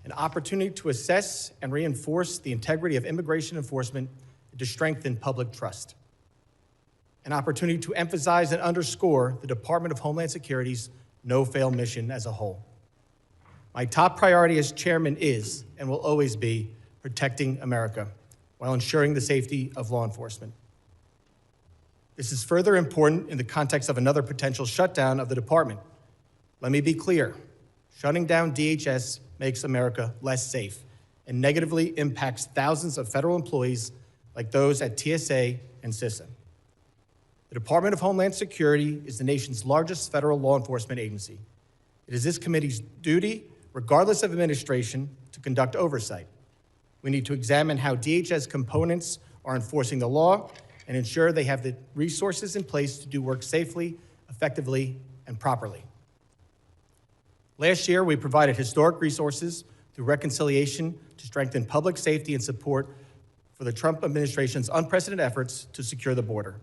an opportunity to assess and reinforce the integrity of immigration enforcement and to strengthen public trust, an opportunity to emphasize and underscore the Department of Homeland Security's no-fail mission as a whole. My top priority as chairman is, and will always be, protecting America while ensuring the safety of law enforcement. This is further important in the context of another potential shutdown of the department. Let me be clear, shutting down DHS makes America less safe and negatively impacts thousands of federal employees like those at TSA and CISA. The Department of Homeland Security is the nation's largest federal law enforcement agency. It is this committee's duty, regardless of administration, to conduct oversight. We need to examine how DHS components are enforcing the law and ensure they have the resources in place to do work safely, effectively, and properly. Last year, we provided historic resources through reconciliation to strengthen public safety and support for the Trump administration's unprecedented efforts to secure the border.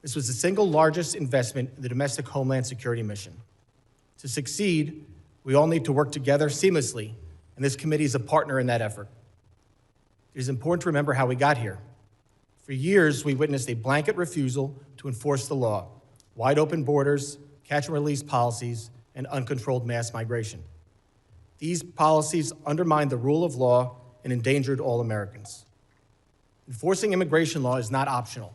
This was the single largest investment in the domestic Homeland Security mission. To succeed, we all need to work together seamlessly, and this committee is a partner in that effort. It is important to remember how we got here. For years, we witnessed a blanket refusal to enforce the law, wide open borders, catch and release policies, and uncontrolled mass migration. These policies undermined the rule of law and endangered all Americans. Enforcing immigration law is not optional.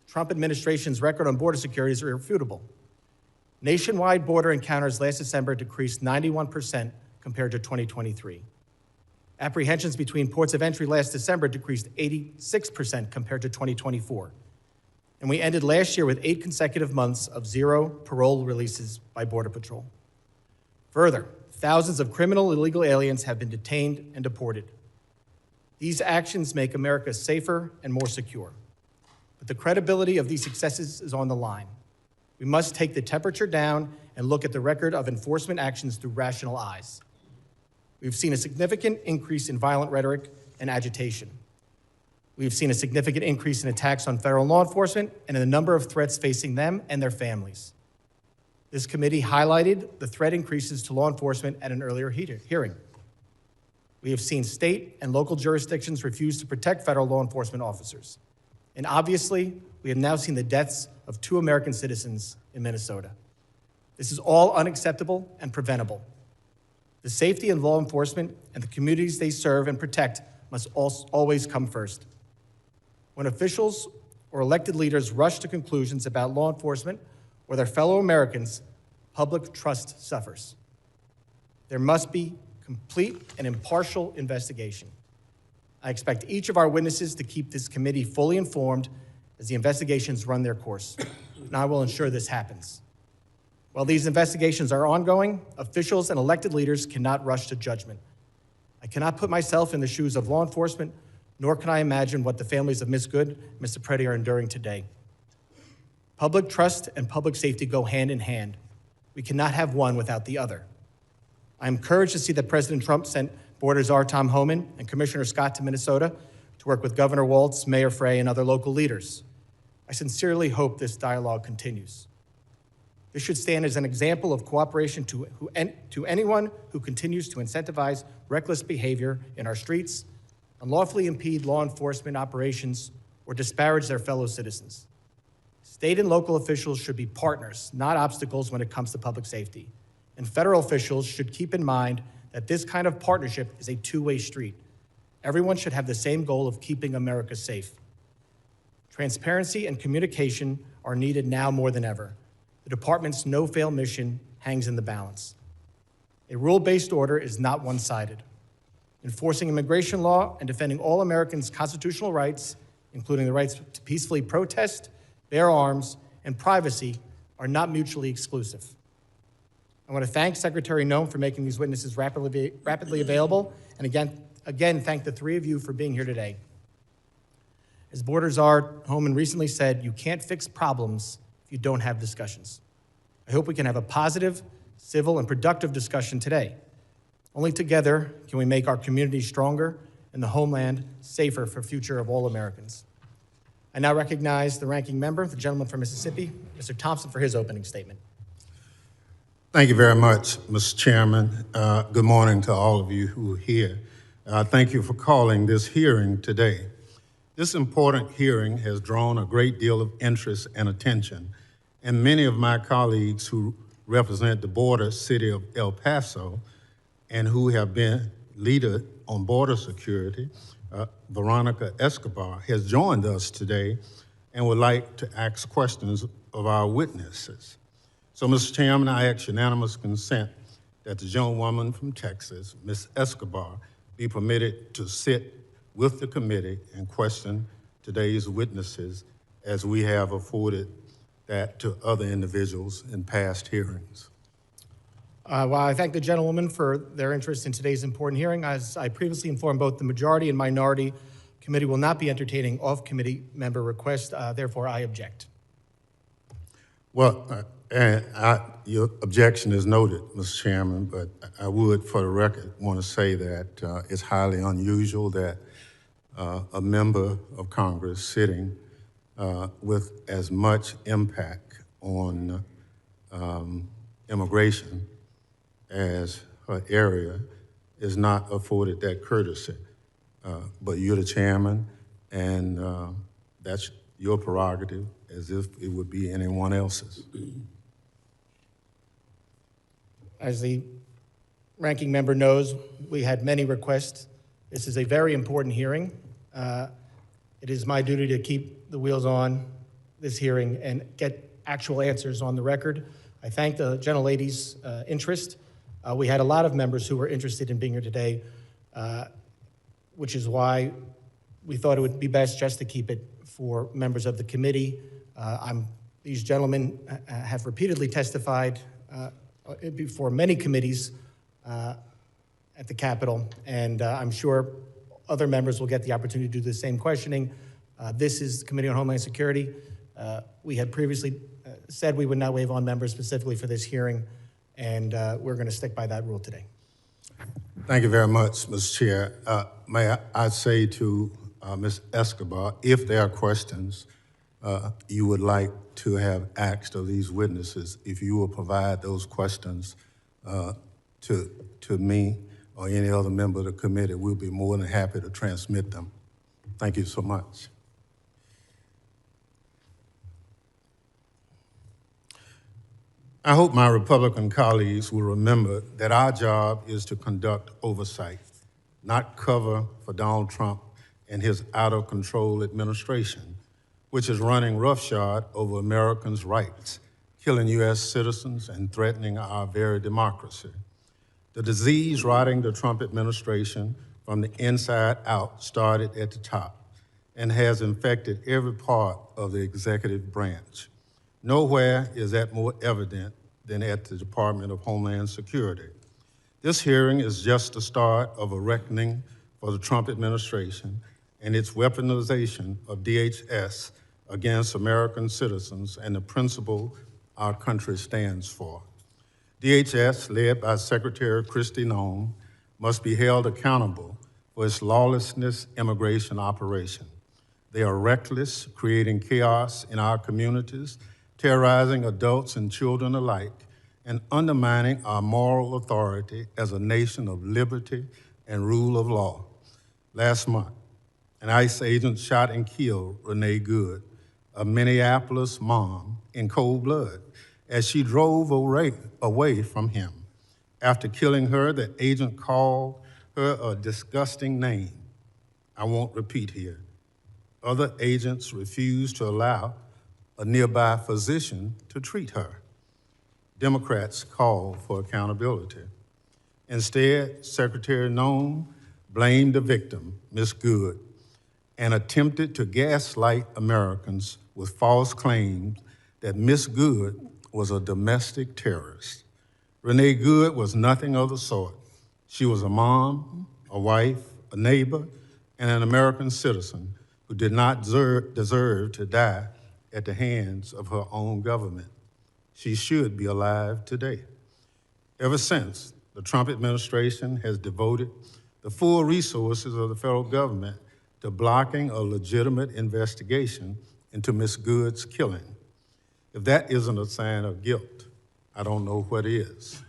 The Trump administration's record on border security is irrefutable. Nationwide border encounters last December decreased 91% compared to 2023. Apprehensions between ports of entry last December decreased 86% compared to 2024. And we ended last year with 8 consecutive months of 0 parole releases by Border Patrol. Further, thousands of criminal illegal aliens have been detained and deported. These actions make America safer and more secure. But the credibility of these successes is on the line. We must take the temperature down and look at the record of enforcement actions through rational eyes. We've seen a significant increase in violent rhetoric and agitation. We've seen a significant increase in attacks on federal law enforcement and in the number of threats facing them and their families. This committee highlighted the threat increases to law enforcement at an earlier hearing. We have seen state and local jurisdictions refuse to protect federal law enforcement officers. And obviously, we have now seen the deaths of 2 American citizens in Minnesota. This is all unacceptable and preventable. The safety of law enforcement and the communities they serve and protect must always come first. When officials or elected leaders rush to conclusions about law enforcement or their fellow Americans, public trust suffers. There must be complete and impartial investigation. I expect each of our witnesses to keep this committee fully informed as the investigations run their course, and I will ensure this happens. While these investigations are ongoing, officials and elected leaders cannot rush to judgment. I cannot put myself in the shoes of law enforcement, nor can I imagine what the families of Ms. Good and Mr. Preddy are enduring today. Public trust and public safety go hand in hand. We cannot have one without the other. I am encouraged to see that President Trump sent Border Czar Tom Homan and Commissioner Scott to Minnesota to work with Governor Walz, Mayor Frey, and other local leaders. I sincerely hope this dialogue continues. This should stand as an example of cooperation to anyone who continues to incentivize reckless behavior in our streets, unlawfully impede law enforcement operations, or disparage their fellow citizens. State and local officials should be partners, not obstacles when it comes to public safety. And federal officials should keep in mind that this kind of partnership is a two-way street. Everyone should have the same goal of keeping America safe. Transparency and communication are needed now more than ever. The department's no-fail mission hangs in the balance. A rule-based order is not one-sided. Enforcing immigration law and defending all Americans' constitutional rights, including the rights to peacefully protest, bear arms, and privacy, are not mutually exclusive. I want to thank Secretary Noem for making these witnesses rapidly available, and again, thank the 3 of you for being here today. As Border Czar Homan recently said, you can't fix problems if you don't have discussions. I hope we can have a positive, civil, and productive discussion today. Only together can we make our communities stronger and the homeland safer for the future of all Americans. I now recognize the ranking member, the gentleman from Mississippi, Mr. Thompson, for his opening statement. Thank you very much, Mr. Chairman. Good morning to all of you who are here. Thank you for calling this hearing today. This important hearing has drawn a great deal of interest and attention, and many of my colleagues who represent the border city of El Paso and who have been leader on border security, Veronica Escobar, has joined us today and would like to ask questions of our witnesses. So, Mr. Chairman, I ask unanimous consent that the gentlewoman from Texas, Ms. Escobar, be permitted to sit with the committee and question today's witnesses as we have afforded that to other individuals in past hearings. Well, I thank the gentlewoman for their interest in today's important hearing. As I previously informed, both the majority and minority committee will not be entertaining off-committee member requests. Therefore, I object. Well, your objection is noted, Mr. Chairman, but I would, for the record, want to say that it's highly unusual that a member of Congress sitting with as much impact on immigration as her area is not afforded that courtesy. But you're the chairman, and that's your prerogative, as if it would be anyone else's. As the ranking member knows, we had many requests. This is a very important hearing. It is my duty to keep the wheels on this hearing and get actual answers on the record. I thank the gentlelady's interest. We had a lot of members who were interested in being here today, which is why we thought it would be best just to keep it for members of the committee. These gentlemen have repeatedly testified before many committees at the Capitol, and I'm sure other members will get the opportunity to do the same questioning. This is the Committee on Homeland Security. We had previously said we would not waive on members specifically for this hearing, and we're going to stick by that rule today. Thank you very much, Mr. Chair. May I say to Ms. Escobar, if there are questions you would like to have asked of these witnesses, if you will provide those questions to me or any other member of the committee, we'll be more than happy to transmit them. Thank you so much. I hope my Republican colleagues will remember that our job is to conduct oversight, not cover for Donald Trump and his out-of-control administration, which is running roughshod over Americans' rights, killing U.S. citizens and threatening our very democracy. The disease rotting the Trump administration from the inside out started at the top and has infected every part of the executive branch. Nowhere is that more evident than at the Department of Homeland Security. This hearing is just the start of a reckoning for the Trump administration and its weaponization of DHS against American citizens and the principle our country stands for. DHS, led by Secretary Kristi Noem, must be held accountable for its lawlessness immigration operation. They are reckless, creating chaos in our communities, terrorizing adults and children alike, and undermining our moral authority as a nation of liberty and rule of law. Last month, an ICE agent shot and killed Renee Good, a Minneapolis mom, in cold blood as she drove away from him. After killing her, the agent called her a disgusting name I won't repeat here. Other agents refused to allow a nearby physician to treat her. Democrats called for accountability. Instead, Secretary Noem blamed the victim, Ms. Good, and attempted to gaslight Americans with false claims that Ms. Good was a domestic terrorist. Renee Good was nothing of the sort. She was a mom, a wife, a neighbor, and an American citizen who did not deserve to die at the hands of her own government. She should be alive today. Ever since, the Trump administration has devoted the full resources of the federal government to blocking a legitimate investigation into Ms. Good's killing. If that isn't a sign of guilt, I don't know what is.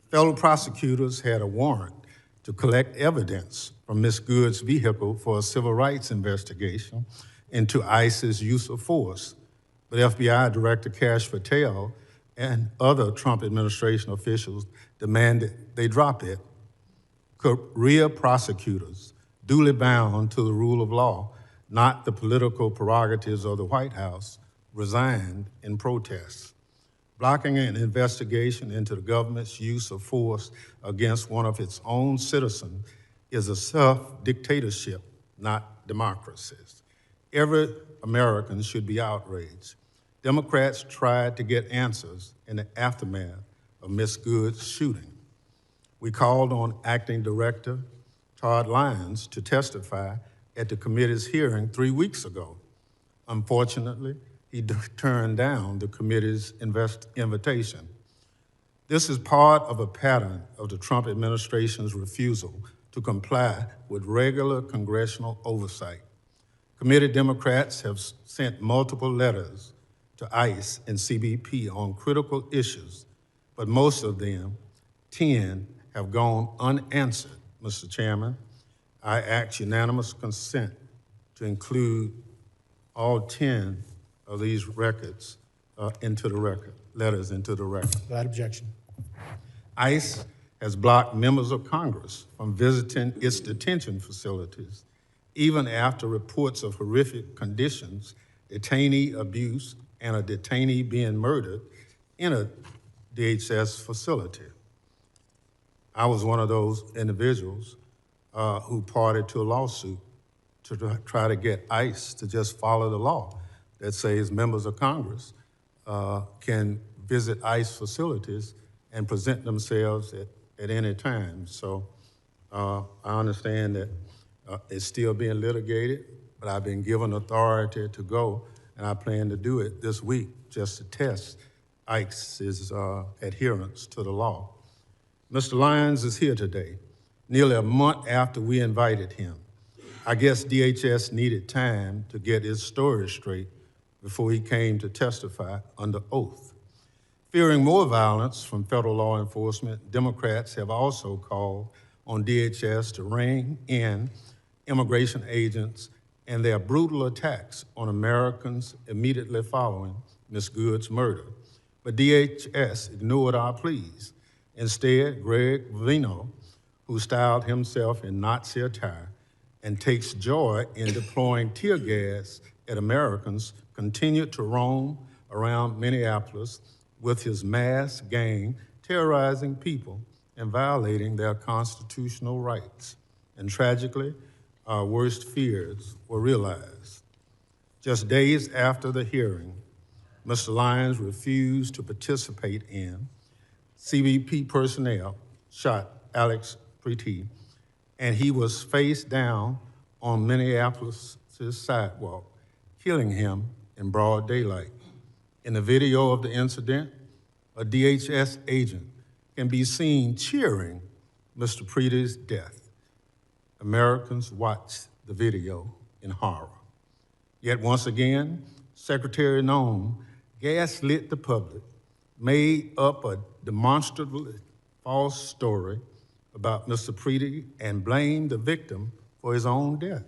Federal prosecutors had a warrant to collect evidence from Ms. Good's vehicle for a civil rights investigation into ICE's use of force, but FBI Director Kash Patel and other Trump administration officials demanded they drop it. Career prosecutors, duly bound to the rule of law, not the political prerogatives of the White House, resigned in protest. Blocking an investigation into the government's use of force against one of its own citizens is a self-dictatorship, not democracies. Every American should be outraged. Democrats tried to get answers in the aftermath of Ms. Good's shooting. We called on Acting Director Todd Lyons to testify at the committee's hearing 3 weeks ago. Unfortunately, he turned down the committee's invitation. This is part of a pattern of the Trump administration's refusal to comply with regular congressional oversight. Committee Democrats have sent multiple letters to ICE and CBP on critical issues, but most of them, 10, have gone unanswered. Mr. Chairman, I ask unanimous consent to include all 10 of these records into the record, letters into the record. Without objection. ICE has blocked members of Congress from visiting its detention facilities, even after reports of horrific conditions, detainee abuse, and a detainee being murdered in a DHS facility. I was one of those individuals who parted to a lawsuit to try to get ICE to just follow the law that says members of Congress can visit ICE facilities and present themselves at any time. So I understand that it's still being litigated, but I've been given authority to go, and I plan to do it this week just to test ICE's adherence to the law. Mr. Lyons is here today, nearly a month after we invited him. I guess DHS needed time to get his story straight before he came to testify under oath. Fearing more violence from federal law enforcement, Democrats have also called on DHS to rein in immigration agents and their brutal attacks on Americans immediately following Ms. Good's murder. But DHS ignored our pleas. Instead, Greg Vino, who styled himself in Nazi attire and takes joy in deploying tear gas at Americans, continued to roam around Minneapolis with his masked gang, terrorizing people and violating their constitutional rights. And tragically, our worst fears were realized. Just days after the hearing, Mr. Lyons refused to participate in. CBP personnel shot Alex Preety, and he was face down on Minneapolis' sidewalk, killing him in broad daylight. In the video of the incident, a DHS agent can be seen cheering Mr. Preety's death. Americans watched the video in horror. Yet once again, Secretary Nome gaslit the public, made up a demonstrably false story about Mr. Preety and blamed the victim for his own death.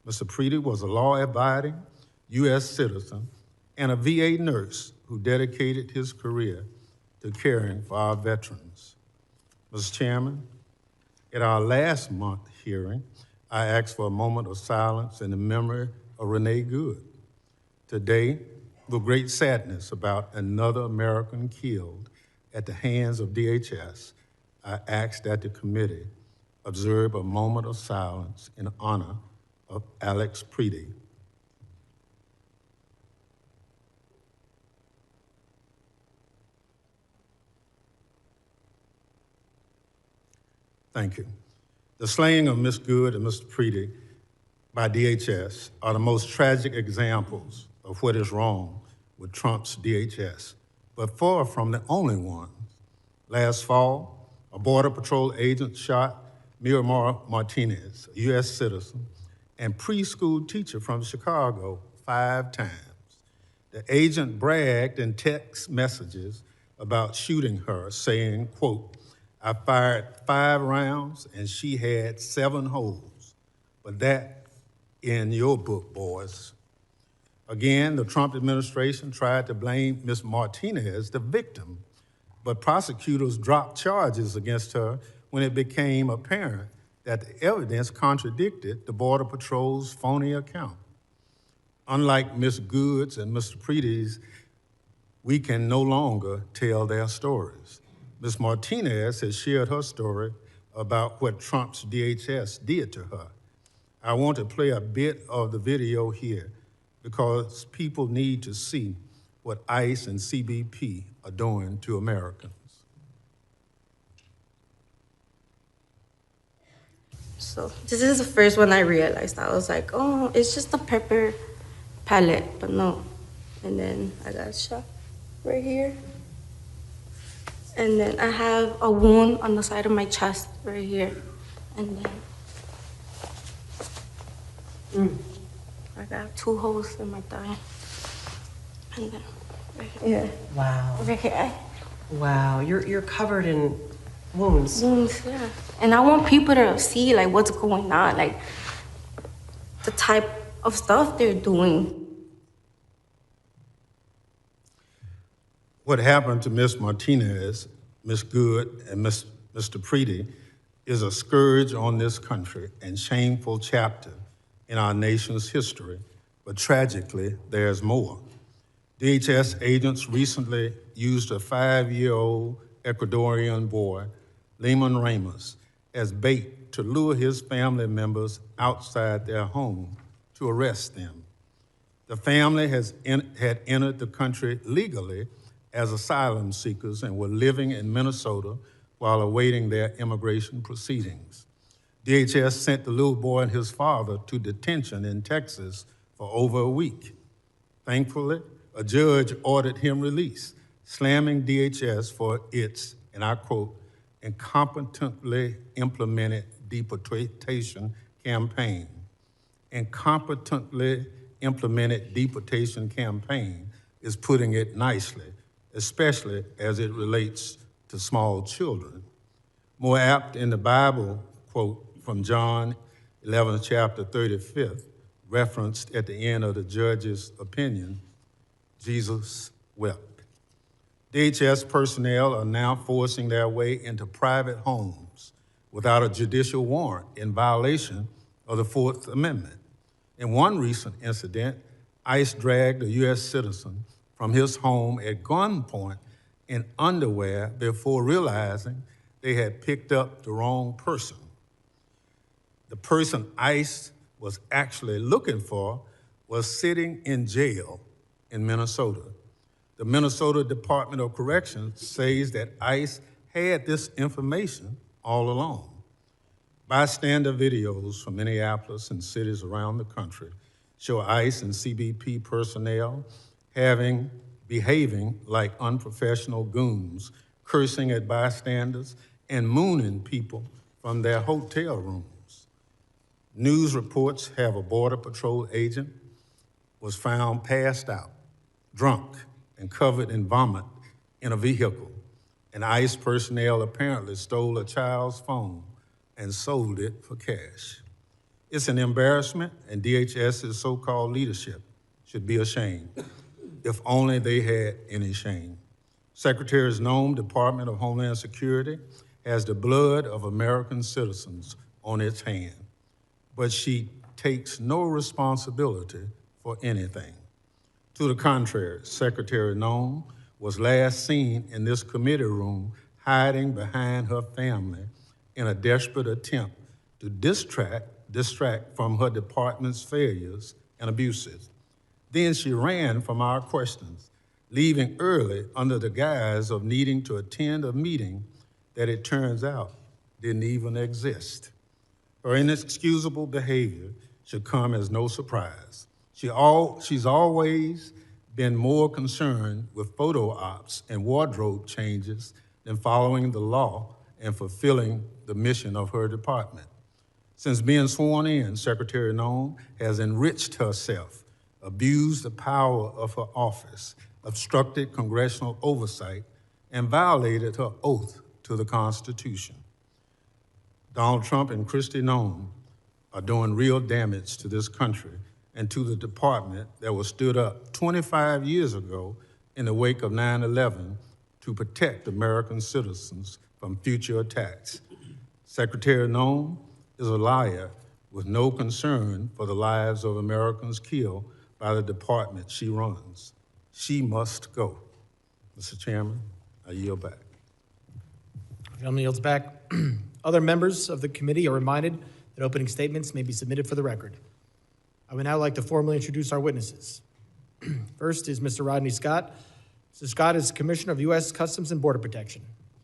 Mr. Preety was a law-abiding U.S. citizen and a VA nurse who dedicated his career to caring for our veterans. Mr. Chairman, at our last month hearing, I asked for a moment of silence in the memory of Renee Good. Today, with great sadness about another American killed at the hands of DHS, I ask that the committee observe a moment of silence in honor of Alex Preety. Thank you. The slaying of Ms. Good and Mr. Preety by DHS are the most tragic examples of what is wrong with Trump's DHS, but far from the only ones. Last fall, a Border Patrol agent shot Miramar Martinez, a U.S. citizen, and preschool teacher from Chicago 5 times. The agent bragged in text messages about shooting her, saying, quote, "I fired 5 rounds and she had 7 holes. But that in your book, boys." Again, the Trump administration tried to blame Ms. Martinez, the victim, but prosecutors dropped charges against her when it became apparent that the evidence contradicted the Border Patrol's phony account. Unlike Ms. Goods and Mr. Preedy's, we can no longer tell their stories. Ms. Martinez has shared her story about what Trump's DHS did to her. I want to play a bit of the video here because people need to see what ICE and CBP are doing to Americans. So this is the first one I realized. I was like, oh, it's just a pepper pellet, but no. And then I got shot right here. And then I have a wound on the side of my chest right here. And then I got 2 holes in my thigh. And then right here. Wow. Right here. Wow. You're covered in wounds. Wounds, yeah. And I want people to see like what's going on, like the type of stuff they're doing. What happened to Ms. Martinez, Ms. Good, and Mr. Preedy is a scourge on this country and shameful chapter in our nation's history, but tragically, there's more. DHS agents recently used a 5-year-old Ecuadorian boy, Lehman Ramos, as bait to lure his family members outside their home to arrest them. The family had entered the country legally as asylum seekers and were living in Minnesota while awaiting their immigration proceedings. DHS sent the little boy and his father to detention in Texas for over a week. Thankfully, a judge ordered him released, slamming DHS for its, and I quote, "incompetently implemented deportation campaign." Incompetently implemented deportation campaign is putting it nicely, especially as it relates to small children. More apt in the Bible, quote from John 11, chapter 35th, referenced at the end of the judge's opinion, Jesus wept. DHS personnel are now forcing their way into private homes without a judicial warrant in violation of the 4th Amendment. In one recent incident, ICE dragged a U.S. citizen from his home at gunpoint in underwear before realizing they had picked up the wrong person. The person ICE was actually looking for was sitting in jail in Minnesota. The Minnesota Department of Corrections says that ICE had this information all along. Bystander videos from Minneapolis and cities around the country show ICE and CBP personnel behaving like unprofessional goons, cursing at bystanders and mooning people from their hotel rooms. News reports have a Border Patrol agent was found passed out, drunk, and covered in vomit in a vehicle. And ICE personnel apparently stole a child's phone and sold it for cash. It's an embarrassment, and DHS's so-called leadership should be ashamed, if only they had any shame. Secretary Noem, Department of Homeland Security, has the blood of American citizens on its hand, but she takes no responsibility for anything. To the contrary, Secretary Noem was last seen in this committee room hiding behind her family in a desperate attempt to distract from her department's failures and abuses. Then she ran from our questions, leaving early under the guise of needing to attend a meeting that it turns out didn't even exist. Her inexcusable behavior should come as no surprise. She's always been more concerned with photo ops and wardrobe changes than following the law and fulfilling the mission of her department. Since being sworn in, Secretary Noem has enriched herself, abused the power of her office, obstructed congressional oversight, and violated her oath to the Constitution. Donald Trump and Kristi Noem are doing real damage to this country and to the department that was stood up 25 years ago in the wake of 9/11 to protect American citizens from future attacks. Secretary Noem is a liar with no concern for the lives of Americans killed by the department she runs. She must go. Mr. Chairman, I yield back. The gentleman yields back. Other members of the committee are reminded that opening statements may be submitted for the record. I would now like to formally introduce our witnesses. First is Mr. Rodney Scott. Mr. Scott is Commissioner of U.S. Customs and Border Protection.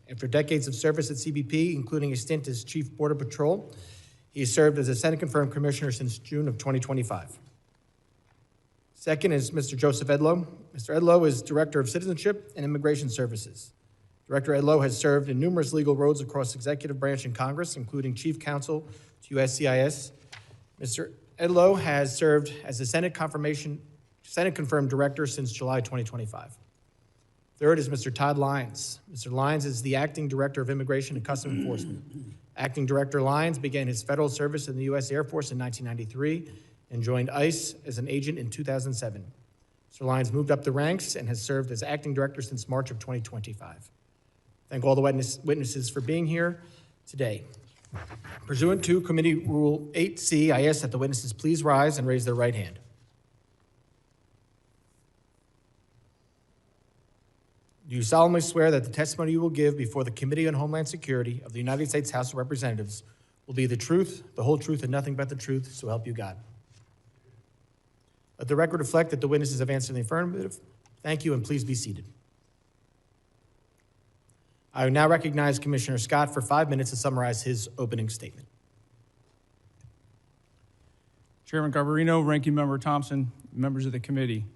After decades of service at CBP, including a stint as Chief Border Patrol, he has served as a Senate-confirmed commissioner since June of 2025. Second is Mr. Joseph Edlow. Mr. Edlow is Director of Citizenship and Immigration Services. Director Edlow has served in numerous legal roles across the executive branch in Congress, including Chief Counsel to USCIS. Mr. Edlow has served as a Senate-confirmed Director since July 2025. Third is Mr. Todd Lyons. Mr. Lyons is the Acting Director of Immigration and Customs Enforcement. Acting Director Lyons began his federal service in the U.S. Air Force in 1993 and joined ICE as an agent in 2007. Mr. Lyons moved up the ranks and has served as Acting Director since March of 2025. Thank all the witnesses for being here today. Pursuant to Committee Rule 8C, I ask that the witnesses please rise and raise their right hand. Do you solemnly swear that the testimony you will give before the Committee on Homeland Security of the United States House of Representatives will be the truth, the whole truth, and nothing but the truth, so help you God? Let the record reflect that the witnesses have answered in the affirmative. Thank you, and please be seated. I now recognize Commissioner Scott for 5 minutes to summarize his opening statement. Chairman Garbarino, Ranking Member Thompson, members of the committee.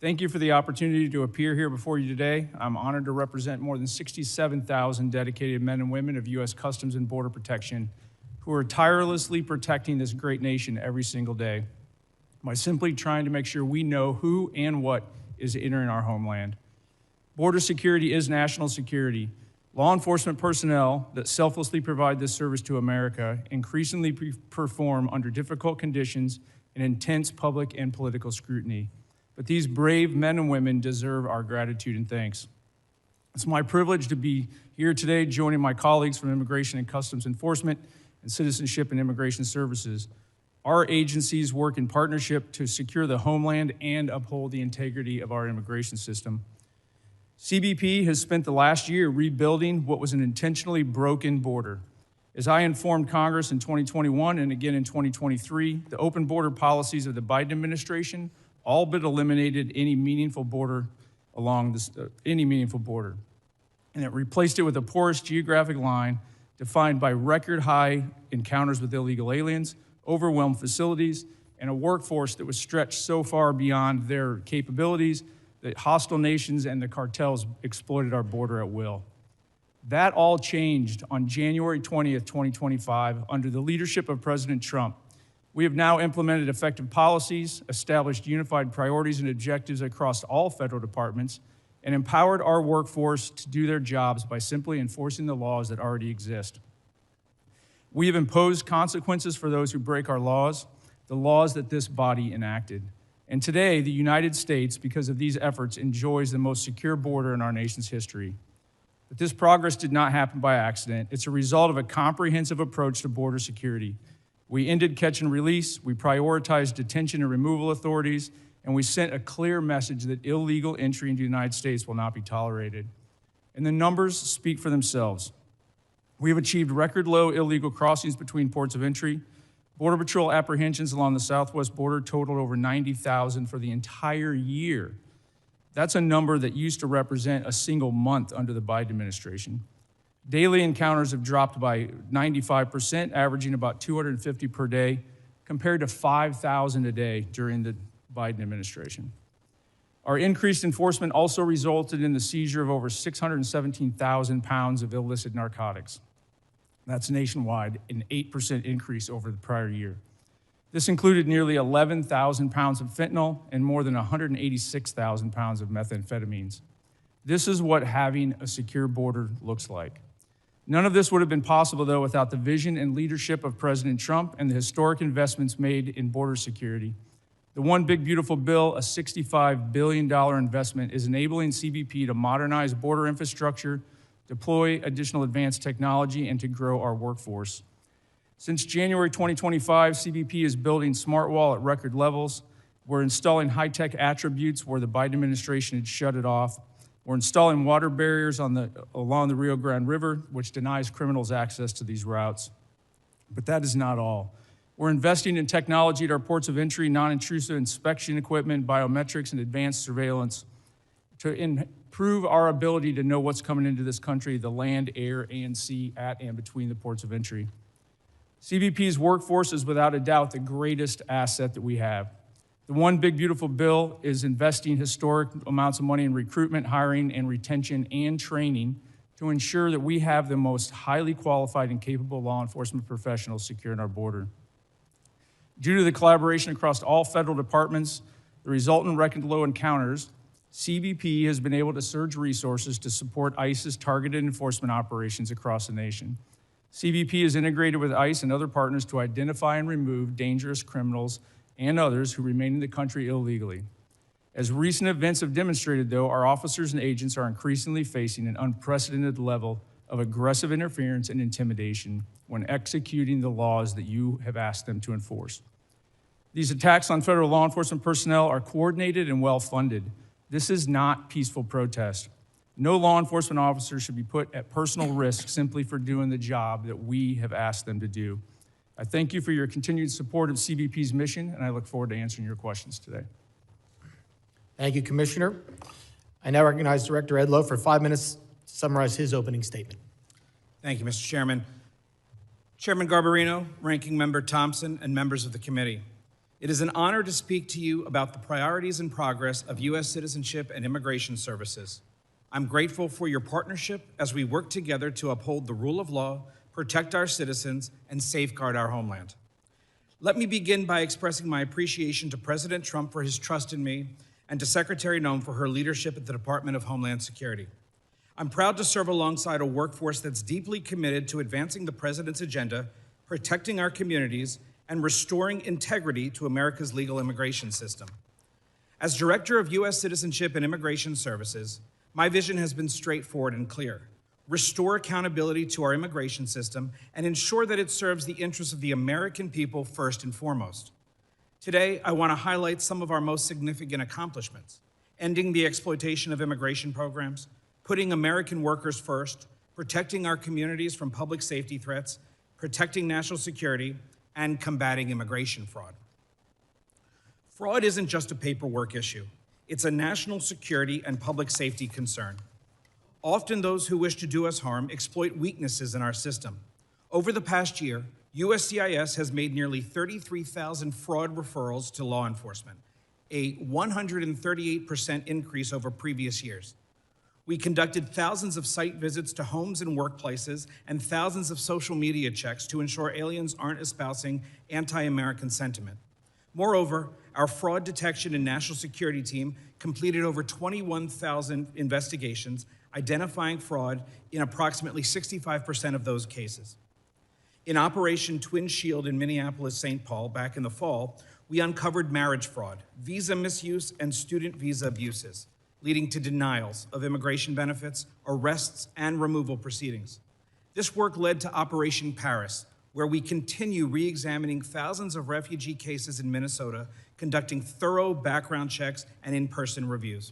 Thank you for the opportunity to appear here before you today. I'm honored to represent more than 67,000 dedicated men and women of U.S. Customs and Border Protection who are tirelessly protecting this great nation every single day by simply trying to make sure we know who and what is entering our homeland. Border security is national security. Law enforcement personnel that selflessly provide this service to America increasingly perform under difficult conditions and intense public and political scrutiny. But these brave men and women deserve our gratitude and thanks. It's my privilege to be here today joining my colleagues from Immigration and Customs Enforcement and Citizenship and Immigration Services. Our agencies work in partnership to secure the homeland and uphold the integrity of our immigration system. CBP has spent the last year rebuilding what was an intentionally broken border. As I informed Congress in 2021 and again in 2023, the open border policies of the Biden administration all but eliminated any meaningful border. And it replaced it with a porous geographic line defined by record high encounters with illegal aliens, overwhelmed facilities, and a workforce that was stretched so far beyond their capabilities that hostile nations and the cartels exploited our border at will. That all changed on January 20th, 2025, under the leadership of President Trump. We have now implemented effective policies, established unified priorities and objectives across all federal departments, and empowered our workforce to do their jobs by simply enforcing the laws that already exist. We have imposed consequences for those who break our laws, the laws that this body enacted. And today, the United States, because of these efforts, enjoys the most secure border in our nation's history. But this progress did not happen by accident. It's a result of a comprehensive approach to border security. We ended catch and release, we prioritized detention and removal authorities, and we sent a clear message that illegal entry into the United States will not be tolerated. And the numbers speak for themselves. We have achieved record low illegal crossings between ports of entry. Border Patrol apprehensions along the southwest border totaled over 90,000 for the entire year. That's a number that used to represent a single month under the Biden administration. Daily encounters have dropped by 95%, averaging about 250 per day, compared to 5,000 a day during the Biden administration. Our increased enforcement also resulted in the seizure of over 617,000 pounds of illicit narcotics. That's nationwide, an 8% increase over the prior year. This included nearly 11,000 pounds of fentanyl and more than 186,000 pounds of methamphetamines. This is what having a secure border looks like. None of this would have been possible, though, without the vision and leadership of President Trump and the historic investments made in border security. The One Big Beautiful Bill, a $65 billion investment, is enabling CBP to modernize border infrastructure, deploy additional advanced technology, and to grow our workforce. Since January 2025, CBP is building Smart Wall at record levels. We're installing high-tech attributes where the Biden administration had shut it off. We're installing water barriers along the Rio Grande River, which denies criminals access to these routes. But that is not all. We're investing in technology at our ports of entry, non-intrusive inspection equipment, biometrics, and advanced surveillance to improve our ability to know what's coming into this country, the land, air, and sea, at and between the ports of entry. CBP's workforce is without a doubt the greatest asset that we have. The One Big Beautiful Bill is investing historic amounts of money in recruitment, hiring, and retention and training to ensure that we have the most highly qualified and capable law enforcement professionals securing our border. Due to the collaboration across all federal departments, the resultant record low encounters, CBP has been able to surge resources to support ICE's targeted enforcement operations across the nation. CBP is integrated with ICE and other partners to identify and remove dangerous criminals and others who remain in the country illegally. As recent events have demonstrated, though, our officers and agents are increasingly facing an unprecedented level of aggressive interference and intimidation when executing the laws that you have asked them to enforce. These attacks on federal law enforcement personnel are coordinated and well-funded. This is not peaceful protest. No law enforcement officer should be put at personal risk simply for doing the job that we have asked them to do. I thank you for your continued support of CBP's mission, and I look forward to answering your questions today. Thank you, Commissioner. I now recognize Director Edlow for 5 minutes to summarize his opening statement. Thank you, Mr. Chairman. Chairman Garbarino, Ranking Member Thompson, and members of the committee. It is an honor to speak to you about the priorities and progress of U.S. Citizenship and Immigration Services. I'm grateful for your partnership as we work together to uphold the rule of law, protect our citizens, and safeguard our homeland. Let me begin by expressing my appreciation to President Trump for his trust in me and to Secretary Noem for her leadership at the Department of Homeland Security. I'm proud to serve alongside a workforce that's deeply committed to advancing the President's agenda, protecting our communities, and restoring integrity to America's legal immigration system. As Director of U.S. Citizenship and Immigration Services, my vision has been straightforward and clear. Restore accountability to our immigration system and ensure that it serves the interests of the American people first and foremost. Today, I want to highlight some of our most significant accomplishments: ending the exploitation of immigration programs, putting American workers first, protecting our communities from public safety threats, protecting national security, and combating immigration fraud. Fraud isn't just a paperwork issue. It's a national security and public safety concern. Often those who wish to do us harm exploit weaknesses in our system. Over the past year, USCIS has made nearly 33,000 fraud referrals to law enforcement, a 138% increase over previous years. We conducted thousands of site visits to homes and workplaces and thousands of social media checks to ensure aliens aren't espousing anti-American sentiment. Moreover, our fraud detection and national security team completed over 21,000 investigations, identifying fraud in approximately 65% of those cases. In Operation Twin Shield in Minneapolis-St. Paul back in the fall, we uncovered marriage fraud, visa misuse, and student visa abuses, leading to denials of immigration benefits, arrests, and removal proceedings. This work led to Operation Paris, where we continue re-examining thousands of refugee cases in Minnesota, conducting thorough background checks and in-person reviews.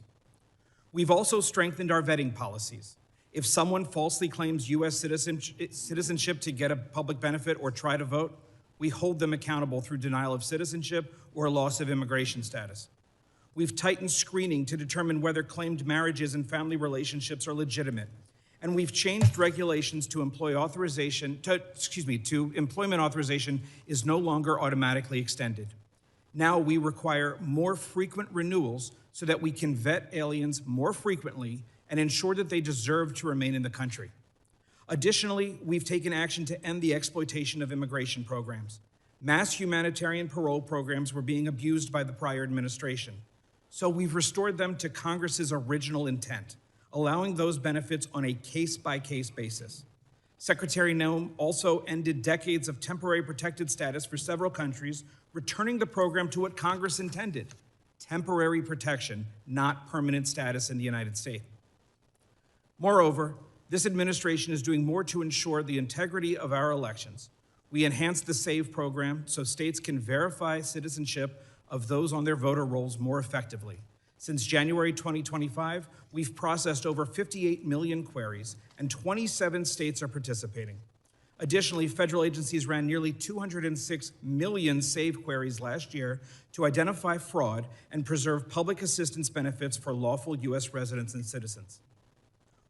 We've also strengthened our vetting policies. If someone falsely claims U.S. citizenship to get a public benefit or try to vote, we hold them accountable through denial of citizenship or loss of immigration status. We've tightened screening to determine whether claimed marriages and family relationships are legitimate. And we've changed regulations to employment authorization is no longer automatically extended. Now we require more frequent renewals so that we can vet aliens more frequently and ensure that they deserve to remain in the country. Additionally, we've taken action to end the exploitation of immigration programs. Mass humanitarian parole programs were being abused by the prior administration. So we've restored them to Congress's original intent, allowing those benefits on a case-by-case basis. Secretary Noem also ended decades of temporary protected status for several countries, returning the program to what Congress intended: temporary protection, not permanent status in the United States. Moreover, this administration is doing more to ensure the integrity of our elections. We enhanced the SAVE program so states can verify citizenship of those on their voter rolls more effectively. Since January 2025, we've processed over 58 million queries, and 27 states are participating. Additionally, federal agencies ran nearly 206 million SAVE queries last year to identify fraud and preserve public assistance benefits for lawful U.S. residents and citizens.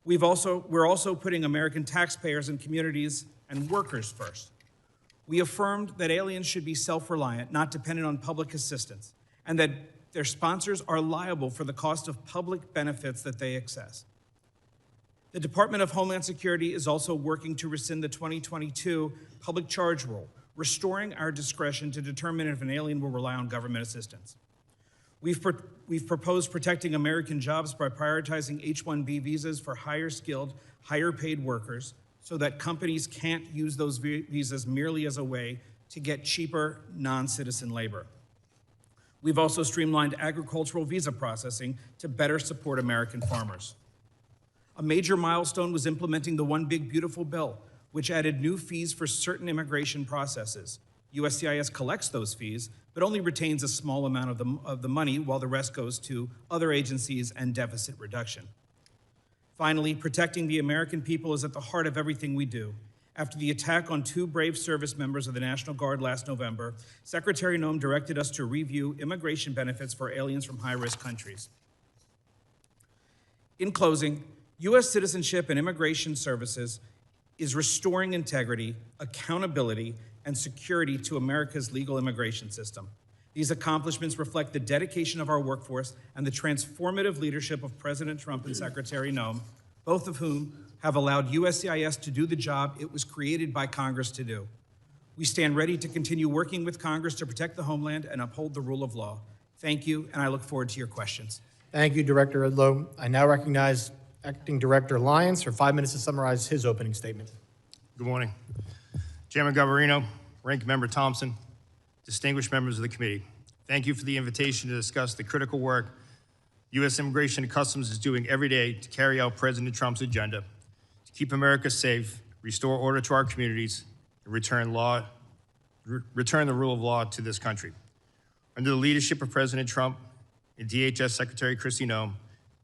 We're also putting American taxpayers and communities and workers first. We affirmed that aliens should be self-reliant, not dependent on public assistance, and that their sponsors are liable for the cost of public benefits that they access. The Department of Homeland Security is also working to rescind the 2022 public charge rule, restoring our discretion to determine if an alien will rely on government assistance. We've proposed protecting American jobs by prioritizing H-1B visas for higher skilled, higher paid workers so that companies can't use those visas merely as a way to get cheaper non-citizen labor. We've also streamlined agricultural visa processing to better support American farmers. A major milestone was implementing the One Big Beautiful Bill, which added new fees for certain immigration processes. USCIS collects those fees, but only retains a small amount of the money, while the rest goes to other agencies and deficit reduction. Finally, protecting the American people is at the heart of everything we do. After the attack on 2 brave service members of the National Guard last November, Secretary Noem directed us to review immigration benefits for aliens from high-risk countries. In closing, U.S. Citizenship and Immigration Services is restoring integrity, accountability, and security to America's legal immigration system. These accomplishments reflect the dedication of our workforce and the transformative leadership of President Trump and Secretary Noem, both of whom have allowed USCIS to do the job it was created by Congress to do. We stand ready to continue working with Congress to protect the homeland and uphold the rule of law. Thank you, and I look forward to your questions. Thank you, Director Edlow. I now recognize Acting Director Lyons for 5 minutes to summarize his opening statement. Good morning. Chairman Garbarino, Ranking Member Thompson, distinguished members of the committee, thank you for the invitation to discuss the critical work U.S. Immigration and Customs is doing every day to carry out President Trump's agenda, to keep America safe, restore order to our communities, and return the rule of law to this country. Under the leadership of President Trump and DHS Secretary Kristi Noem,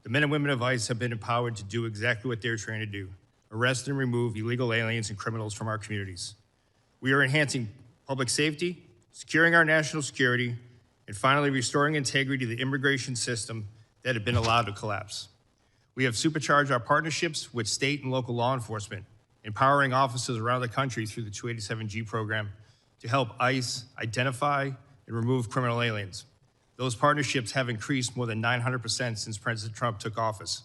the men and women of ICE have been empowered to do exactly what they're trained to do: arrest and remove illegal aliens and criminals from our communities. We are enhancing public safety, securing our national security, and finally restoring integrity to the immigration system that had been allowed to collapse. We have supercharged our partnerships with state and local law enforcement, empowering officers around the country through the 287G program to help ICE identify and remove criminal aliens. Those partnerships have increased more than 900% since President Trump took office,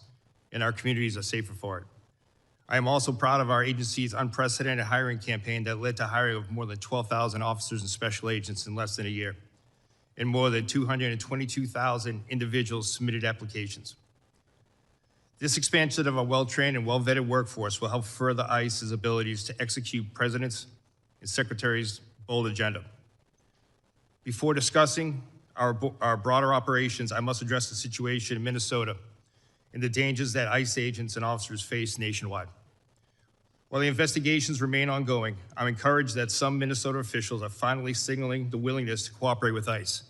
and our communities are safer for it. I am also proud of our agency's unprecedented hiring campaign that led to hiring of more than 12,000 officers and special agents in less than a year, and more than 222,000 individuals submitted applications. This expansion of a well-trained and well-vetted workforce will help further ICE's abilities to execute President's and Secretary's bold agenda. Before discussing our broader operations, I must address the situation in Minnesota and the dangers that ICE agents and officers face nationwide. While the investigations remain ongoing, I'm encouraged that some Minnesota officials are finally signaling the willingness to cooperate with ICE.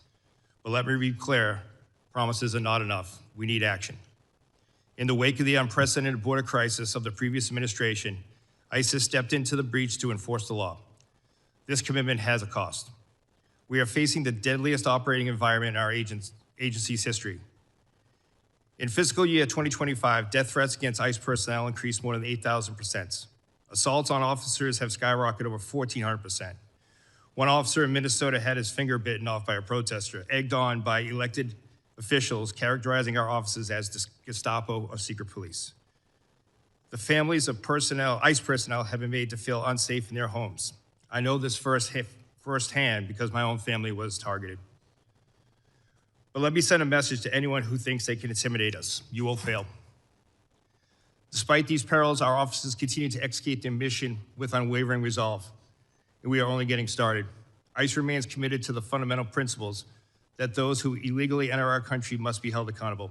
But let me be clear, promises are not enough. We need action. In the wake of the unprecedented border crisis of the previous administration, ICE has stepped into the breach to enforce the law. This commitment has a cost. We are facing the deadliest operating environment in our agency's history. In fiscal year 2025, death threats against ICE personnel increased more than 8,000%. Assaults on officers have skyrocketed over 1,400%. One officer in Minnesota had his finger bitten off by a protester, egged on by elected officials characterizing our officers as Gestapo or secret police. The families of ICE personnel have been made to feel unsafe in their homes. I know this firsthand because my own family was targeted. But let me send a message to anyone who thinks they can intimidate us. You will fail. Despite these perils, our officers continue to execute their mission with unwavering resolve, and we are only getting started. ICE remains committed to the fundamental principles that those who illegally enter our country must be held accountable.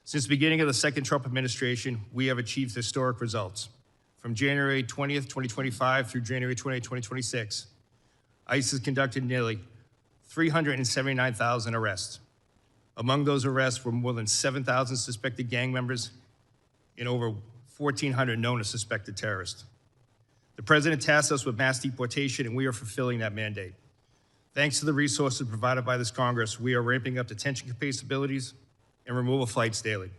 Since the beginning of the second Trump administration, we have achieved historic results. From January 20th, 2025 through January 20th, 2026, ICE has conducted nearly 379,000 arrests. Among those arrests were more than 7,000 suspected gang members and over 1,400 known as suspected terrorists. The president tasked us with mass deportation, and we are fulfilling that mandate. Thanks to the resources provided by this Congress, we are ramping up detention capabilities and removal flights daily.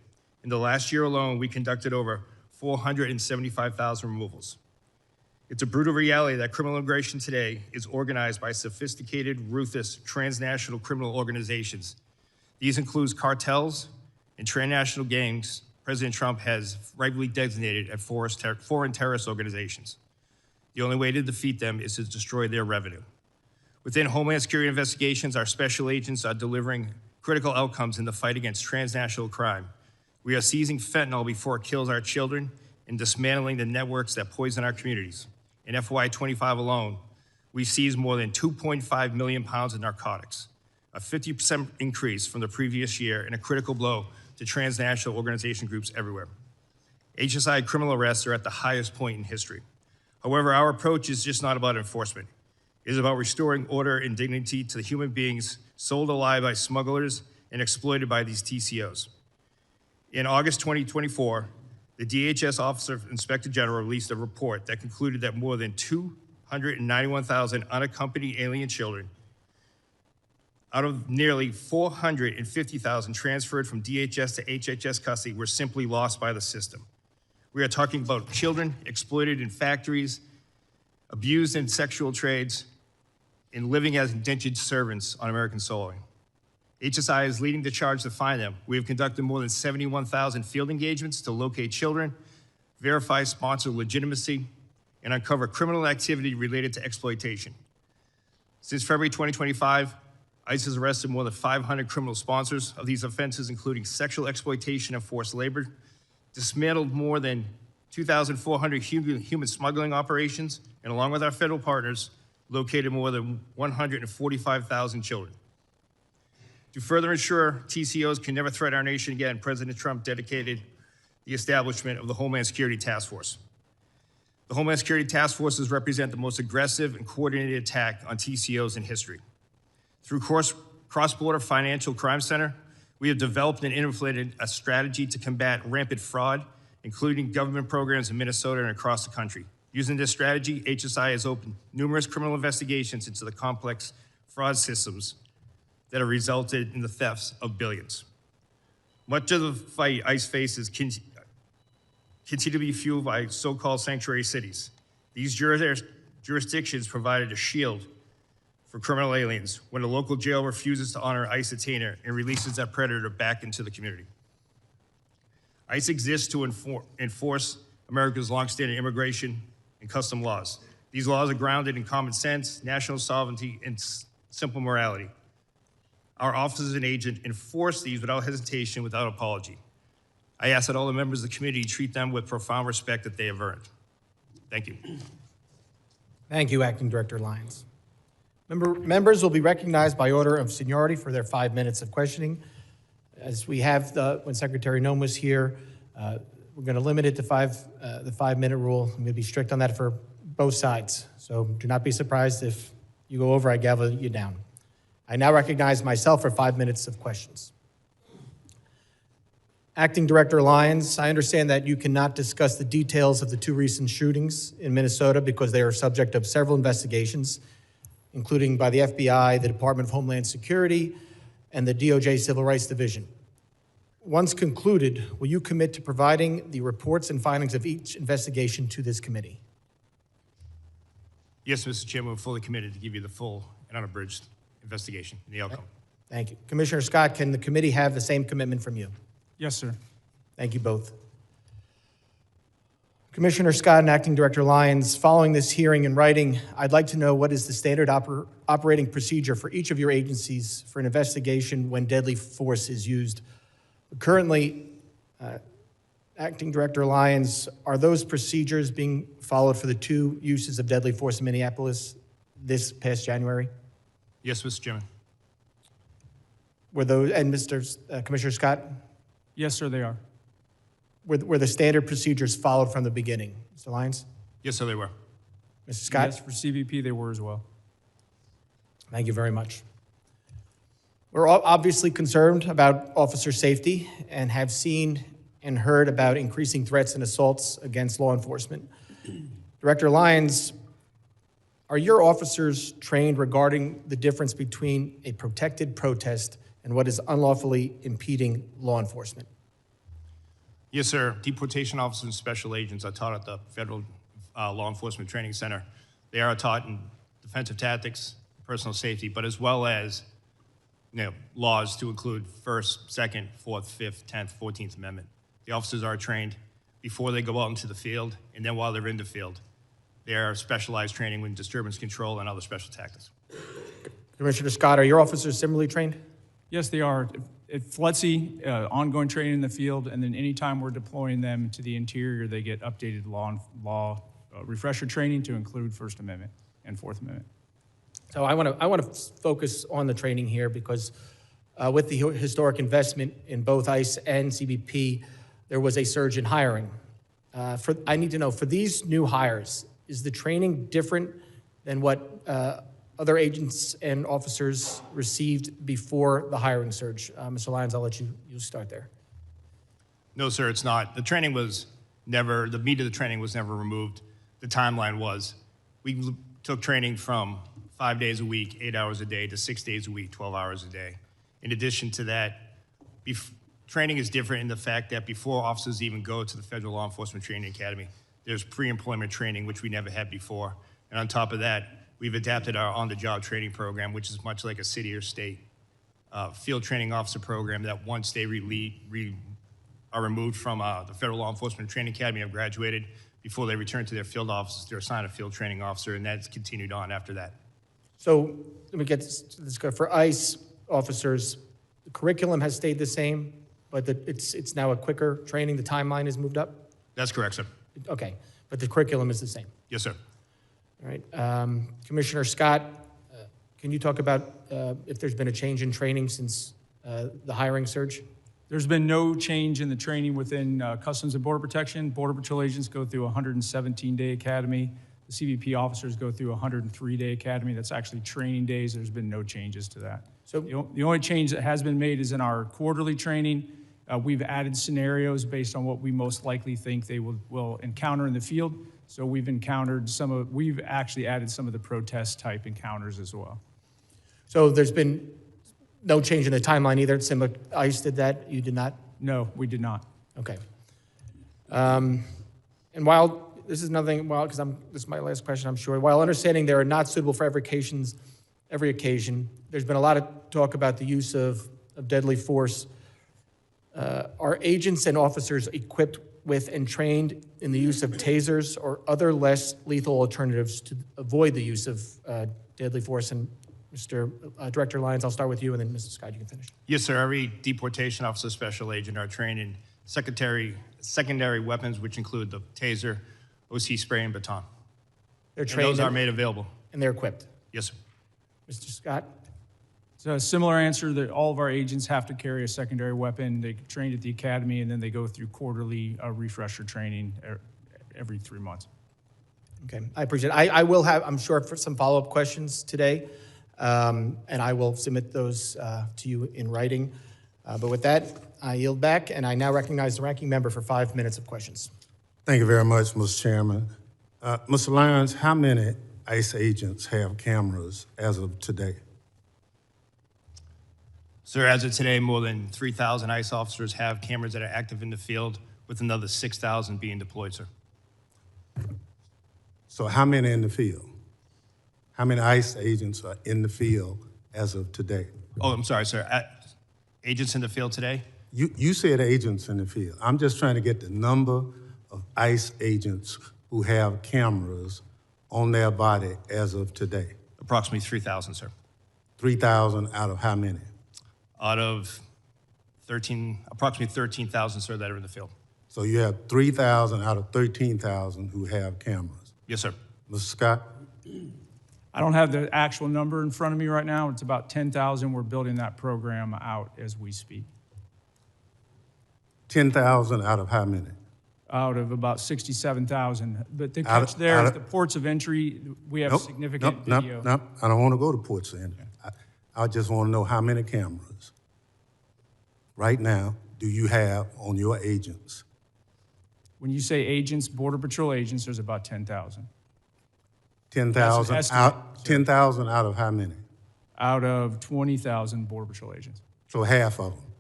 In the last year alone, we conducted over 475,000 removals. It's a brutal reality that criminal immigration today is organized by sophisticated, ruthless, transnational criminal organizations. These include cartels and transnational gangs President Trump has rightly designated as foreign terrorist organizations. The only way to defeat them is to destroy their revenue. Within Homeland Security investigations, our special agents are delivering critical outcomes in the fight against transnational crime. We are seizing fentanyl before it kills our children and dismantling the networks that poison our communities. In FY25 alone, we seized more than 2.5 million pounds of narcotics, a 50% increase from the previous year and a critical blow to transnational organization groups everywhere. HSI criminal arrests are at the highest point in history. However, our approach is just not about enforcement. It is about restoring order and dignity to the human beings sold alive by smugglers and exploited by these TCOs. In August 2024, the DHS Office of Inspector General released a report that concluded that more than 291,000 unaccompanied alien children out of nearly 450,000 transferred from DHS to HHS custody were simply lost by the system. We are talking about children exploited in factories, abused in sexual trades, and living as indentured servants on American soil. HSI is leading the charge to find them. We have conducted more than 71,000 field engagements to locate children, verify sponsor legitimacy, and uncover criminal activity related to exploitation. Since February 2025, ICE has arrested more than 500 criminal sponsors of these offenses, including sexual exploitation and forced labor, dismantled more than 2,400 human smuggling operations, and along with our federal partners, located more than 145,000 children. To further ensure TCOs can never threaten our nation again, President Trump dedicated the establishment of the Homeland Security Task Force. The Homeland Security Task Forces represent the most aggressive and coordinated attack on TCOs in history. Through Cross-Border Financial Crime Center, we have developed and implemented a strategy to combat rampant fraud, including government programs in Minnesota and across the country. Using this strategy, HSI has opened numerous criminal investigations into the complex fraud systems that have resulted in the thefts of billions. Much of the fight ICE faces continue to be fueled by so-called sanctuary cities. These jurisdictions provided a shield for criminal aliens when a local jail refuses to honor ICE detainer and releases that predator back into the community. ICE exists to enforce America's longstanding immigration and custom laws. These laws are grounded in common sense, national sovereignty, and simple morality. Our officers and agents enforce these without hesitation, without apology. I ask that all the members of the committee treat them with profound respect that they have earned. Thank you. Thank you, Acting Director Lyons. Members will be recognized by order of seniority for their 5 minutes of questioning. As we have when Secretary Noem was here, we're going to limit it to the 5-minute rule. I'm going to be strict on that for both sides. So do not be surprised if you go over, I gavel you down. I now recognize myself for 5 minutes of questions. Acting Director Lyons, I understand that you cannot discuss the details of the 2 recent shootings in Minnesota because they are subject of several investigations, including by the FBI, the Department of Homeland Security, and the DOJ Civil Rights Division. Once concluded, will you commit to providing the reports and findings of each investigation to this committee? Yes, Mr. Chairman, we're fully committed to give you the full and unabridged investigation and the outcome. Thank you. Commissioner Scott, can the committee have the same commitment from you? Yes, sir. Thank you both. Commissioner Scott and Acting Director Lyons, following this hearing in writing, I'd like to know what is the standard operating procedure for each of your agencies for an investigation when deadly force is used. Currently, Acting Director Lyons, are those procedures being followed for the 2 uses of deadly force in Minneapolis this past January? Yes, Mr. Chairman. Were those, and Commissioner Scott, Yes, sir, they are. were the standard procedures followed from the beginning? Mr. Lyons? Yes, sir, they were. Mr. Scott? Yes, for CBP, they were as well. Thank you very much. We're obviously concerned about officer safety and have seen and heard about increasing threats and assaults against law enforcement. Director Lyons, are your officers trained regarding the difference between a protected protest and what is unlawfully impeding law enforcement? Yes, sir. Deportation officers and special agents are taught at the Federal Law Enforcement Training Center. They are taught in defensive tactics, personal safety, but as well as laws to include First, Second, Fourth, Fifth, 10th, 14th Amendment. The officers are trained before they go out into the field, and then while they're in the field. They are specialized training with disturbance control and other special tactics. Commissioner Scott, are your officers similarly trained? Yes, they are. At FLETC, ongoing training in the field, and then anytime we're deploying them to the interior, they get updated law refresher training to include First Amendment and Fourth Amendment. So I want to focus on the training here because with the historic investment in both ICE and CBP, there was a surge in hiring. I need to know, for these new hires, is the training different than what other agents and officers received before the hiring surge? Mr. Lyons, I'll let you start there. No, sir, it's not. The training was never, the meat of the training was never removed. The timeline was. We took training from 5 days a week, 8 hours a day, to 6 days a week, 12 hours a day. In addition to that, training is different in the fact that before officers even go to the Federal Law Enforcement Training Academy, there's pre-employment training, which we never had before. And on top of that, we've adapted our on-the-job training program, which is much like a city or state field training officer program that once they are removed from the Federal Law Enforcement Training Academy and have graduated, before they return to their field offices, they're assigned a field training officer, and that's continued on after that. So let me get this. For ICE officers, the curriculum has stayed the same, but it's now a quicker training. The timeline has moved up? That's correct, sir. Okay, but the curriculum is the same. Yes, sir. All right. Commissioner Scott, can you talk about if there's been a change in training since the hiring surge? There's been no change in the training within Customs and Border Protection. Border Patrol agents go through a 117-day academy. The CBP officers go through a 103-day academy. That's actually training days. There's been no changes to that. So the only change that has been made is in our quarterly training. We've added scenarios based on what we most likely think they will encounter in the field. So we've actually added some of the protest type encounters as well. So there's been no change in the timeline either. Similar, ICE did that. You did not. No, we did not. Okay. And while this is nothing, because this is my last question, I'm sure. While understanding they are not suitable for every occasion, there's been a lot of talk about the use of deadly force. Are agents and officers equipped with and trained in the use of tasers or other less lethal alternatives to avoid the use of deadly force? And Mr. Director Lyons, I'll start with you, and then Mrs. Scott, you can finish. Yes, sir. Every deportation officer special agent are trained in secondary weapons, which include the taser, OC spray, and baton. They're trained. And those are made available. And they're equipped. Yes, sir. Mr. Scott? So a similar answer that all of our agents have to carry a secondary weapon. They trained at the academy, and then they go through quarterly refresher training every 3 months. Okay, I appreciate it. I will have, I'm sure, for some follow-up questions today, and I will submit those to you in writing. But with that, I yield back, and I now recognize the ranking member for 5 minutes of questions. Thank you very much, Mr. Chairman. Mr. Lyons, how many ICE agents have cameras as of today? Sir, as of today, more than 3,000 ICE officers have cameras that are active in the field, with another 6,000 being deployed, sir. So how many in the field? How many ICE agents are in the field as of today? Oh, I'm sorry, sir. Agents in the field today? You said agents in the field. I'm just trying to get the number of ICE agents who have cameras on their body as of today. Approximately 3,000, sir. 3,000 out of how many? Out of approximately 13,000, sir, that are in the field. So you have 3,000 out of 13,000 who have cameras. Yes, sir. Mr. Scott? I don't have the actual number in front of me right now. It's about 10,000. We're building that program out as we speak. 10,000 out of how many? Out of about 67,000. But the Out catch of- there out is of- the ports of entry, we have significant video. Nope. I don't want to go to ports of entry. I just want to know how many cameras right now do you have on your agents? When you say agents, Border Patrol agents, there's about 10,000. 10,000 That's an out, estimate, 10,000 out of how many? Out of 20,000 Border Patrol agents. So half of them.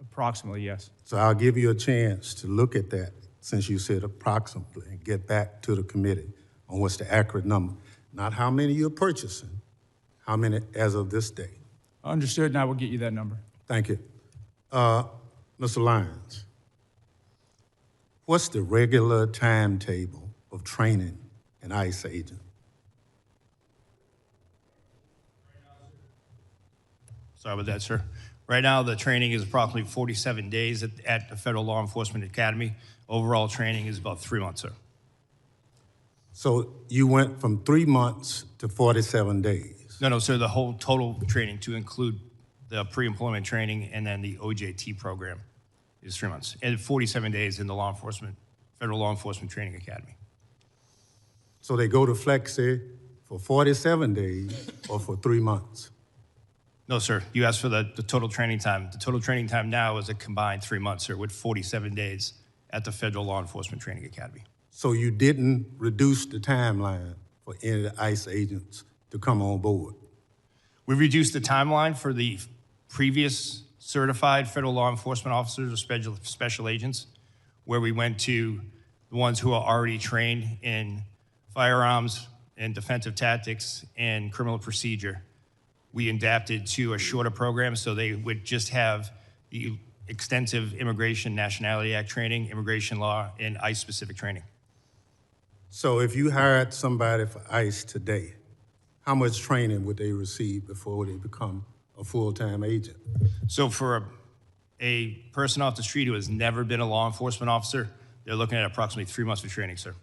Approximately, yes. So I'll give you a chance to look at that, since you said approximately, and get back to the committee on what's the accurate number. Not how many you're purchasing, how many as of this day. Understood, and I will get you that number. Thank you. Mr. Lyons, what's the regular timetable of training an ICE agent? Sorry about that, sir. Right now, the training is approximately 47 days at the Federal Law Enforcement Academy. Overall training is about 3 months, sir. So you went from 3 months to 47 days. No, sir, the whole total training to include the pre-employment training and then the OJT program is 3 months. And 47 days in the Federal Law Enforcement Training Academy. So they go to Flexi for 47 days or for 3 months? No, sir, you asked for the total training time. The total training time now is a combined 3 months, sir, with 47 days at the Federal Law Enforcement Training Academy. So you didn't reduce the timeline for any of the ICE agents to come on board? We've reduced the timeline for the previous certified federal law enforcement officers or special agents, where we went to the ones who are already trained in firearms and defensive tactics and criminal procedure. We adapted to a shorter program so they would just have the extensive Immigration Nationality Act training, immigration law, and ICE-specific training. So if you hired somebody for ICE today, how much training would they receive before they become a full-time agent? So for a person off the street who has never been a law enforcement officer, they're looking at approximately 3 months of training, sir.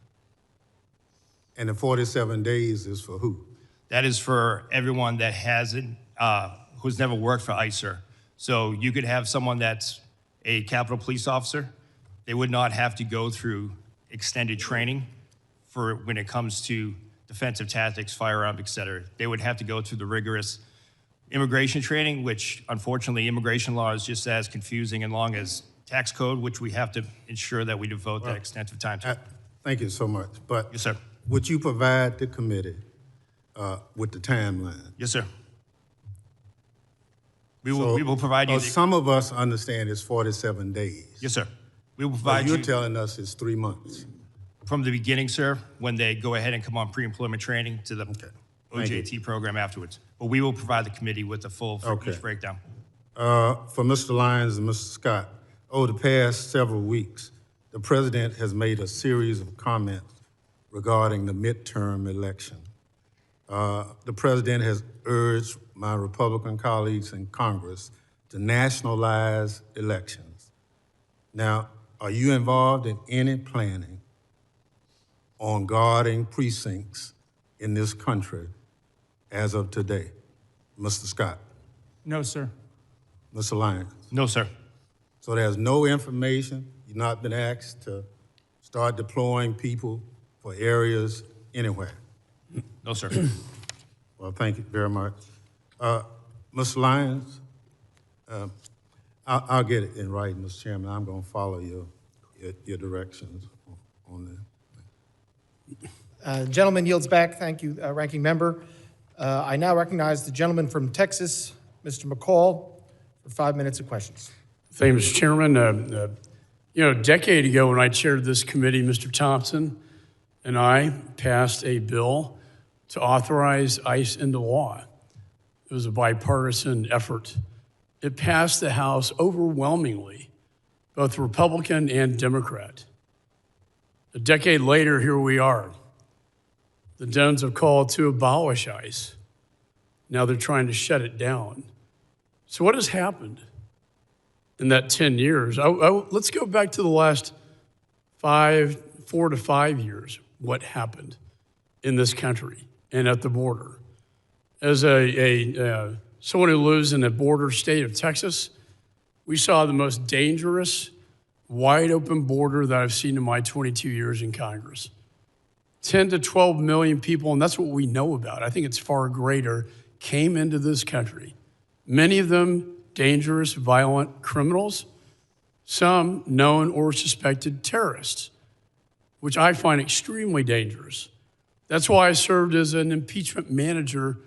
And the 47 days is for who? That is for everyone that hasn't, who's never worked for ICE, sir. So you could have someone that's a Capitol Police officer. They would not have to go through extended training for when it comes to defensive tactics, firearms, et cetera. They would have to go through the rigorous immigration training, which unfortunately immigration law is just as confusing and long as tax code, which we have to ensure that we devote that extensive time to. Thank you so much. But Yes, sir. would you provide the committee with the timeline? Yes, sir. We will provide you. Some of us understand it's 47 days. Yes, sir. We will But provide you're you telling us it's 3 months. from the beginning, sir, when they go ahead and come on pre-employment training to the Thank OJT program afterwards. But we will provide the committee with the full Okay. breakdown. For Mr. Lyons and Mr. Scott, over the past several weeks, the president has made a series of comments regarding the midterm election. The president has urged my Republican colleagues in Congress to nationalize elections. Now, are you involved in any planning on guarding precincts in this country as of today? Mr. Scott? No, sir. Mr. Lyons? No, sir. So there's no information, you've not been asked to start deploying people for areas anywhere? No, sir. Well, thank you very much. Mr. Lyons, I'll get it in writing, Mr. Chairman. I'm going to follow your directions on that. Gentleman yields back. Thank you, Ranking Member. I now recognize the gentleman from Texas, Mr. McCall, for 5 minutes of questions. Thank you, Mr. Chairman. A decade ago when I chaired this committee, Mr. Thompson and I passed a bill to authorize ICE into law. It was a bipartisan effort. It passed the House overwhelmingly, both Republican and Democrat. A decade later, here we are. The Dems have called to abolish ICE. Now they're trying to shut it down. So what has happened in that 10 years? Let's go back to the last 4 to 5 years what happened in this country and at the border. As someone who lives in the border state of Texas, we saw the most dangerous, wide open border that I've seen in my 22 years in Congress. 10 to 12 million people, and that's what we know about. I think it's far greater, came into this country. Many of them dangerous, violent criminals, some known or suspected terrorists, which I find extremely dangerous. That's why I served as an impeachment manager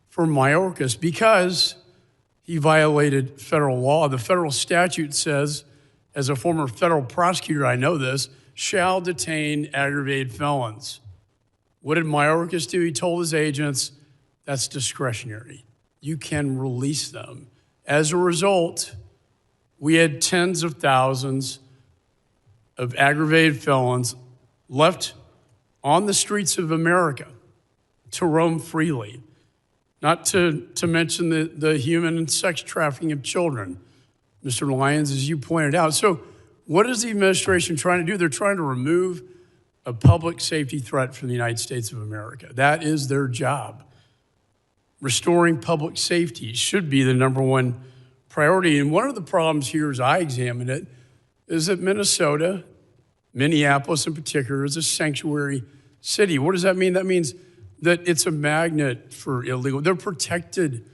for Mayorkas, because he violated federal law. The federal statute says, as a former federal prosecutor, I know this, shall detain aggravated felons. What did Mayorkas do? He told his agents, that's discretionary. You can release them. As a result, we had tens of thousands of aggravated felons left on the streets of America to roam freely, not to mention the human and sex trafficking of children, Mr. Lyons, as you pointed out. So what is the administration trying to do? They're trying to remove a public safety threat from the United States of America. That is their job. Restoring public safety should be the number one priority. And one of the problems here, as I examine it, is that Minnesota, Minneapolis in particular, is a sanctuary city. What does that mean? That means that it's a magnet for illegal. They're protected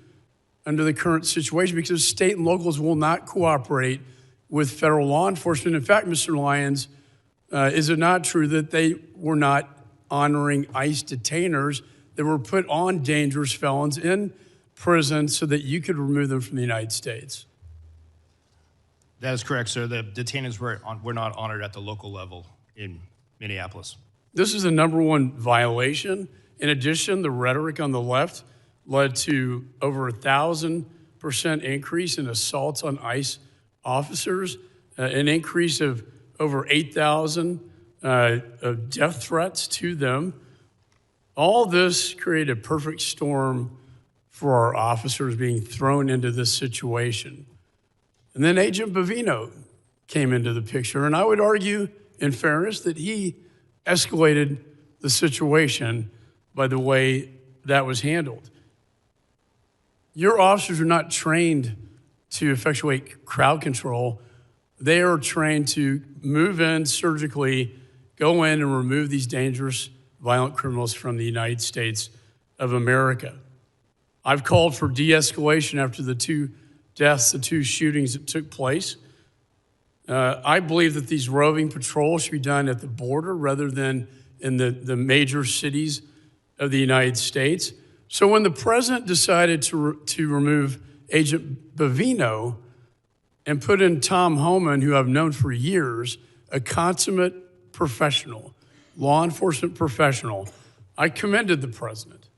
under the current situation because state and locals will not cooperate with federal law enforcement. In fact, Mr. Lyons, is it not true that they were not honoring ICE detainers that were put on dangerous felons in prison so that you could remove them from the United States? That is correct, sir. The detainees were not honored at the local level in Minneapolis. This is the number one violation. In addition, the rhetoric on the left led to over 1,000% increase in assaults on ICE officers, an increase of over 8,000 of death threats to them. All this created a perfect storm for our officers being thrown into this situation. And then Agent Bovino came into the picture, and I would argue, in fairness, that he escalated the situation by the way that was handled. Your officers are not trained to effectuate crowd control. They are trained to move in surgically, go in and remove these dangerous, violent criminals from the United States of America. I've called for de-escalation after the two deaths, the two shootings that took place. I believe that these roving patrols should be done at the border rather than in the major cities of the United States. So when the president decided to remove Agent Bovino and put in Tom Homan, who I've known for years, a consummate professional, law enforcement professional, I commended the president.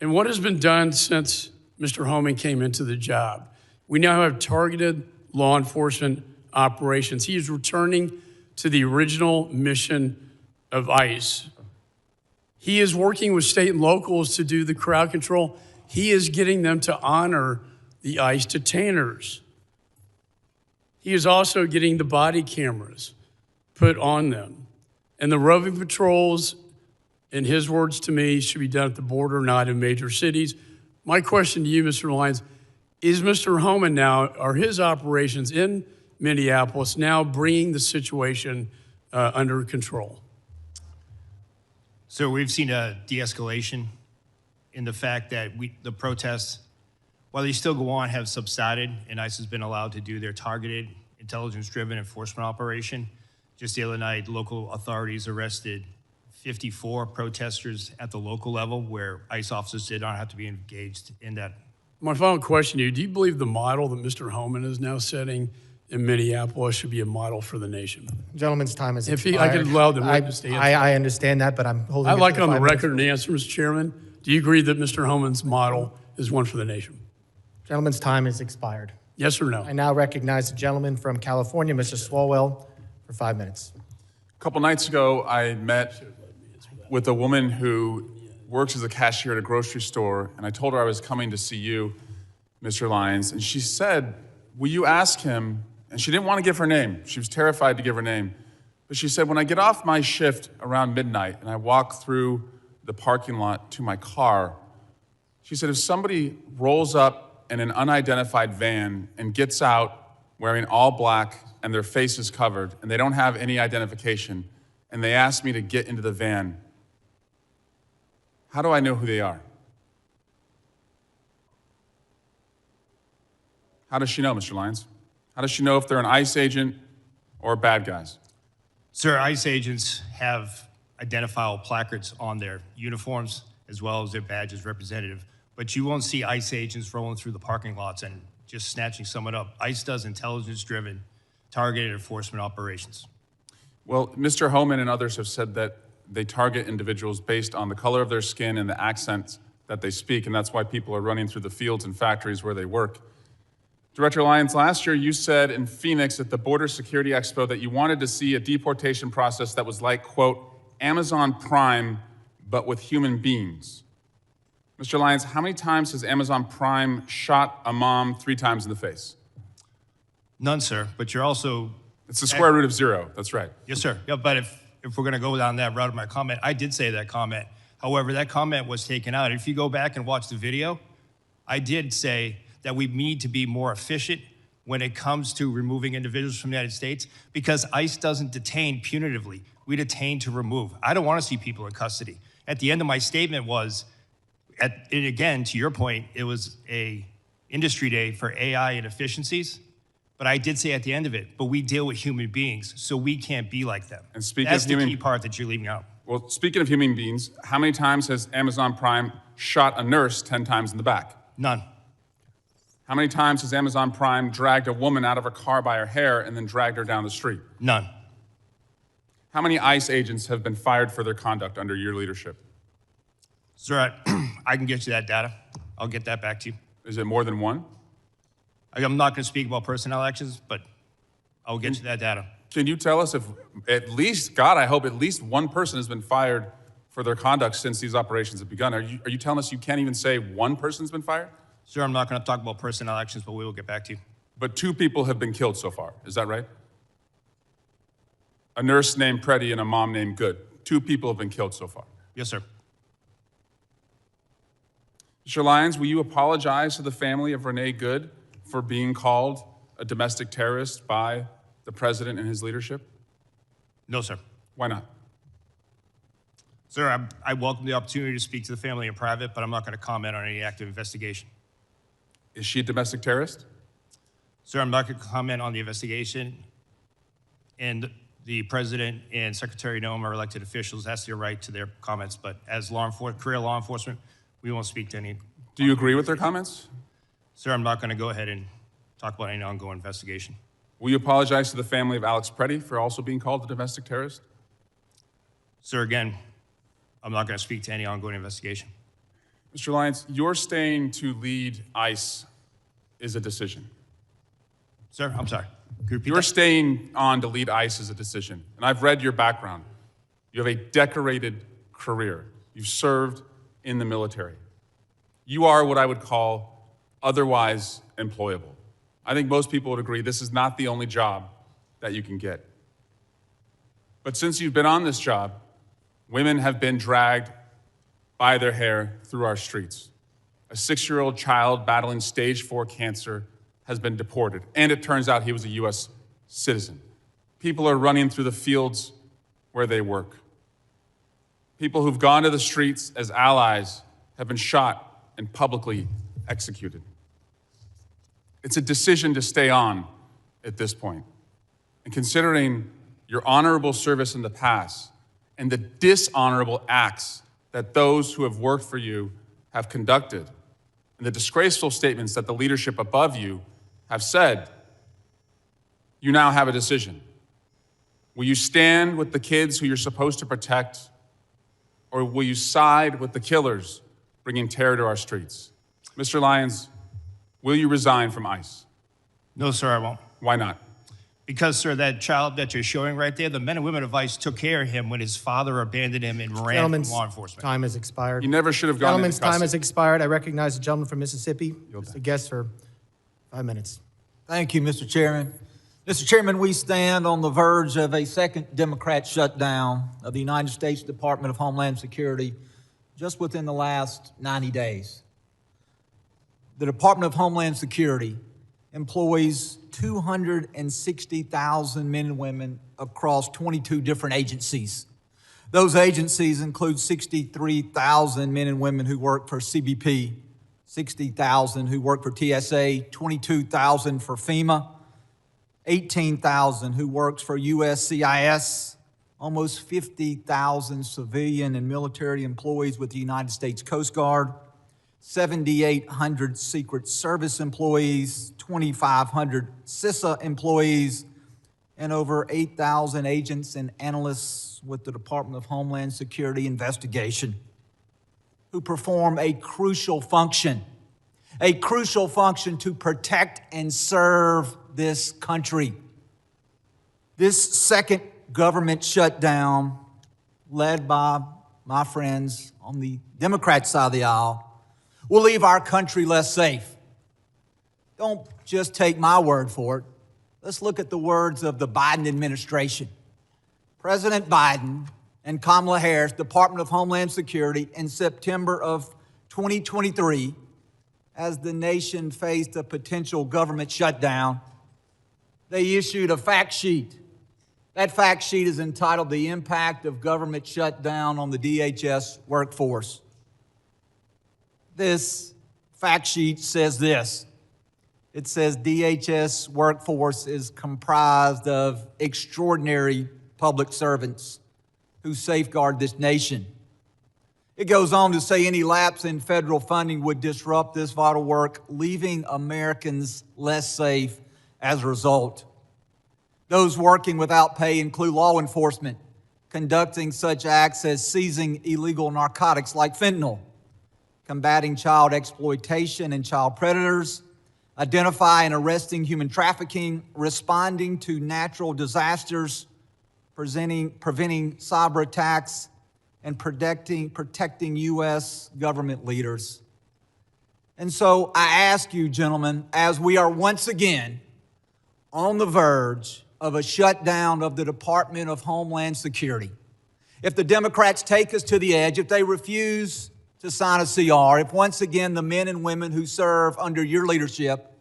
And what has been done since Mr. Homan came into the job? We now have targeted law enforcement operations. He is returning to the original mission of ICE. He is working with state and locals to do the crowd control. He is getting them to honor the ICE detainers. He is also getting the body cameras put on them. And the roving patrols, in his words to me, should be done at the border, not in major cities. My question to you, Mr. Lyons, is Mr. Homan now, are his operations in Minneapolis now bringing the situation under control? So we've seen a de-escalation in the fact that the protests, while they still go on, have subsided, and ICE has been allowed to do their targeted, intelligence-driven enforcement operation. Just the other night, local authorities arrested 54 protesters at the local level where ICE officers did not have to be engaged in that. My final question to you, do you believe the model that Mr. Homan is now setting in Minneapolis should be a model for the nation? Gentleman's time is If expired. I could allow the witness to answer. I understand that, but I'm holding I'd it like to on the 5 minutes. record an answer, Mr. Chairman. Do you agree that Mr. Homan's model is one for the nation? Gentleman's time is expired. Yes or no? I now recognize the gentleman from California, Mr. Swalwell, for 5 minutes. A couple nights ago, I met with a woman who works as a cashier at a grocery store, and I told her I was coming to see you, Mr. Lyons, and she said, will you ask him, and she didn't want to give her name. She was terrified to give her name. But she said, when I get off my shift around midnight and I walk through the parking lot to my car, she said, if somebody rolls up in an unidentified van and gets out wearing all black and their face is covered and they don't have any identification and they ask me to get into the van, how do I know who they are? How does she know, Mr. Lyons? How does she know if they're an ICE agent or bad guys? Sir, ICE agents have identifiable placards on their uniforms as well as their badges representative, but you won't see ICE agents rolling through the parking lots and just snatching someone up. ICE does intelligence-driven, targeted enforcement operations. Well, Mr. Homan and others have said that they target individuals based on the color of their skin and the accents that they speak, and that's why people are running through the fields and factories where they work. Director Lyons, last year you said in Phoenix at the Border Security Expo that you wanted to see a deportation process that was like, quote, Amazon Prime, but with human beings. Mr. Lyons, how many times has Amazon Prime shot a mom 3 times in the face? None, sir, but you're also... It's the square root of 0, that's right. Yes, sir. Yeah, but if we're gonna go down that route of my comment, I did say that comment. However, that comment was taken out. If you go back and watch the video, I did say that we need to be more efficient when it comes to removing individuals from the United States because ICE doesn't detain punitively. We detain to remove. I don't want to see people in custody. At the end of my statement was, and again, to your point, it was a industry day for AI and efficiencies, but I did say at the end of it, but we deal with human beings, so we can't be like them. And speaking That's of the human, key part that you're leaving out. Well, speaking of human beings, how many times has Amazon Prime shot a nurse 10 times in the back? None. How many times has Amazon Prime dragged a woman out of her car by her hair and then dragged her down the street? None. How many ICE agents have been fired for their conduct under your leadership? Sir, I can get you that data. I'll get that back to you. Is it more than 1? I'm not going to speak about personnel actions, but I'll get you that data. Can you tell us if at least, God, I hope at least 1 person has been fired for their conduct since these operations have begun? Are you telling us you can't even say 1 person's been fired? Sir, I'm not going to talk about personnel actions, but we will get back to you. But 2 people have been killed so far, is that right? A nurse named Preddy and a mom named Good. 2 people have been killed so far. Yes, sir. Mr. Lyons, will you apologize to the family of Renee Good for being called a domestic terrorist by the president and his leadership? No, sir. Why not? Sir, I welcome the opportunity to speak to the family in private, but I'm not going to comment on any active investigation. Is she a domestic terrorist? Sir, I'm not going to comment on the investigation, and the president and Secretary Noem are elected officials. That's their right to their comments, but as career law enforcement, we won't speak to any. Do you agree with their comments? Sir, I'm not going to go ahead and talk about any ongoing investigation. Will you apologize to the family of Alex Preddy for also being called a domestic terrorist? Sir, again, I'm not going to speak to any ongoing investigation. Mr. Lyons, your staying to lead ICE is a decision. Sir, I'm sorry. Could you repeat Your that? staying on to lead ICE is a decision. And I've read your background. You have a decorated career. You've served in the military. You are what I would call otherwise employable. I think most people would agree this is not the only job that you can get. But since you've been on this job, women have been dragged by their hair through our streets. A 6-year-old child battling stage 4 cancer has been deported, and it turns out he was a U.S. citizen. People are running through the fields where they work. People who've gone to the streets as allies have been shot and publicly executed. It's a decision to stay on at this point. And considering your honorable service in the past and the dishonorable acts that those who have worked for you have conducted, and the disgraceful statements that the leadership above you have said, you now have a decision. Will you stand with the kids who you're supposed to protect, or will you side with the killers bringing terror to our streets? Mr. Lyons, will you resign from ICE? No, sir, I won't. Why not? Because, sir, that child that you're showing right there, the men and women of ICE took care of him when his father abandoned him and ran from Gentleman's law enforcement. time has expired. You never should have gone Gentleman's into custody. time has expired. I recognize the gentleman from Mississippi. Mr. Guest for 5 minutes. Thank you, Mr. Chairman. Mr. Chairman, we stand on the verge of a second Democrat shutdown of the United States Department of Homeland Security just within the last 90 days. The Department of Homeland Security employs 260,000 men and women across 22 different agencies. Those agencies include 63,000 men and women who work for CBP, 60,000 who work for TSA, 22,000 for FEMA, 18,000 who works for USCIS, almost 50,000 civilian and military employees with the United States Coast Guard, 7,800 Secret Service employees, 2,500 CISA employees, and over 8,000 agents and analysts with the Department of Homeland Security investigation who perform a crucial function to protect and serve this country. This second government shutdown, led by my friends on the Democrat side of the aisle, will leave our country less safe. Don't just take my word for it. Let's look at the words of the Biden administration. President Biden and Kamala Harris, Department of Homeland Security, in September of 2023, as the nation faced a potential government shutdown, they issued a fact sheet. That fact sheet is entitled "The Impact of Government Shutdown on the DHS Workforce." This fact sheet says this. It says DHS workforce is comprised of extraordinary public servants who safeguard this nation. It goes on to say any lapse in federal funding would disrupt this vital work, leaving Americans less safe as a result. Those working without pay include law enforcement, conducting such acts as seizing illegal narcotics like fentanyl, combating child exploitation and child predators, identifying and arresting human trafficking, responding to natural disasters, preventing cyber attacks, and protecting U.S. government leaders. And so I ask you, gentlemen, as we are once again on the verge of a shutdown of the Department of Homeland Security, if the Democrats take us to the edge, if they refuse to sign a CR, if once again the men and women who serve under your leadership,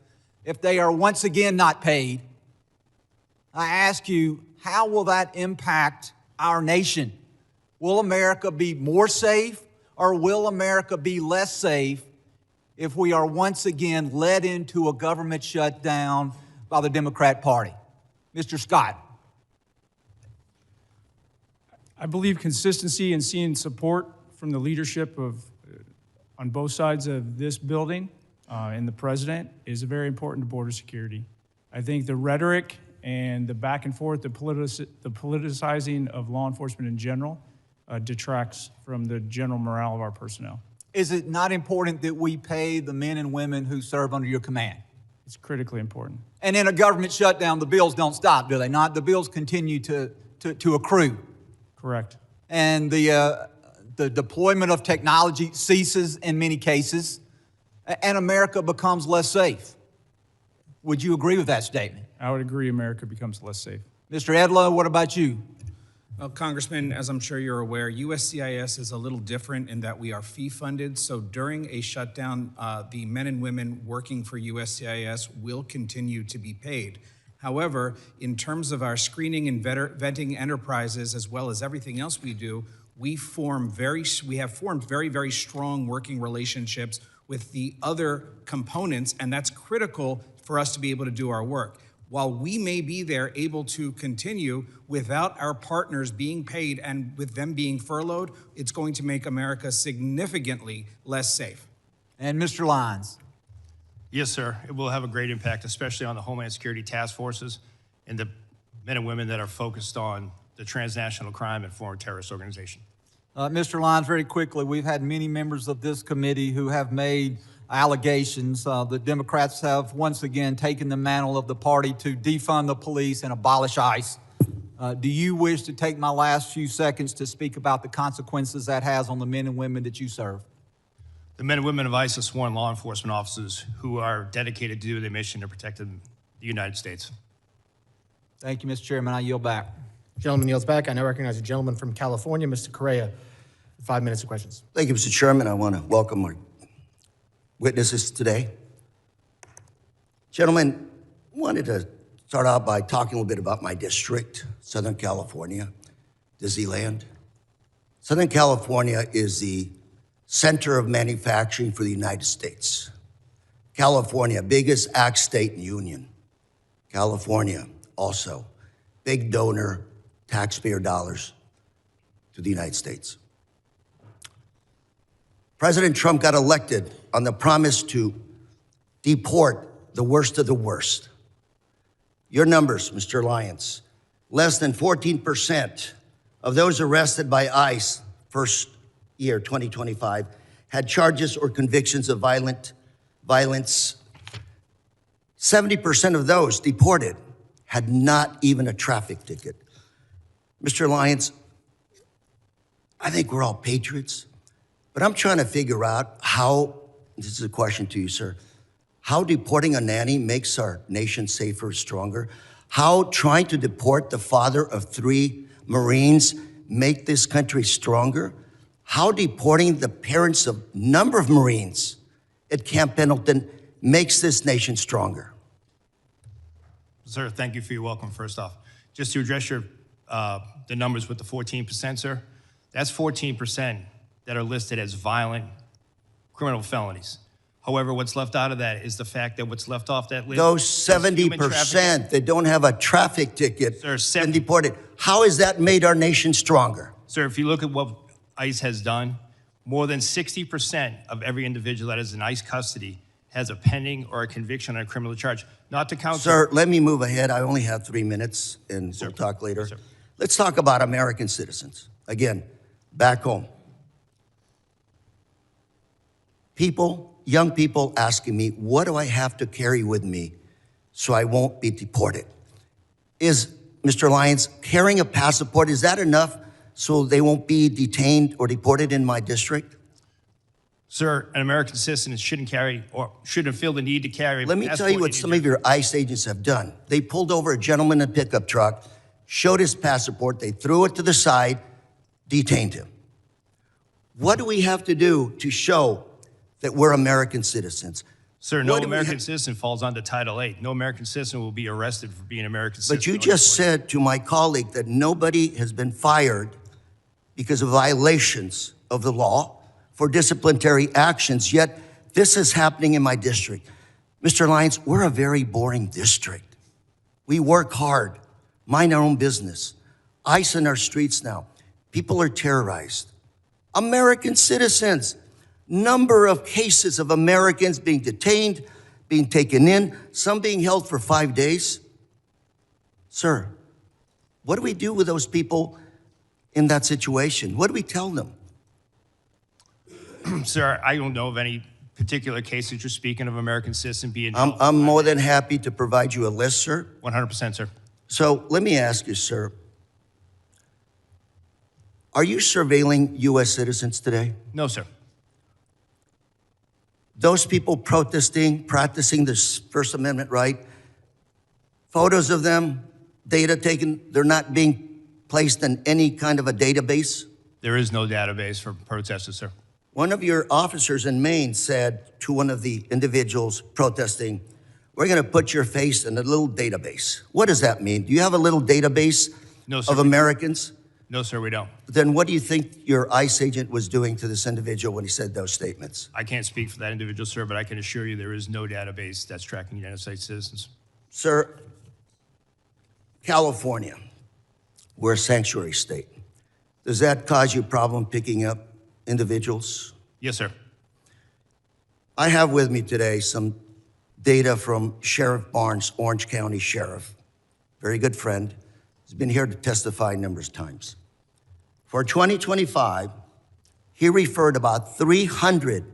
if they are once again not paid, I ask you, how will that impact our nation? Will America be more safe, or will America be less safe if we are once again led into a government shutdown by the Democrat Party? Mr. Scott. I believe consistency and seeing support from the leadership on both sides of this building and the president is very important to border security. I think the rhetoric and the back and forth, the politicizing of law enforcement in general detracts from the general morale of our personnel. Is it not important that we pay the men and women who serve under your command? It's critically important. And in a government shutdown, the bills don't stop, do they not? The bills continue to accrue. Correct. And the deployment of technology ceases in many cases, and America becomes less safe. Would you agree with that statement? I would agree America becomes less safe. Mr. Edlow, what about you? Well, Congressman, as I'm sure you're aware, USCIS is a little different in that we are fee-funded. So during a shutdown, the men and women working for USCIS will continue to be paid. However, in terms of our screening and vetting enterprises, as well as everything else we do, we have formed very, very strong working relationships with the other components, and that's critical for us to be able to do our work. While we may be there able to continue without our partners being paid and with them being furloughed, it's going to make America significantly less safe. And Mr. Lyons. Yes, sir. It will have a great impact, especially on the Homeland Security task forces and the men and women that are focused on the transnational crime and foreign terrorist organization. Mr. Lyons, very quickly, we've had many members of this committee who have made allegations. The Democrats have once again taken the mantle of the party to defund the police and abolish ICE. Do you wish to take my last few seconds to speak about the consequences that has on the men and women that you serve? The men and women of ICE are sworn law enforcement officers who are dedicated to do their mission to protect the United States. Thank you, Mr. Chairman. I yield back. Gentleman yields back. I now recognize a gentleman from California, Mr. Correa, for 5 minutes of questions. Thank you, Mr. Chairman. I want to welcome our witnesses today. Gentlemen, I wanted to start out by talking a little bit about my district, Southern California, Disneyland. Southern California is the center of manufacturing for the United States. California, biggest ag state in the Union. California, also, big donor, taxpayer dollars to the United States. President Trump got elected on the promise to deport the worst of the worst. Your numbers, Mr. Lyons, less than 14% of those arrested by ICE first year, 2025, had charges or convictions of violence. 70% of those deported had not even a traffic ticket. Mr. Lyons, I think we're all patriots, but I'm trying to figure out how, this is a question to you, sir, how deporting a nanny makes our nation safer, stronger, how trying to deport the father of 3 Marines make this country stronger, how deporting the parents of a number of Marines at Camp Pendleton makes this nation stronger. Sir, thank you for your welcome, first off. Just to address your, the numbers with the 14%, sir, that's 14% that are listed as violent criminal felonies. However, what's left out of that is the fact that what's left off that list. Those 70% that don't have a traffic ticket and deported, how has that made our nation stronger? Sir, if you look at what ICE has done, more than 60% of every individual that is in ICE custody has a pending or a conviction on a criminal charge. Not to count. Sir, let me move ahead. I only have 3 minutes, and we'll talk later. Let's talk about American citizens. Again, back home. Young people asking me, what do I have to carry with me so I won't be deported? Is, Mr. Lyons, carrying a passport, is that enough so they won't be detained or deported in my district? Sir, an American citizen shouldn't carry or shouldn't feel the need to carry. Let me tell you what some of your ICE agents have done. They pulled over a gentleman in a pickup truck, showed his passport, they threw it to the side, detained him. What do we have to do to show that we're American citizens? Sir, no American citizen falls under Title VIII. No American citizen will be arrested for being an American citizen. But you just said to my colleague that nobody has been fired because of violations of the law for disciplinary actions, yet this is happening in my district. Mr. Lyons, we're a very boring district. We work hard, mind our own business. ICE in our streets now. People are terrorized. American citizens. Number of cases of Americans being detained, being taken in, some being held for 5 days. Sir, what do we do with those people in that situation? What do we tell them? Sir, I don't know of any particular case that you're speaking of American citizen being held. I'm more than happy to provide you a list, sir. 100%, sir. So let me ask you, sir, are you surveilling U.S. citizens today? No, sir. Those people protesting, practicing this First Amendment right, photos of them, data taken, they're not being placed in any kind of a database? There is no database for protesters, sir. One of your officers in Maine said to one of the individuals protesting, we're going to put your face in a little database. What does that mean? Do you have a little database of Americans? No, sir, we don't. Then what do you think your ICE agent was doing to this individual when he said those statements? I can't speak for that individual, sir, but I can assure you there is no database that's tracking United States citizens. Sir, California, we're a sanctuary state. Does that cause you a problem picking up individuals? Yes, sir. I have with me today some data from Sheriff Barnes, Orange County Sheriff, very good friend. He's been here to testify numerous times. For 2025, he referred about 300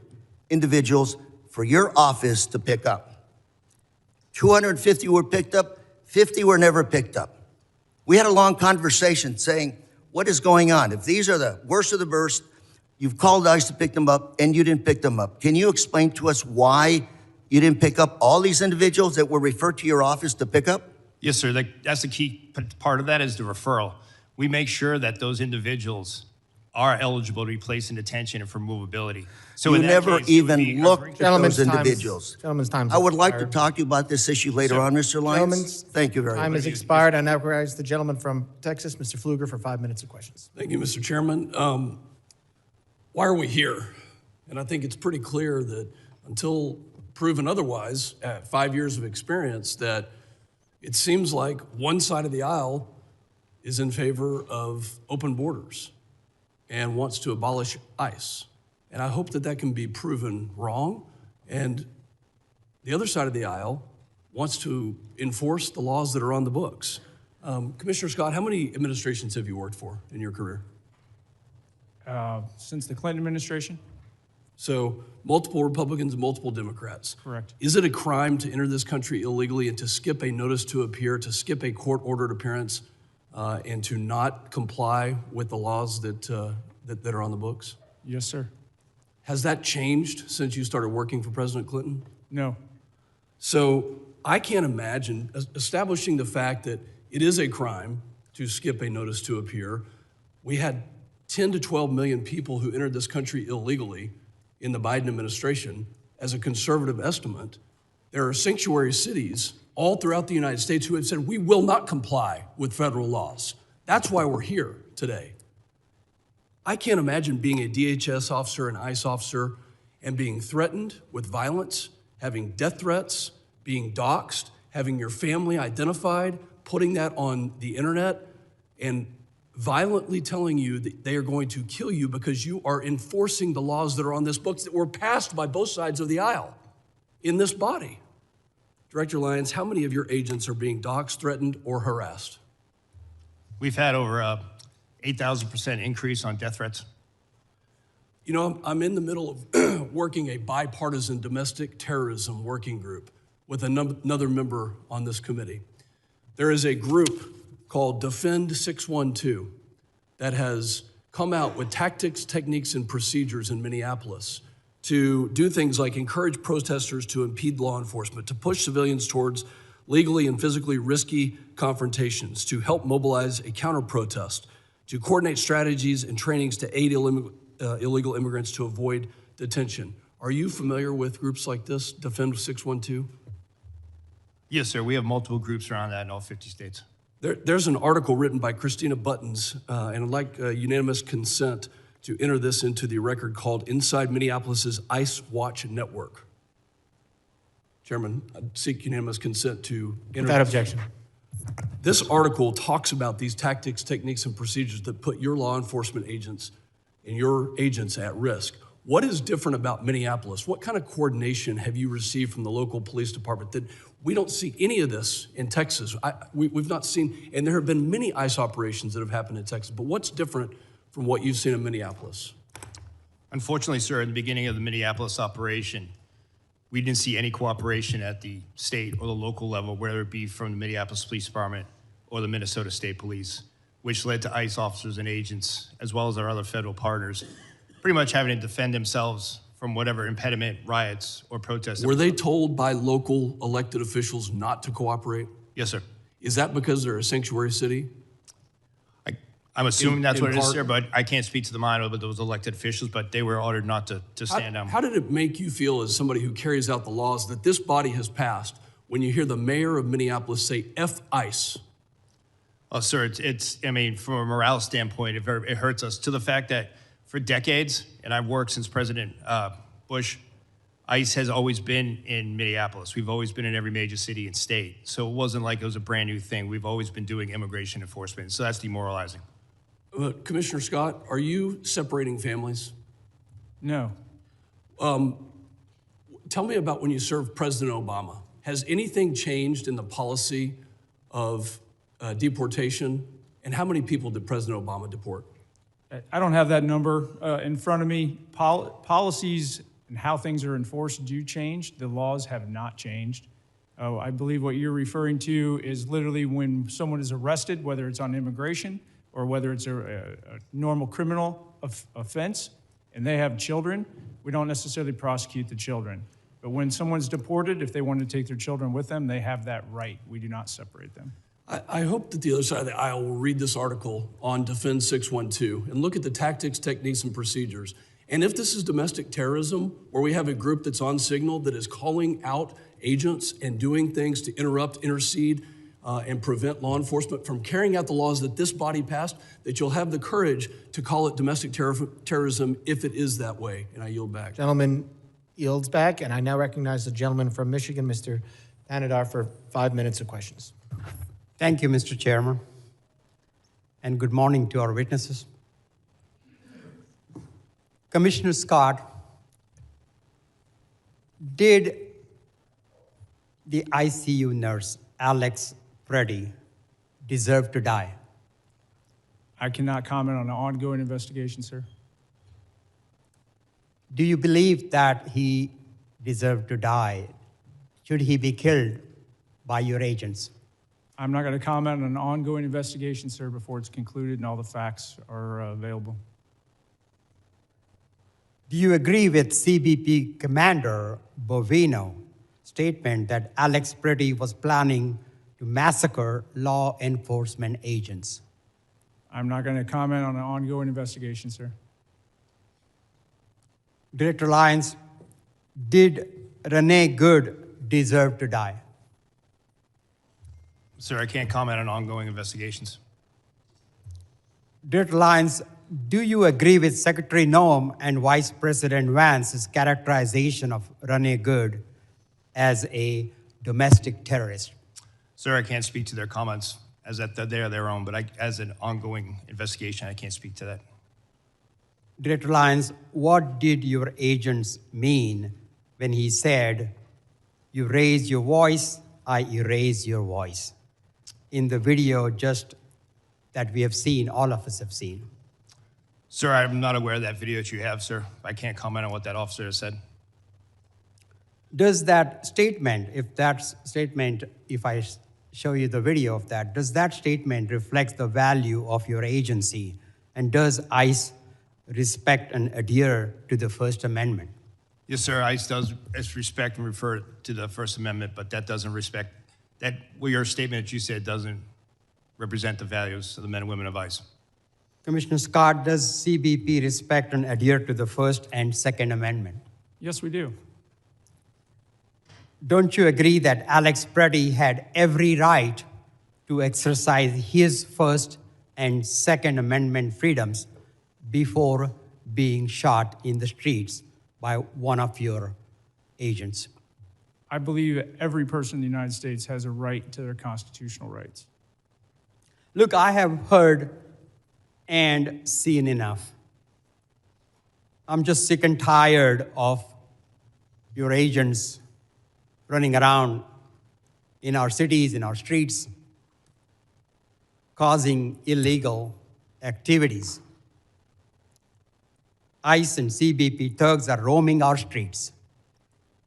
individuals for your office to pick up. 250 were picked up, 50 were never picked up. We had a long conversation saying, what is going on? If these are the worst of the worst, you've called ICE to pick them up and you didn't pick them up. Can you explain to us why you didn't pick up all these individuals that were referred to your office to pick up? Yes, sir. That's the key part of that is the referral. We make sure that those individuals are eligible to be placed in detention and for movability. So You in that never case, it would be even our looked at Gentlemen's those time's- individuals. Gentlemen's time. I would like to talk to you about this issue later on, Mr. Lyons. Gentlemen's Thank you very time much. has expired. I now recognize the gentleman from Texas, Mr. Pfluger, for 5 minutes of questions. Thank you, Mr. Chairman. Why are we here? And I think it's pretty clear that until proven otherwise, at 5 years of experience, that it seems like one side of the aisle is in favor of open borders and wants to abolish ICE. And I hope that that can be proven wrong. And the other side of the aisle wants to enforce the laws that are on the books. Commissioner Scott, how many administrations have you worked for in your career? Since the Clinton administration? So multiple Republicans and multiple Democrats. Correct. Is it a crime to enter this country illegally and to skip a notice to appear, to skip a court-ordered appearance, and to not comply with the laws that are on the books? Yes, sir. Has that changed since you started working for President Clinton? No. So I can't imagine establishing the fact that it is a crime to skip a notice to appear. We had 10 to 12 million people who entered this country illegally in the Biden administration. As a conservative estimate, there are sanctuary cities all throughout the United States who have said, we will not comply with federal laws. That's why we're here today. I can't imagine being a DHS officer, an ICE officer, and being threatened with violence, having death threats, being doxxed, having your family identified, putting that on the internet, and violently telling you that they are going to kill you because you are enforcing the laws that are on this book that were passed by both sides of the aisle in this body. Director Lyons, how many of your agents are being doxxed, threatened, or harassed? We've had over 8,000% increase on death threats. You know, I'm in the middle of working a bipartisan domestic terrorism working group with another member on this committee. There is a group called Defend 612 that has come out with tactics, techniques, and procedures in Minneapolis to do things like encourage protesters to impede law enforcement, to push civilians towards legally and physically risky confrontations, to help mobilize a counter-protest, to coordinate strategies and trainings to aid illegal immigrants to avoid detention. Are you familiar with groups like this, Defend 612? Yes, sir. We have multiple groups around that in all 50 states. There's an article written by Christina Buttons, and I'd like unanimous consent to enter this into the record called Inside Minneapolis's ICE Watch Network. Chairman, I'd seek unanimous consent to enter. Without objection. This article talks about these tactics, techniques, and procedures that put your law enforcement agents and your agents at risk. What is different about Minneapolis? What kind of coordination have you received from the local police department that we don't see any of this in Texas? We've not seen, and there have been many ICE operations that have happened in Texas, but what's different from what you've seen in Minneapolis? Unfortunately, sir, in the beginning of the Minneapolis operation, we didn't see any cooperation at the state or the local level, whether it be from the Minneapolis Police Department or the Minnesota State Police, which led to ICE officers and agents, as well as our other federal partners, pretty much having to defend themselves from whatever impediment, riots, or protests. Were they told by local elected officials not to cooperate? Yes, sir. Is that because they're a sanctuary city? I'm assuming that's in what it is, part- sir, but I can't speak to the mind of those elected officials, but they were ordered not to stand down. How did it make you feel as somebody who carries out the laws that this body has passed when you hear the mayor of Minneapolis say, F ICE? Oh, sir, I mean, from a morale standpoint, it hurts us to the fact that for decades, and I've worked since President Bush, ICE has always been in Minneapolis. We've always been in every major city and state. So it wasn't like it was a brand new thing. We've always been doing immigration enforcement. So that's demoralizing. Commissioner Scott, are you separating families? No. Tell me about when you served President Obama. Has anything changed in the policy of deportation? And how many people did President Obama deport? I don't have that number in front of me. Policies and how things are enforced do change. The laws have not changed. I believe what you're referring to is literally when someone is arrested, whether it's on immigration or whether it's a normal criminal offense, and they have children, we don't necessarily prosecute the children. But when someone's deported, if they want to take their children with them, they have that right. We do not separate them. I hope that the other side of the aisle will read this article on Defend 612 and look at the tactics, techniques, and procedures. And if this is domestic terrorism, where we have a group that's on signal that is calling out agents and doing things to interrupt, intercede, and prevent law enforcement from carrying out the laws that this body passed, that you'll have the courage to call it domestic terrorism if it is that way. And I yield back. Gentleman yields back, and I now recognize the gentleman from Michigan, Mr. Panadar, for 5 minutes of questions. Thank you, Mr. Chairman, and good morning to our witnesses. Commissioner Scott, did the ICU nurse, Alex Preddy, deserve to die? I cannot comment on an ongoing investigation, sir. Do you believe that he deserved to die? Should he be killed by your agents? I'm not going to comment on an ongoing investigation, sir, before it's concluded and all the facts are available. Do you agree with CBP Commander Bovino's statement that Alex Preddy was planning to massacre law enforcement agents? I'm not going to comment on an ongoing investigation, sir. Director Lyons, did Renee Good deserve to die? Sir, I can't comment on ongoing investigations. Director Lyons, do you agree with Secretary Noem and Vice President Vance's characterization of Renee Good as a domestic terrorist? Sir, I can't speak to their comments as that they are their own, but as an ongoing investigation, I can't speak to that. Director Lyons, what did your agents mean when he said, "You raise your voice, I erase your voice"? In the video just that we have seen, all of us have seen. Sir, I'm not aware of that video that you have, sir. I can't comment on what that officer has said. Does that statement, if I show you the video of that, does that statement reflect the value of your agency? And does ICE respect and adhere to the First Amendment? Yes, sir, ICE does respect and refer to the First Amendment, but that doesn't respect, your statement that you said doesn't represent the values of the men and women of ICE. Commissioner Scott, does CBP respect and adhere to the First and Second Amendment? Yes, we do. Don't you agree that Alex Preddy had every right to exercise his First and Second Amendment freedoms before being shot in the streets by one of your agents? I believe that every person in the United States has a right to their constitutional rights. Look, I have heard and seen enough. I'm just sick and tired of your agents running around in our cities, in our streets, causing illegal activities. ICE and CBP thugs are roaming our streets,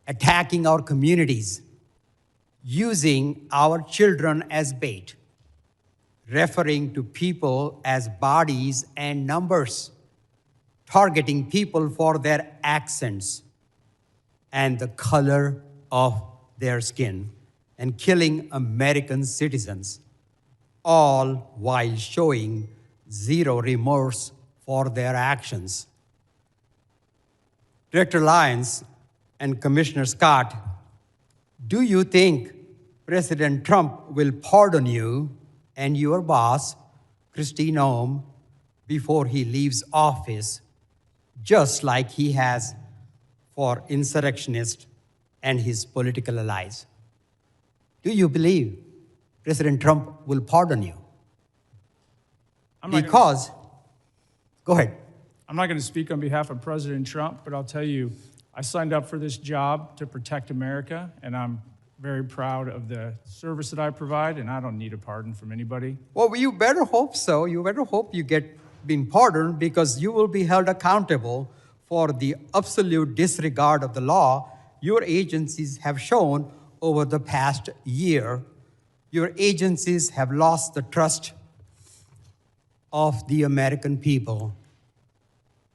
attacking our communities, using our children as bait, referring to people as bodies and numbers, targeting people for their accents and the color of their skin, and killing American citizens, all while showing zero remorse for their actions. Director Lyons and Commissioner Scott, do you think President Trump will pardon you and your boss, Kristi Noem, before he leaves office, just like he has for insurrectionists and his political allies? Do you believe President Trump will pardon you? Because, go ahead. I'm not going to speak on behalf of President Trump, but I'll tell you, I signed up for this job to protect America, and I'm very proud of the service that I provide, and I don't need a pardon from anybody. Well, you better hope so. You better hope you get been pardoned, because you will be held accountable for the absolute disregard of the law your agencies have shown over the past year. Your agencies have lost the trust of the American people,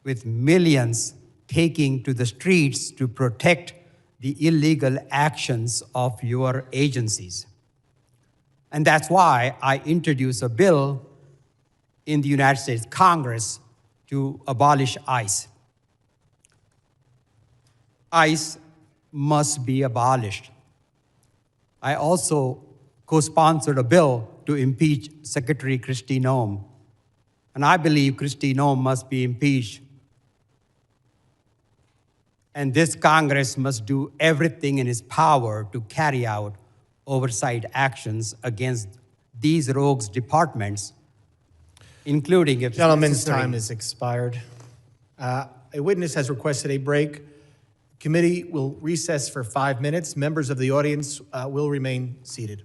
with millions taking to the streets to protect the illegal actions of your agencies. And that's why I introduced a bill in the United States Congress to abolish ICE. ICE must be abolished. I also co-sponsored a bill to impeach Secretary Kristi Noem. And I believe Kristi Noem must be impeached. And this Congress must do everything in its power to carry out oversight actions against these rogues departments, including if Gentleman's necessary. time is expired. A witness has requested a break. Committee will recess for 5 minutes. Members of the audience will remain seated.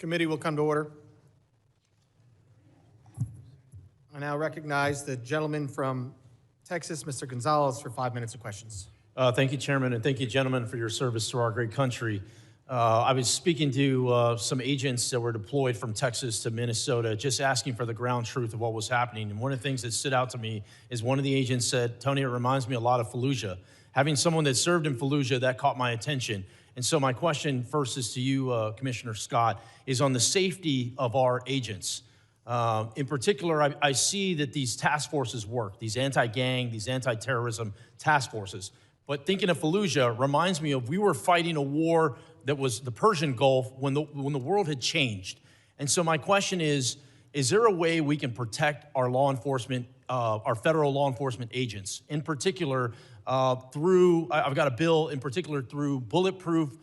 Committee will come to order. I now recognize the gentleman from Texas, Mr. Gonzalez, for 5 minutes of questions. Thank you, Chairman, and thank you, gentlemen, for your service to our great country. I was speaking to some agents that were deployed from Texas to Minnesota, just asking for the ground truth of what was happening. And one of the things that stood out to me is one of the agents said, Tony, it reminds me a lot of Fallujah. Having someone that served in Fallujah, that caught my attention. And so my question first is to you, Commissioner Scott, is on the safety of our agents. In particular, I see that these task forces work, these anti-gang, these anti-terrorism task forces. But thinking of Fallujah reminds me of we were fighting a war that was the Persian Gulf when the world had changed. And so my question is there a way we can protect our law enforcement, our federal law enforcement agents, in particular through, I've got a bill in particular through bulletproof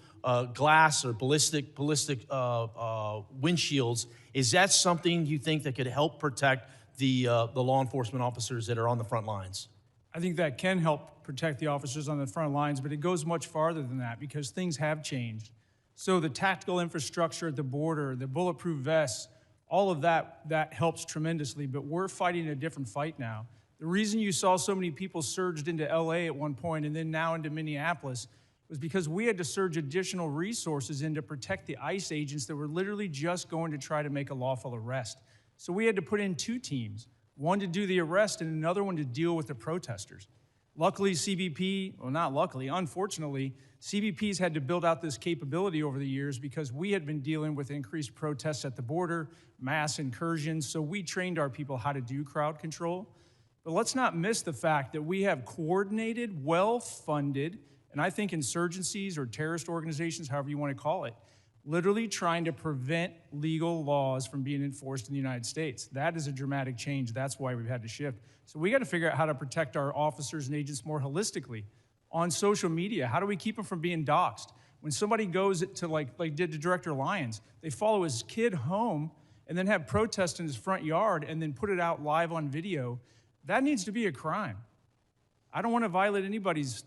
glass or ballistic windshields. Is that something you think that could help protect the law enforcement officers that are on the front lines? I think that can help protect the officers on the front lines, but it goes much farther than that because things have changed. So the tactical infrastructure at the border, the bulletproof vests, all of that helps tremendously, but we're fighting a different fight now. The reason you saw so many people surged into LA at one point and then now into Minneapolis was because we had to surge additional resources in to protect the ICE agents that were literally just going to try to make a lawful arrest. So we had to put in two teams, one to do the arrest and another one to deal with the protesters. Luckily, CBP, well, not luckily, unfortunately, CBP's had to build out this capability over the years because we had been dealing with increased protests at the border, mass incursions, so we trained our people how to do crowd control. But let's not miss the fact that we have coordinated, well-funded, and I think insurgencies or terrorist organizations, however you want to call it, literally trying to prevent legal laws from being enforced in the United States. That is a dramatic change. That's why we've had to shift. So we got to figure out how to protect our officers and agents more holistically. On social media, how do we keep them from being doxxed? When somebody goes to like did to Director Lyons, they follow his kid home and then have protests in his front yard and then put it out live on video. That needs to be a crime. I don't want to violate anybody's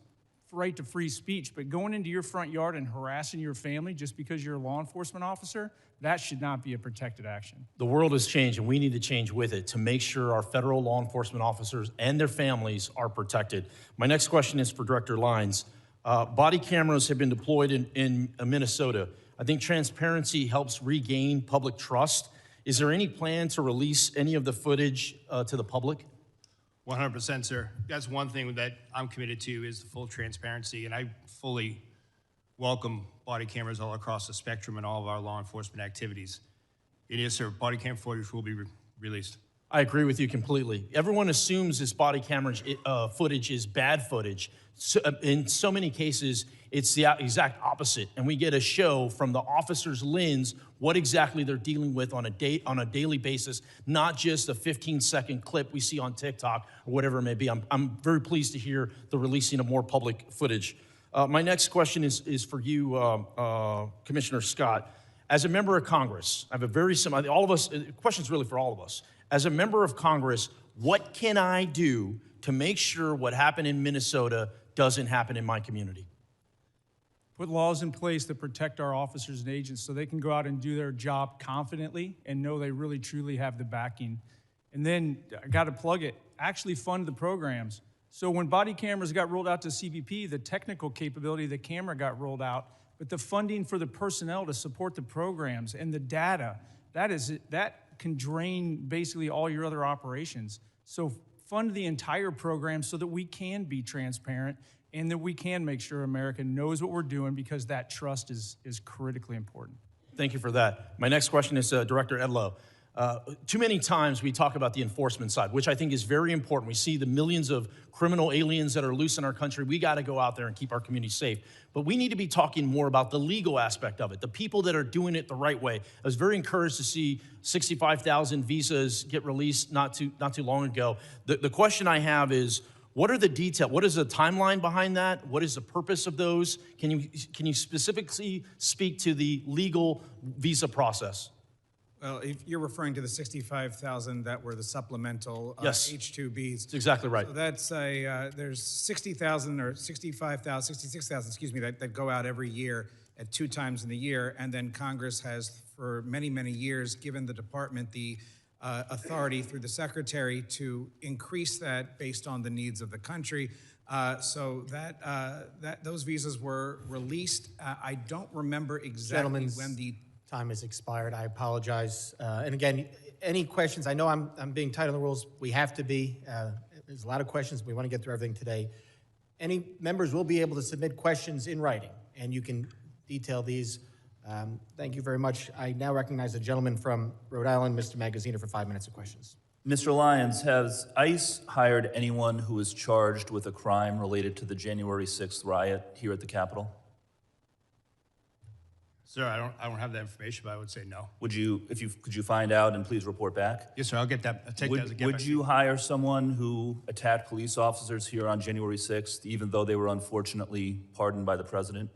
right to free speech, but going into your front yard and harassing your family just because you're a law enforcement officer, that should not be a protected action. The world has changed, and we need to change with it to make sure our federal law enforcement officers and their families are protected. My next question is for Director Lyons. Body cameras have been deployed in Minnesota. I think transparency helps regain public trust. Is there any plan to release any of the footage to the public? 100%, sir. That's one thing that I'm committed to is the full transparency, and I fully welcome body cameras all across the spectrum in all of our law enforcement activities. And yes, sir, body cam footage will be released. I agree with you completely. Everyone assumes this body camera footage is bad footage. So, in so many cases, it's the exact opposite. And we get a show from the officer's lens what exactly they're dealing with on a daily basis, not just a 15-second clip we see on TikTok or whatever it may be. I'm very pleased to hear the releasing of more public footage. My next question is for you, Commissioner Scott. As a member of Congress, I have a very similar, the question's really for all of us. As a member of Congress, what can I do to make sure what happened in Minnesota doesn't happen in my community? Put laws in place that protect our officers and agents so they can go out and do their job confidently and know they really truly have the backing. And then, I gotta plug it, actually fund the programs. So when body cameras got rolled out to CBP, the technical capability of the camera got rolled out, but the funding for the personnel to support the programs and the data, that can drain basically all your other operations. So fund the entire program so that we can be transparent and that we can make sure America knows what we're doing because that trust is critically important. Thank you for that. My next question is Director Edlow. Too many times we talk about the enforcement side, which I think is very important. We see the millions of criminal aliens that are loose in our country. We got to go out there and keep our community safe. But we need to be talking more about the legal aspect of it, the people that are doing it the right way. I was very encouraged to see 65,000 visas get released not too long ago. The question I have is, what are the details? What is the timeline behind that? What is the purpose of those? Can you specifically speak to the legal visa process? Well, if you're referring to the 65,000 that were the supplemental yes. H-2Bs. That's exactly right. So that's there's 60,000 or 65,000, 66,000, excuse me, that go out every year. at 2 times in the year, and then Congress has, for many, many years, given the department the authority through the secretary to increase that based on the needs of the country. So those visas were released. I don't remember exactly when the time has expired. I apologize. And again, any questions? I know I'm being tight on the rules. We have to be. There's a lot of questions. We want to get through everything today. Any members will be able to submit questions in writing, and you can detail these. Thank you very much. I now recognize the gentleman from Rhode Island, Mr. Magaziner, for 5 minutes of questions. Mr. Lyons, has ICE hired anyone who is charged with a crime related to the January 6th riot here at the Capitol? Sir, I don't have that information, but I would say no. Could you find out and please report back? Yes, sir, I'll get that. I'll take that as a given. Would you hire someone who attacked police officers here on January 6th, even though they were unfortunately pardoned by the president?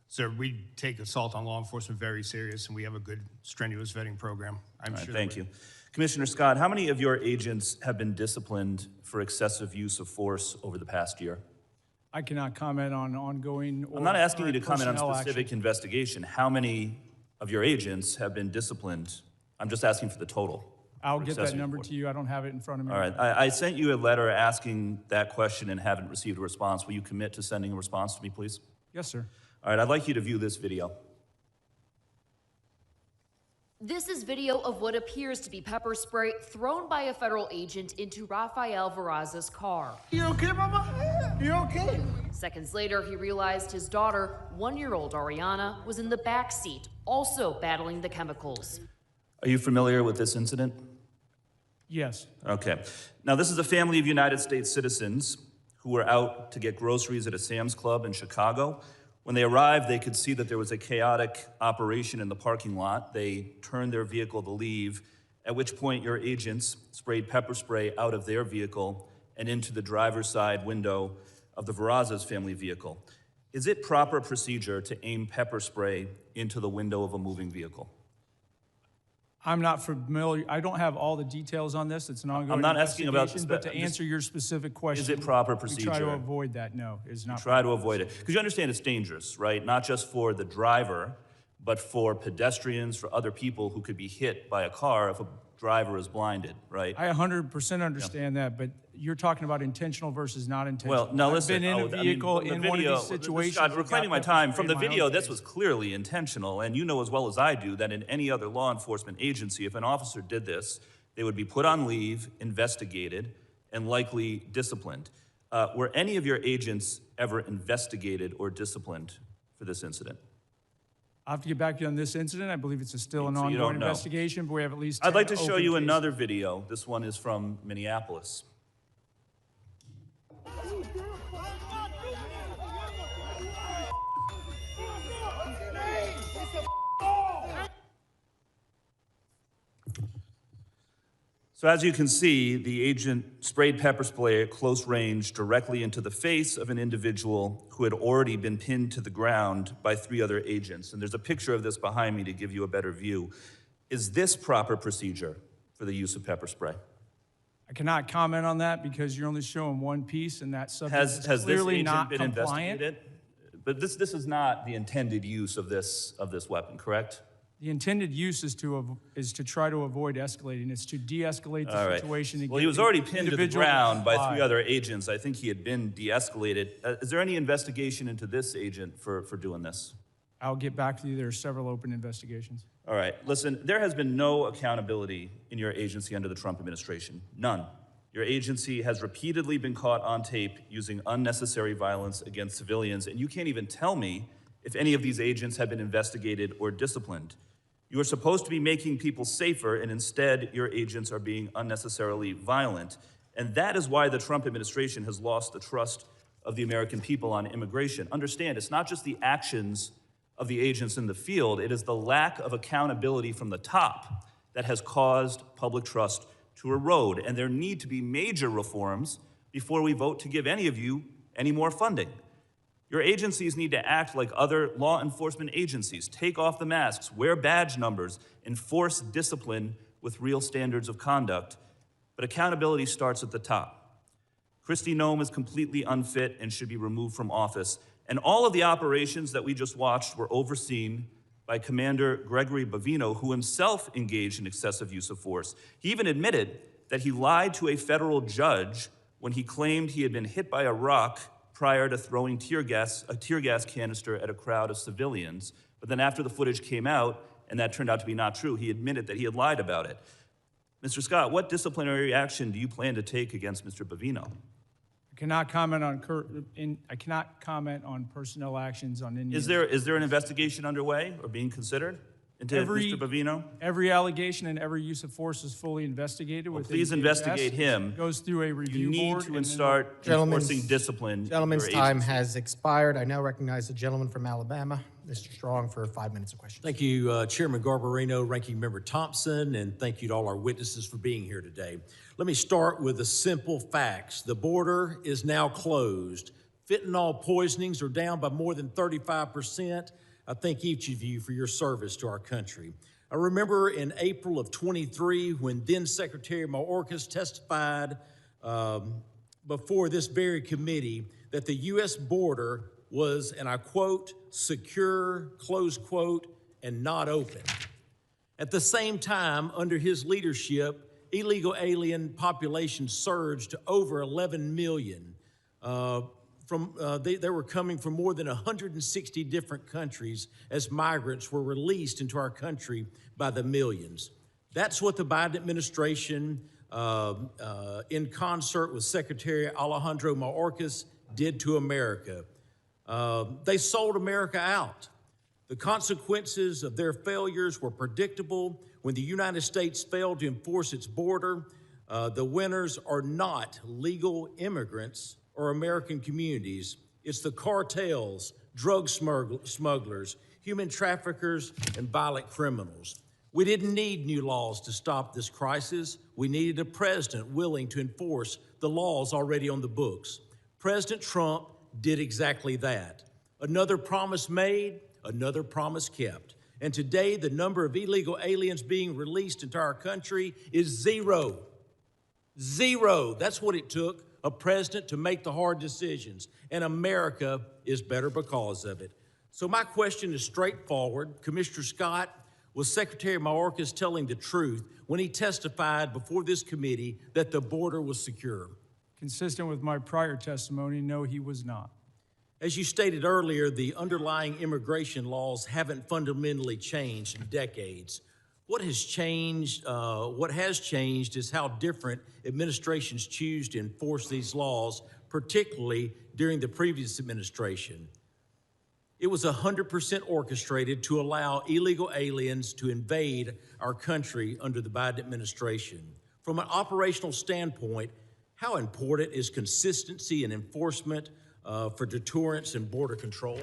Sir, we take assault on law enforcement very serious, and we have a good, strenuous vetting program. I'm sure. Thank you. Commissioner Scott, how many of your agents have been disciplined for excessive use of force over the past year? I cannot comment on ongoing or I'm not asking you to comment on personnel specific action. investigation. How many of your agents have been disciplined? I'm just asking for the total. I'll for get that excessive number force. to you. I don't have it in front of me. All right. I sent you a letter asking that question and haven't received a response. Will you commit to sending a response to me, please? Yes, sir. All right. I'd like you to view this video. This is video of what appears to be pepper spray thrown by a federal agent into Rafael Veraza's car. You okay, Mama? You okay? Seconds later, he realized his daughter, 1-year-old Ariana, was in the back seat, also battling the chemicals. Are you familiar with this incident? Yes. Okay. Now, this is a family of United States citizens who were out to get groceries at a Sam's Club in Chicago. When they arrived, they could see that there was a chaotic operation in the parking lot. They turned their vehicle to leave, at which point your agents sprayed pepper spray out of their vehicle and into the driver's side window of the Veraza's family vehicle. Is it proper procedure to aim pepper spray into the window of a moving vehicle? I'm not familiar. I don't have all the details on this. It's an ongoing I'm not asking about investigation, but to answer your specific question, is it proper procedure? we try to avoid that. No, it's not. Try to avoid it. Because you understand it's dangerous, right? Not just for the driver, but for pedestrians, for other people who could be hit by a car if a driver is blinded, right? I 100% understand that, but you're talking about intentional versus not intentional. Well, now listen. I've been in a vehicle in one of these situations. Scott, reclaiming my time. From the video, this case. was clearly intentional, and you know as well as I do that in any other law enforcement agency, if an officer did this, they would be put on leave, investigated, and likely disciplined. Were any of your agents ever investigated or disciplined for this incident? I'll have to get back to you on this incident. I believe it's still an So you ongoing don't know. investigation, but we have at least 10 I'd like to show open you cases. another video. This one is from Minneapolis. So as you can see, the agent sprayed pepper spray at close range directly into the face of an individual who had already been pinned to the ground by 3 other agents. And there's a picture of this behind me to give you a better view. Is this proper procedure for the use of pepper spray? I cannot comment on that because you're only showing one piece, and that subject Has is this clearly agent not been compliant. investigated? But this is not the intended use of this weapon, correct? The intended use is to try to avoid escalating. It's to de-escalate the All right. situation. And Well, get he was the already pinned to the individual ground by comply. 3 other agents. I think he had been de-escalated. Is there any investigation into this agent for doing this? I'll get back to you. There are several open investigations. All right, listen, there has been no accountability in your agency under the Trump administration. None. Your agency has repeatedly been caught on tape using unnecessary violence against civilians, and you can't even tell me if any of these agents have been investigated or disciplined. You are supposed to be making people safer, and instead, your agents are being unnecessarily violent. And that is why the Trump administration has lost the trust of the American people on immigration. Understand, it's not just the actions of the agents in the field, it is the lack of accountability from the top that has caused public trust to erode. And there need to be major reforms before we vote to give any of you any more funding. Your agencies need to act like other law enforcement agencies. Take off the masks, wear badge numbers, enforce discipline with real standards of conduct. But accountability starts at the top. Kristi Noem is completely unfit and should be removed from office. And all of the operations that we just watched were overseen by Commander Gregory Bavino, who himself engaged in excessive use of force. He even admitted that he lied to a federal judge when he claimed he had been hit by a rock prior to throwing a tear gas canister at a crowd of civilians. But then after the footage came out, and that turned out to be not true, he admitted that he had lied about it. Mr. Scott, what disciplinary action do you plan to take against Mr. Bavino? I cannot comment on personnel actions on Indian. Is there an investigation underway or being considered into Mr. Bavino? Every allegation and every use of force is fully investigated. Well, within please DHS. investigate him. It goes through a review board. You need to start enforcing discipline. Gentleman's time has expired. I now recognize the gentleman from Alabama, Mr. Strong, for 5 minutes of questions. Thank you, Chairman Garbarino, Ranking Member Thompson, and thank you to all our witnesses for being here today. Let me start with the simple facts. The border is now closed. Fentanyl poisonings are down by more than 35%. I thank each of you for your service to our country. I remember in April of 23 when then Secretary Mayorkas testified before this very committee that the U.S. border was, and I quote, secure, close quote, and not open. At the same time, under his leadership, illegal alien population surged to over 11 million. They were coming from more than 160 different countries as migrants were released into our country by the millions. That's what the Biden administration, in concert with Secretary Alejandro Mayorkas, did to America. They sold America out. The consequences of their failures were predictable. When the United States failed to enforce its border, the winners are not legal immigrants or American communities. It's the cartels, drug smugglers, human traffickers, and violent criminals. We didn't need new laws to stop this crisis. We needed a president willing to enforce the laws already on the books. President Trump did exactly that. Another promise made, another promise kept. And today, the number of illegal aliens being released into our country is zero. Zero. That's what it took a president to make the hard decisions. And America is better because of it. So my question is straightforward. Commissioner Scott, was Secretary Mayorkas telling the truth when he testified before this committee that the border was secure? Consistent with my prior testimony, no, he was not. As you stated earlier, the underlying immigration laws haven't fundamentally changed in decades. What has changed is how different administrations choose to enforce these laws, particularly during the previous administration. It was 100% orchestrated to allow illegal aliens to invade our country under the Biden administration. From an operational standpoint, how important is consistency and enforcement for deterrence and border control?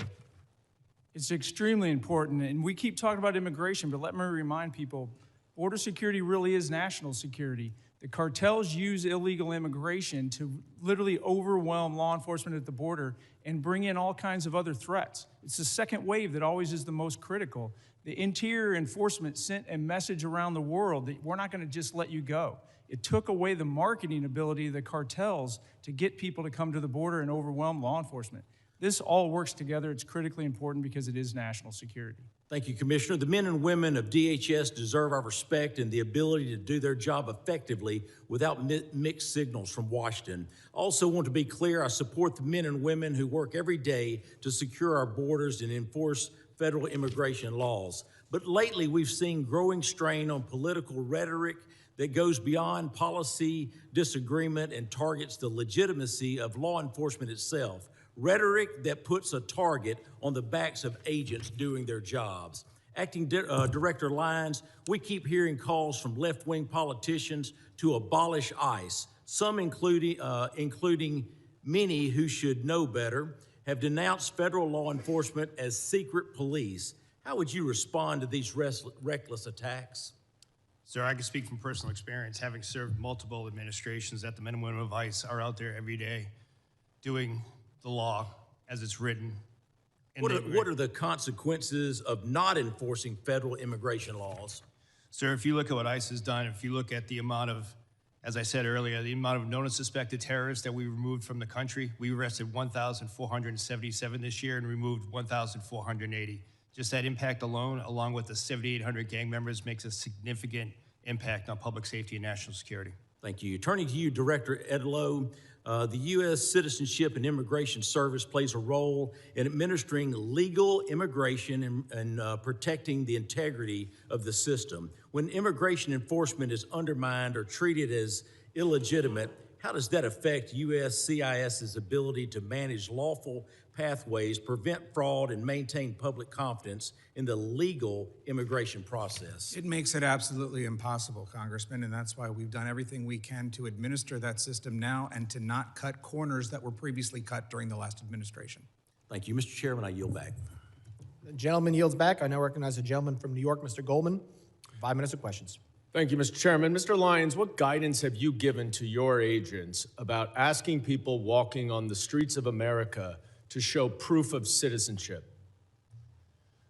It's extremely important, and we keep talking about immigration, but let me remind people, border security really is national security. The cartels use illegal immigration to literally overwhelm law enforcement at the border and bring in all kinds of other threats. It's the second wave that always is the most critical. The Interior Enforcement sent a message around the world that we're not going to just let you go. It took away the marketing ability of the cartels to get people to come to the border and overwhelm law enforcement. This all works together. It's critically important because it is national security. Thank you, Commissioner. The men and women of DHS deserve our respect and the ability to do their job effectively without mixed signals from Washington. I also want to be clear, I support the men and women who work every day to secure our borders and enforce federal immigration laws. But lately, we've seen growing strain on political rhetoric that goes beyond policy disagreement and targets the legitimacy of law enforcement itself. Rhetoric that puts a target on the backs of agents doing their jobs. Acting Director Lyons, we keep hearing calls from left-wing politicians to abolish ICE. Some, including many who should know better, have denounced federal law enforcement as secret police. How would you respond to these reckless attacks? Sir, I can speak from personal experience, having served multiple administrations, that the men and women of ICE are out there every day doing the law as it's written. What are the consequences of not enforcing federal immigration laws? Sir, if you look at what ICE has done, if you look at the amount of As I said earlier, the amount of known and suspected terrorists that we removed from the country, we arrested 1,477 this year and removed 1,480. Just that impact alone, along with the 7,800 gang members, makes a significant impact on public safety and national security. Thank you. Turning to you, Director Edlow, the U.S. Citizenship and Immigration Service plays a role in administering legal immigration and protecting the integrity of the system. When immigration enforcement is undermined or treated as illegitimate, how does that affect USCIS's ability to manage lawful pathways, prevent fraud, and maintain public confidence in the legal immigration process? It makes it absolutely impossible, Congressman, and that's why we've done everything we can to administer that system now and to not cut corners that were previously cut during the last administration. Thank you. Mr. Chairman, I yield back. The gentleman yields back. I now recognize the gentleman from New York, Mr. Goldman. 5 minutes of questions. Thank you, Mr. Chairman. Mr. Lyons, what guidance have you given to your agents about asking people walking on the streets of America to show proof of citizenship?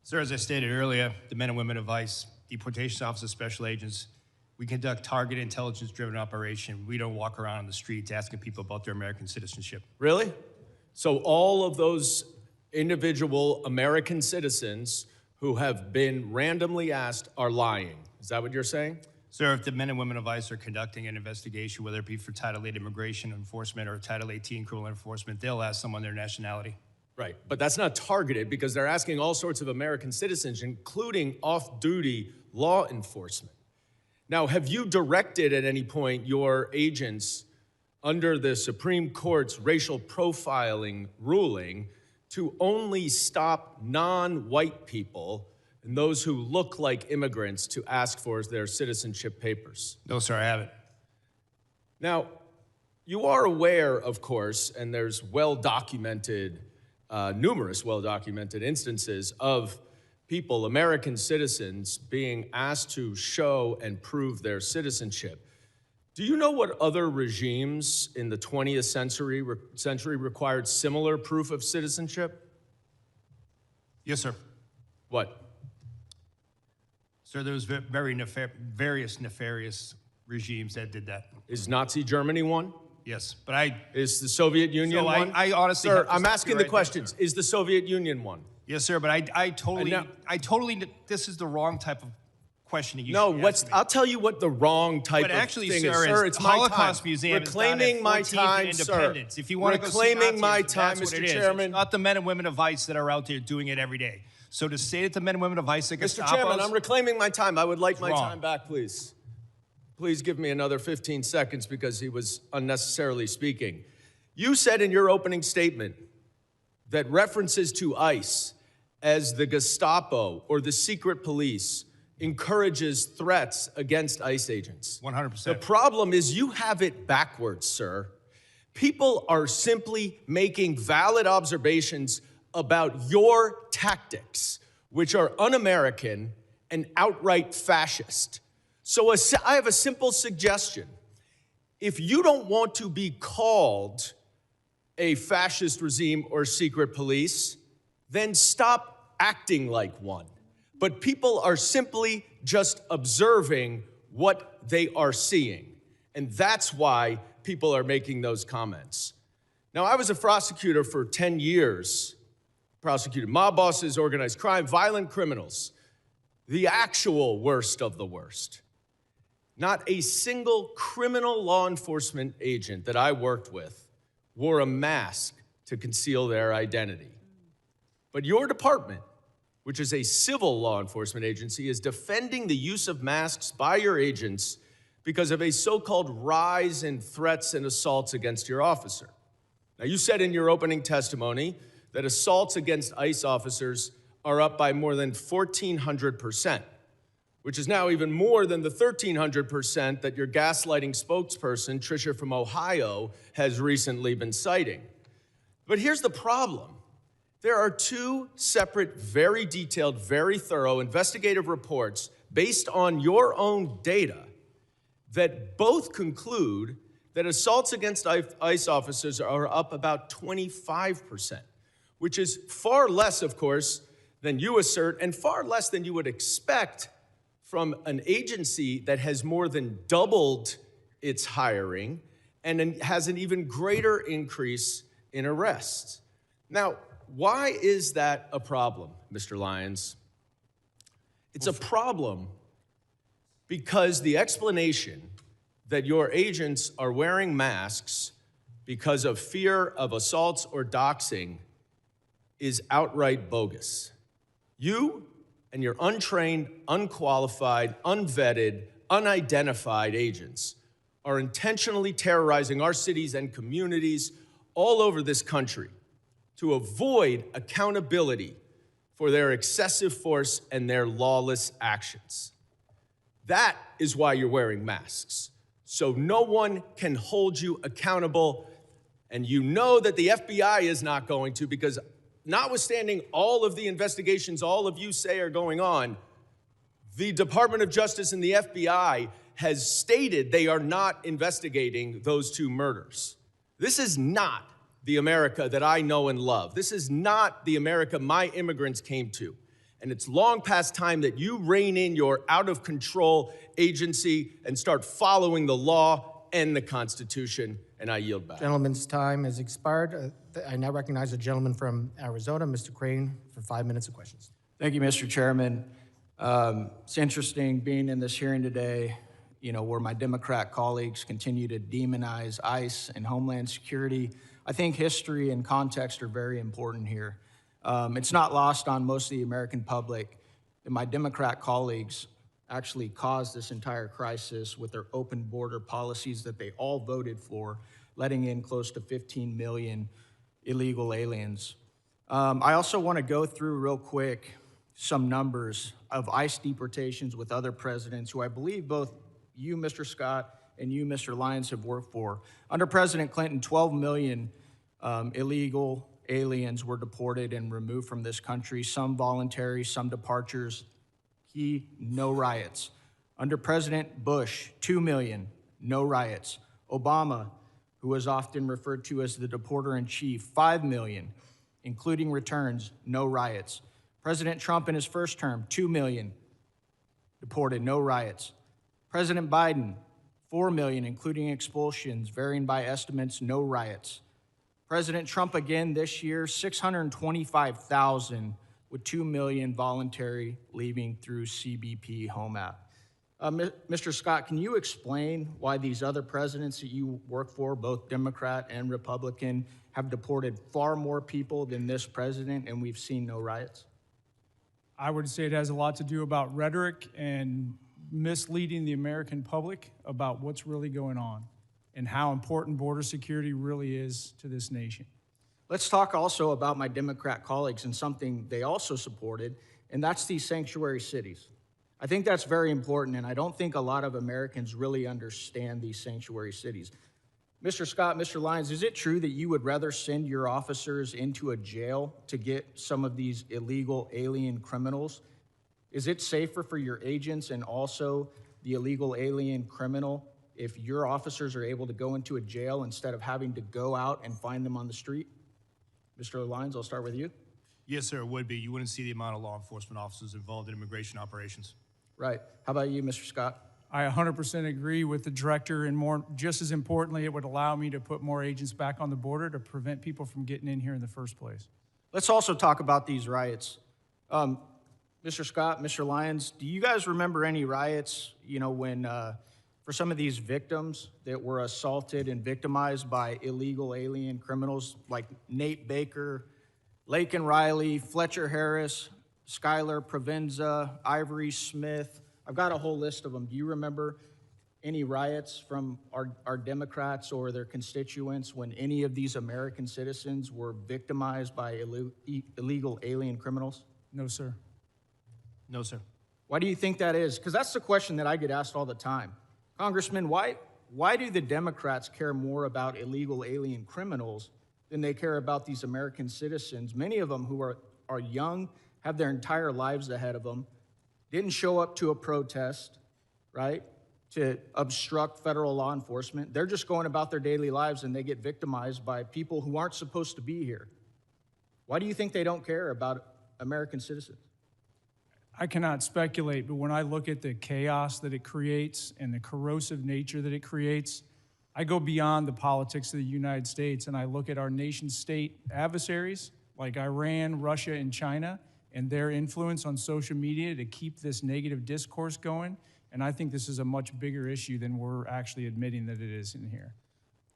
Sir, as I stated earlier, the men and women of ICE, deportation officers, special agents, we conduct targeted intelligence-driven operation. We don't walk around on the streets asking people about their American citizenship. Really? So all of those individual American citizens who have been randomly asked are lying. Is that what you're saying? Sir, if the men and women of ICE are conducting an investigation, whether it be for Title 8 immigration enforcement or Title 18 criminal enforcement, they'll ask someone their nationality. Right, but that's not targeted because they're asking all sorts of American citizens, including off-duty law enforcement. Now, have you directed at any point your agents under the Supreme Court's racial profiling ruling to only stop non-white people and those who look like immigrants to ask for their citizenship papers? No, sir, I haven't. Now, you are aware, of course, and there's well-documented, numerous well-documented instances of people, American citizens, being asked to show and prove their citizenship. Do you know what other regimes in the 20th century required similar proof of citizenship? Yes, sir. What? Sir, there was various nefarious regimes that did that. Is Nazi Germany one? Yes, but Is the Soviet Union one? I honestly, Sir, I'm asking the questions. Is the Soviet Union one? Yes, sir, but I totally, this is the wrong type of questioning you No, should ask me. I'll tell you what the wrong type But of actually, thing sir, is. Sir, is it's the my Holocaust time. Museum Reclaiming my time, sir. Independence. If you want to go see Reclaiming my Nazism, time, that's what Mr. it is. Chairman. It's not the men and women of ICE that are out there doing it every day. So to say that the men and women of ICE are Mr. Chairman, I'm reclaiming my time. I would like my wrong. time back, please. Please give me another 15 seconds because he was unnecessarily speaking. You said in your opening statement that references to ICE as the Gestapo or the secret police encourages threats against ICE agents. 100%. The problem is you have it backwards, sir. People are simply making valid observations about your tactics, which are un-American and outright fascist. So I have a simple suggestion. If you don't want to be called a fascist regime or secret police, then stop acting like one. But people are simply just observing what they are seeing. And that's why people are making those comments. Now, I was a prosecutor for 10 years, prosecuted mob bosses, organized crime, violent criminals, the actual worst of the worst. Not a single criminal law enforcement agent that I worked with wore a mask to conceal their identity. But your department, which is a civil law enforcement agency, is defending the use of masks by your agents because of a so-called rise in threats and assaults against your officer. Now, you said in your opening testimony that assaults against ICE officers are up by more than 1,400%, which is now even more than the 1,300% that your gaslighting spokesperson, Tricia from Ohio, has recently been citing. But here's the problem. There are two separate, very detailed, very thorough investigative reports based on your own data that both conclude that assaults against ICE officers are up about 25%, which is far less, of course, than you assert and far less than you would expect from an agency that has more than doubled its hiring and has an even greater increase in arrests. Now, why is that a problem, Mr. Lyons? It's a problem because the explanation that your agents are wearing masks because of fear of assaults or doxing is outright bogus. You and your untrained, unqualified, unvetted, unidentified agents are intentionally terrorizing our cities and communities all over this country to avoid accountability for their excessive force and their lawless actions. That is why you're wearing masks, so no one can hold you accountable, and you know that the FBI is not going to, because notwithstanding all of the investigations all of you say are going on, the Department of Justice and the FBI has stated they are not investigating those two murders. This is not the America that I know and love. This is not the America my immigrants came to. And it's long past time that you rein in your out-of-control agency and start following the law and the Constitution, and I yield back. Gentleman's time has expired. I now recognize the gentleman from Arizona, Mr. Crane, for 5 minutes of questions. Thank you, Mr. Chairman. It's interesting being in this hearing today, where my Democrat colleagues continue to demonize ICE and Homeland Security. I think history and context are very important here. It's not lost on most of the American public that my Democrat colleagues actually caused this entire crisis with their open border policies that they all voted for, letting in close to 15 million illegal aliens. I also want to go through real quick some numbers of ICE deportations with other presidents who I believe both you, Mr. Scott, and you, Mr. Lyons, have worked for. Under President Clinton, 12 million illegal aliens were deported and removed from this country, some voluntary, some departures. No riots. Under President Bush, 2 million, no riots. Obama, who was often referred to as the deporter-in-chief, 5 million, including returns, no riots. President Trump in his first term, 2 million deported, no riots. President Biden, 4 million, including expulsions, varying by estimates, no riots. President Trump again this year, 625,000 with 2 million voluntary leaving through CBP Home app. Mr. Scott, can you explain why these other presidents that you work for, both Democrat and Republican, have deported far more people than this president and we've seen no riots? I would say it has a lot to do about rhetoric and misleading the American public about what's really going on and how important border security really is to this nation. Let's talk also about my Democrat colleagues and something they also supported, and that's these sanctuary cities. I think that's very important, and I don't think a lot of Americans really understand these sanctuary cities. Mr. Scott, Mr. Lyons, is it true that you would rather send your officers into a jail to get some of these illegal alien criminals? Is it safer for your agents and also the illegal alien criminal if your officers are able to go into a jail instead of having to go out and find them on the street? Mr. Lyons, I'll start with you. Yes, sir, it would be. You wouldn't see the amount of law enforcement officers involved in immigration operations. Right. How about you, Mr. Scott? I 100% agree with the director, and just as importantly, it would allow me to put more agents back on the border to prevent people from getting in here in the first place. Let's also talk about these riots. Mr. Scott, Mr. Lyons, do you guys remember any riots, when for some of these victims that were assaulted and victimized by illegal alien criminals like Nate Baker, Laken Riley, Fletcher Harris, Skylar Provenza, Ivory Smith? I've got a whole list of them. Do you remember any riots from our Democrats or their constituents when any of these American citizens were victimized by illegal alien criminals? No, sir. No, sir. Why do you think that is? Because that's the question that I get asked all the time. Congressman, why do the Democrats care more about illegal alien criminals than they care about these American citizens, many of them who are young, have their entire lives ahead of them, didn't show up to a protest, right, to obstruct federal law enforcement. They're just going about their daily lives and they get victimized by people who aren't supposed to be here. Why do you think they don't care about American citizens? I cannot speculate, but when I look at the chaos that it creates and the corrosive nature that it creates, I go beyond the politics of the United States and I look at our nation-state adversaries like Iran, Russia, and China and their influence on social media to keep this negative discourse going. And I think this is a much bigger issue than we're actually admitting that it is in here.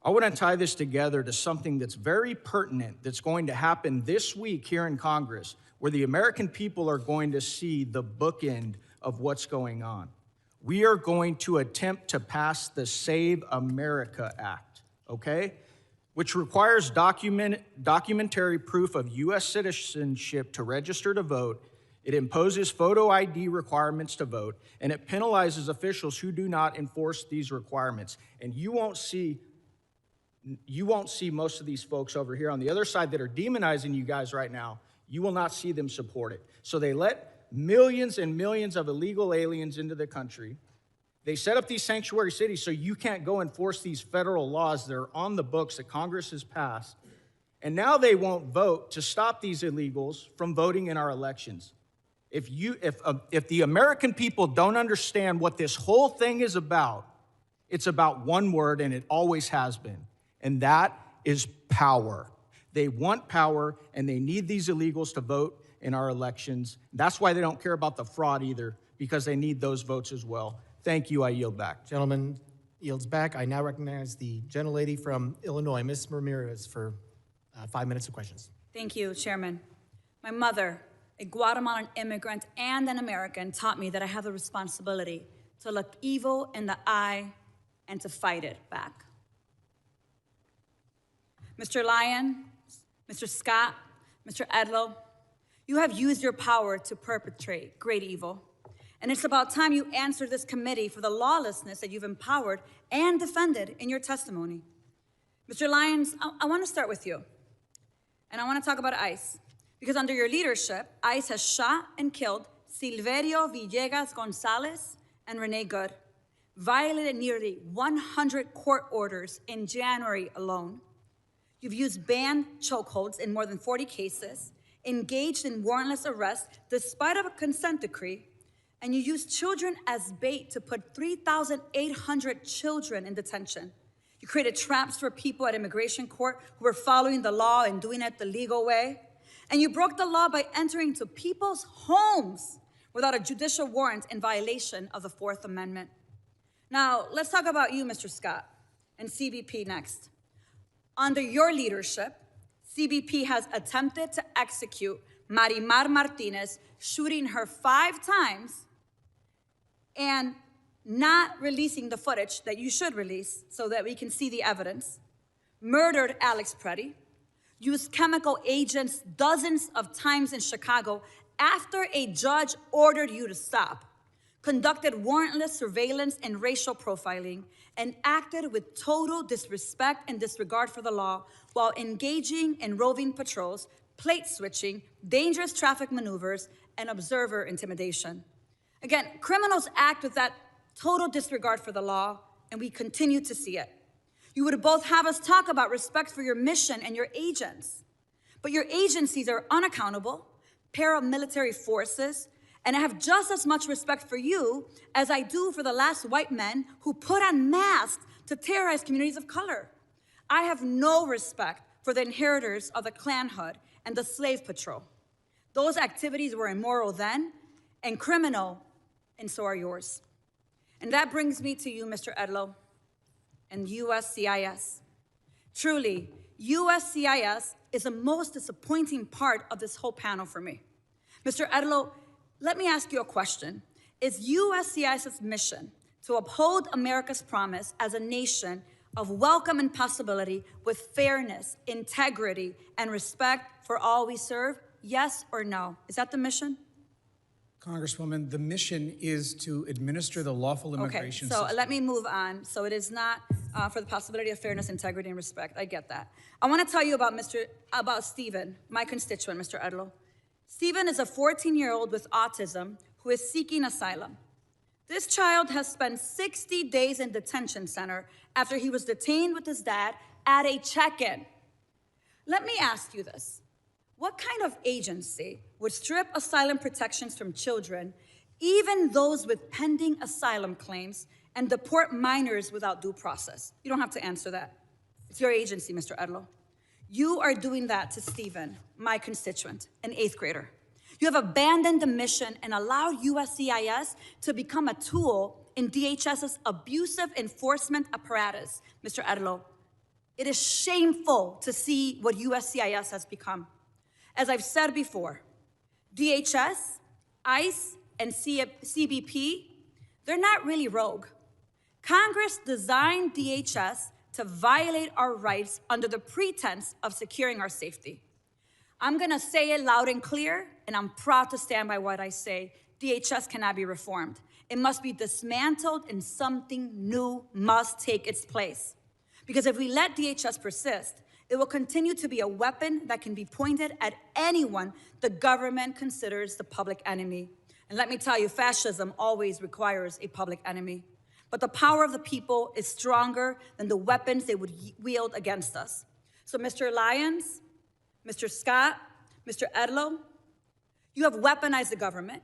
I want to tie this together to something that's very pertinent that's going to happen this week here in Congress, where the American people are going to see the bookend of what's going on. We are going to attempt to pass the Save America Act, okay? Which requires documentary proof of U.S. citizenship to register to vote. It imposes photo ID requirements to vote, and it penalizes officials who do not enforce these requirements. And you won't see most of these folks over here on the other side that are demonizing you guys right now. You will not see them support it. So they let millions and millions of illegal aliens into the country. They set up these sanctuary cities so you can't go enforce these federal laws that are on the books that Congress has passed. And now they won't vote to stop these illegals from voting in our elections. If the American people don't understand what this whole thing is about, it's about one word, and it always has been, and that is power. They want power, and they need these illegals to vote in our elections. That's why they don't care about the fraud either, because they need those votes as well. Thank you. I yield back. Gentleman yields back. I now recognize the gentlelady from Illinois, Ms. Ramirez, for 5 minutes of questions. Thank you, Chairman. My mother, a Guatemalan immigrant and an American, taught me that I have the responsibility to look evil in the eye and to fight it back. Mr. Lyons, Mr. Scott, Mr. Edlow, you have used your power to perpetrate great evil. And it's about time you answer this committee for the lawlessness that you've empowered and defended in your testimony. Mr. Lyons, I want to start with you. And I want to talk about ICE. Because under your leadership, ICE has shot and killed Silverio Villegas Gonzalez and Renee Good, violated nearly 100 court orders in January alone. You've used banned chokeholds in more than 40 cases, engaged in warrantless arrests despite of a consent decree, and you used children as bait to put 3,800 children in detention. You created traps for people at immigration court who were following the law and doing it the legal way. And you broke the law by entering into people's homes without a judicial warrant in violation of the Fourth Amendment. Now, let's talk about you, Mr. Scott, and CBP next. Under your leadership, CBP has attempted to execute Marimar Martinez, shooting her 5 times and not releasing the footage that you should release so that we can see the evidence, murdered Alex Preddy, used chemical agents dozens of times in Chicago after a judge ordered you to stop, conducted warrantless surveillance and racial profiling, and acted with total disrespect and disregard for the law while engaging in roving patrols, plate switching, dangerous traffic maneuvers, and observer intimidation. Again, criminals act with that total disregard for the law, and we continue to see it. You would both have us talk about respect for your mission and your agents. But your agencies are unaccountable, paramilitary forces, and I have just as much respect for you as I do for the last white men who put on masks to terrorize communities of color. I have no respect for the inheritors of the Klan Hood and the Slave Patrol. Those activities were immoral then and criminal, and so are yours. And that brings me to you, Mr. Edlow, and USCIS. Truly, USCIS is the most disappointing part of this whole panel for me. Mr. Edlow, let me ask you a question. Is USCIS's mission to uphold America's promise as a nation of welcome and possibility with fairness, integrity, and respect for all we serve? Yes or no? Is that the mission? Congresswoman, the mission is to administer the lawful immigration system. Okay, so let me move on. So it is not for the possibility of fairness, integrity, and respect. I get that. I want to tell you about Stephen, my constituent, Mr. Edlow. Stephen is a 14-year-old with autism who is seeking asylum. This child has spent 60 days in detention center after he was detained with his dad at a check-in. Let me ask you this. What kind of agency would strip asylum protections from children, even those with pending asylum claims, and deport minors without due process? You don't have to answer that. It's your agency, Mr. Edlow. You are doing that to Stephen, my constituent, an 8th grader. You have abandoned the mission and allowed USCIS to become a tool in DHS's abusive enforcement apparatus, Mr. Edlow. It is shameful to see what USCIS has become. As I've said before, DHS, ICE, and CBP, they're not really rogue. Congress designed DHS to violate our rights under the pretense of securing our safety. I'm gonna say it loud and clear, and I'm proud to stand by what I say. DHS cannot be reformed. It must be dismantled and something new must take its place. Because if we let DHS persist, it will continue to be a weapon that can be pointed at anyone the government considers the public enemy. And let me tell you, fascism always requires a public enemy. But the power of the people is stronger than the weapons they would wield against us. So Mr. Lyons, Mr. Scott, Mr. Edlow, you have weaponized the government.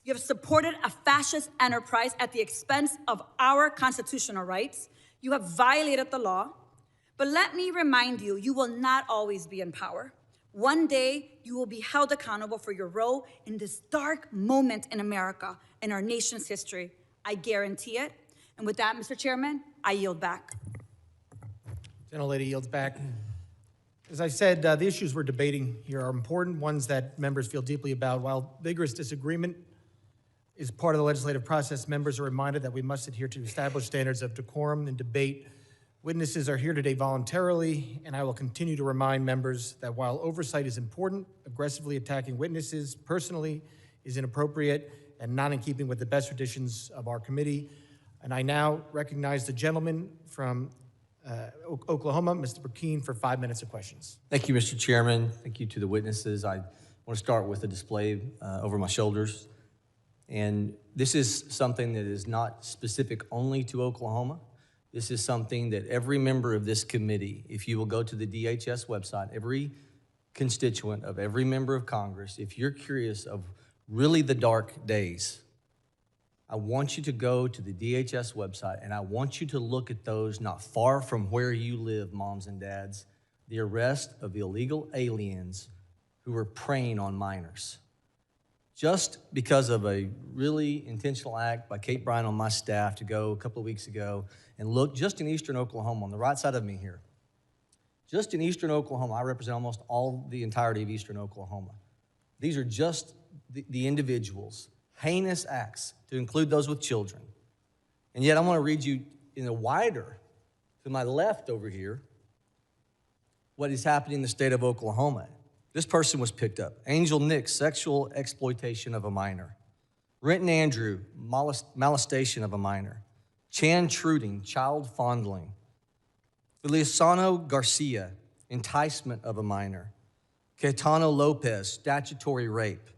You have supported a fascist enterprise at the expense of our constitutional rights. You have violated the law. But let me remind you, you will not always be in power. One day, you will be held accountable for your role in this dark moment in America, in our nation's history. I guarantee it. And with that, Mr. Chairman, I yield back. Gentlelady yields back. As I said, the issues we're debating here are important, ones that members feel deeply about. While vigorous disagreement is part of the legislative process, members are reminded that we must adhere to established standards of decorum and debate. Witnesses are here today voluntarily, and I will continue to remind members that while oversight is important, aggressively attacking witnesses personally is inappropriate and not in keeping with the best traditions of our committee. And I now recognize the gentleman from Oklahoma, Mr. Burkeen, for 5 minutes of questions. Thank you, Mr. Chairman. Thank you to the witnesses. I want to start with a display over my shoulders. And this is something that is not specific only to Oklahoma. This is something that every member of this committee, if you will go to the DHS website, every constituent of every member of Congress, if you're curious of really the dark days, I want you to go to the DHS website and I want you to look at those not far from where you live, moms and dads, the arrest of illegal aliens who are preying on minors. Just because of a really intentional act by Kate Bryan on my staff to go a couple of weeks ago and look just in eastern Oklahoma, on the right side of me here. Just in eastern Oklahoma, I represent almost the entirety of eastern Oklahoma. These are just the individuals, heinous acts, to include those with children. And yet I want to read you in a wider, to my left over here, what is happening in the state of Oklahoma. This person was picked up. Angel Nick, sexual exploitation of a minor. Renton Andrew, molestation of a minor. Chan Truding, child fondling. Feliciano Garcia, enticement of a minor. Caetano Lopez, statutory rape.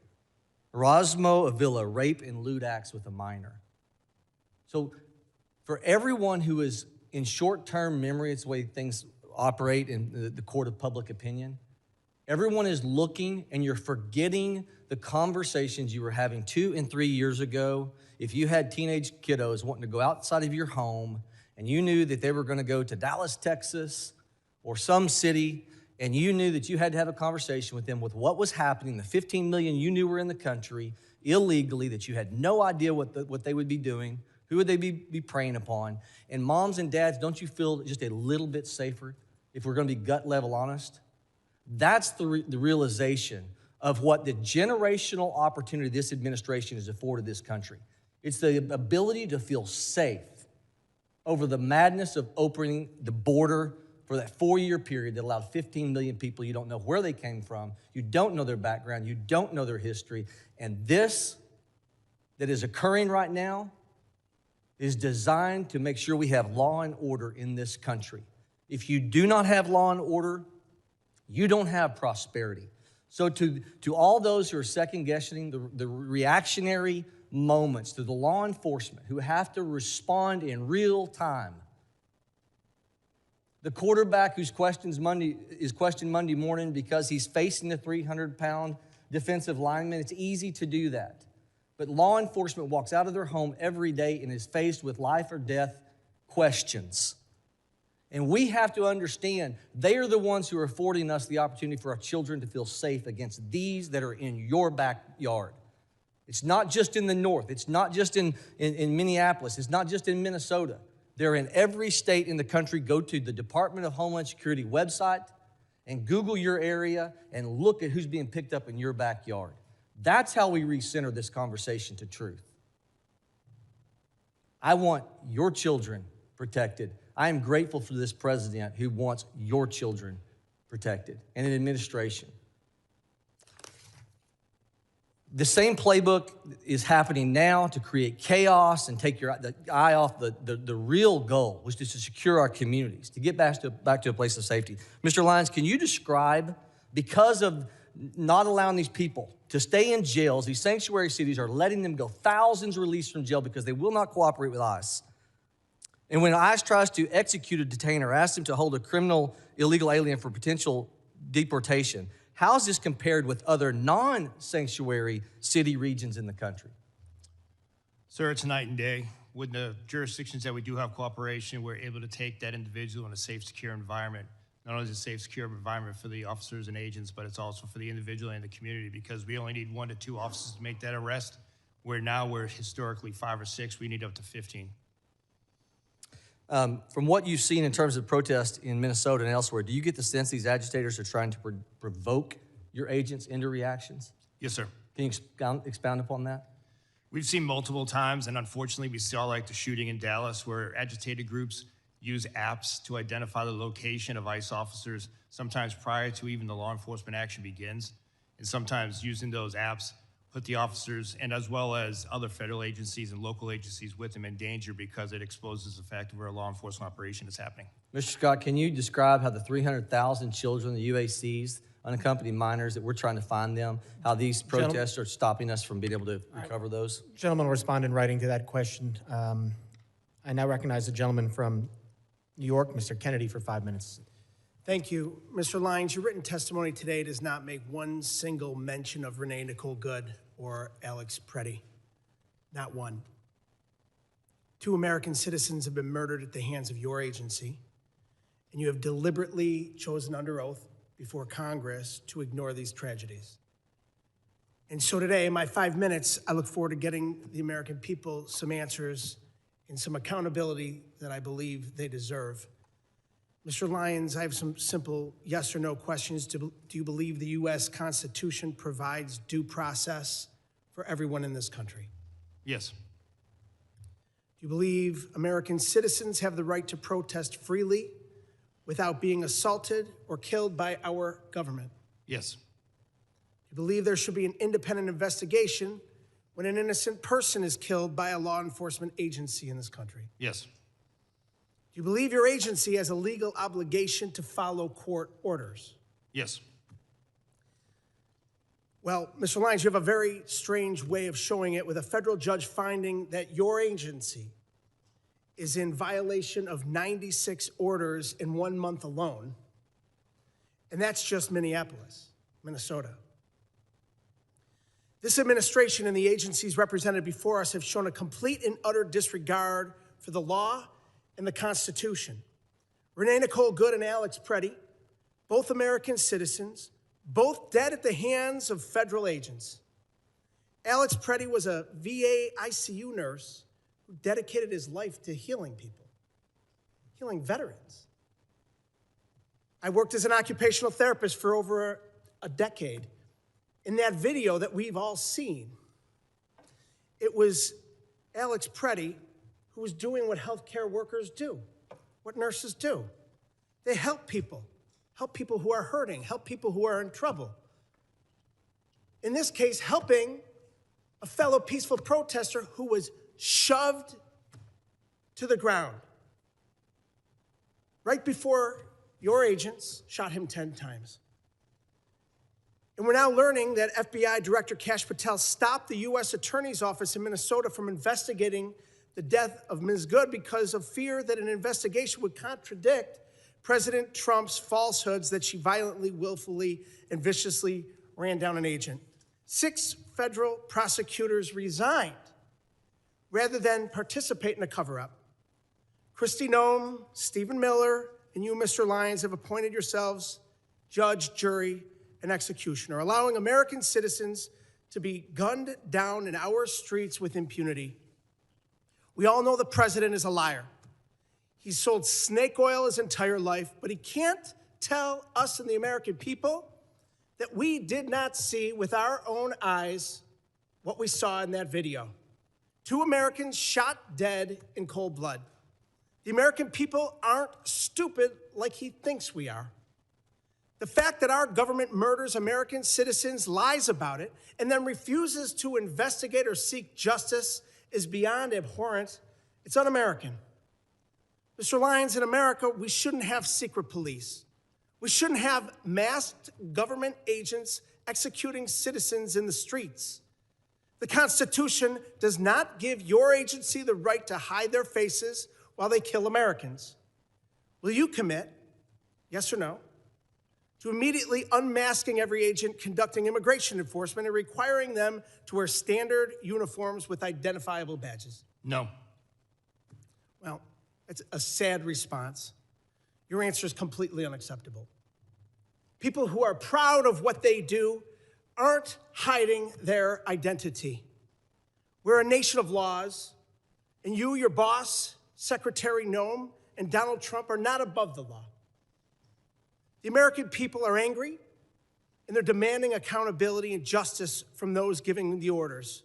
Erasmo Avila, rape and lewd acts with a minor. So for everyone who is in short-term memory, it's the way things operate in the court of public opinion, everyone is looking and you're forgetting the conversations you were having 2 and 3 years ago. If you had teenage kiddos wanting to go outside of your home and you knew that they were going to go to Dallas, Texas, or some city, and you knew that you had to have a conversation with them with what was happening, the 15 million you knew were in the country illegally, that you had no idea what they would be doing, who would they be preying upon. And moms and dads, don't you feel just a little bit safer if we're going to be gut level honest? That's the realization of what the generational opportunity this administration has afforded this country. It's the ability to feel safe over the madness of opening the border for that 4-year period that allowed 15 million people. You don't know where they came from. You don't know their background. You don't know their history. And this that is occurring right now is designed to make sure we have law and order in this country. If you do not have law and order, you don't have prosperity. So to all those who are second-guessing the reactionary moments, to the law enforcement who have to respond in real time, The quarterback who's questioned Monday morning because he's facing a 300-pound defensive lineman. It's easy to do that. But law enforcement walks out of their home every day and is faced with life or death questions. And we have to understand they are the ones who are affording us the opportunity for our children to feel safe against these that are in your backyard. It's not just in the north. It's not just in Minneapolis. It's not just in Minnesota. They're in every state in the country. Go to the Department of Homeland Security website and Google your area and look at who's being picked up in your backyard. That's how we recenter this conversation to truth. I want your children protected. I am grateful for this president who wants your children protected and an administration. The same playbook is happening now to create chaos and take the eye off the real goal, which is to secure our communities, to get back to a place of safety. Mr. Lyons, can you describe, because of not allowing these people to stay in jails, these sanctuary cities are letting them go, thousands released from jail because they will not cooperate with ICE. And when ICE tries to execute a detainer, ask him to hold a criminal illegal alien for potential deportation, how is this compared with other non-sanctuary city regions in the country? Sir, it's night and day. With the jurisdictions that we do have cooperation, we're able to take that individual in a safe, secure environment. Not only is it a safe, secure environment for the officers and agents, but it's also for the individual and the community, because we only need 1 to 2 officers to make that arrest, where now we're historically 5 or 6, we need up to 15. From what you've seen in terms of protests in Minnesota and elsewhere, do you get the sense these agitators are trying to provoke your agents into reactions? Yes, sir. Can you expound upon that? We've seen multiple times, and unfortunately we saw like the shooting in Dallas, where agitated groups use apps to identify the location of ICE officers, sometimes prior to even the law enforcement action begins, and sometimes using those apps put the officers, and as well as other federal agencies and local agencies with them, in danger because it exposes the fact of where a law enforcement operation is happening. Mr. Scott, can you describe how the 300,000 children, the UACs, unaccompanied minors, that we're trying to find them, how these protests are stopping us from being able to recover those? Gentleman will respond in writing to that question. I now recognize the gentleman from New York, Mr. Kennedy, for 5 minutes. Thank you. Mr. Lyons, your written testimony today does not make one single mention of Renee Nicole Good or Alex Preddy. Not one. 2 American citizens have been murdered at the hands of your agency, and you have deliberately chosen under oath before Congress to ignore these tragedies. And so today, in my 5 minutes, I look forward to getting the American people some answers and some accountability that I believe they deserve. Mr. Lyons, I have some simple yes or no questions. Do you believe the U.S. Constitution provides due process for everyone in this country? Yes. Do you believe American citizens have the right to protest freely without being assaulted or killed by our government? Yes. Do you believe there should be an independent investigation when an innocent person is killed by a law enforcement agency in this country? Yes. Do you believe your agency has a legal obligation to follow court orders? Yes. Well, Mr. Lyons, you have a very strange way of showing it, with a federal judge finding that your agency is in violation of 96 orders in 1 month alone. And that's just Minneapolis, Minnesota. This administration and the agencies represented before us have shown a complete and utter disregard for the law and the Constitution. Renee Nicole Good and Alex Preddy, both American citizens, both dead at the hands of federal agents. Alex Preddy was a VA ICU nurse who dedicated his life to healing people, healing veterans. I worked as an occupational therapist for over a decade. In that video that we've all seen, it was Alex Preddy who was doing what healthcare workers do, what nurses do. They help people who are hurting, help people who are in trouble. In this case, helping a fellow peaceful protester who was shoved to the ground right before your agents shot him 10 times. And we're now learning that FBI Director Kash Patel stopped the U.S. Attorney's Office in Minnesota from investigating the death of Ms. Good because of fear that an investigation would contradict President Trump's falsehoods that she violently, willfully, and viciously ran down an agent. 6 federal prosecutors resigned rather than participate in a cover-up. Kristi Noem, Stephen Miller, and you, Mr. Lyons, have appointed yourselves judge, jury, and executioner, allowing American citizens to be gunned down in our streets with impunity. We all know the president is a liar. He's sold snake oil his entire life, but he can't tell us and the American people that we did not see with our own eyes what we saw in that video. 2 Americans shot dead in cold blood. The American people aren't stupid like he thinks we are. The fact that our government murders American citizens, lies about it, and then refuses to investigate or seek justice is beyond abhorrent. It's un-American. Mr. Lyons, in America, we shouldn't have secret police. We shouldn't have masked government agents executing citizens in the streets. The Constitution does not give your agency the right to hide their faces while they kill Americans. Will you commit, yes or no, to immediately unmasking every agent conducting immigration enforcement and requiring them to wear standard uniforms with identifiable badges? No. Well, it's a sad response. Your answer is completely unacceptable. People who are proud of what they do aren't hiding their identity. We're a nation of laws, and you, your boss, Secretary Noem, and Donald Trump are not above the law. The American people are angry, and they're demanding accountability and justice from those giving the orders.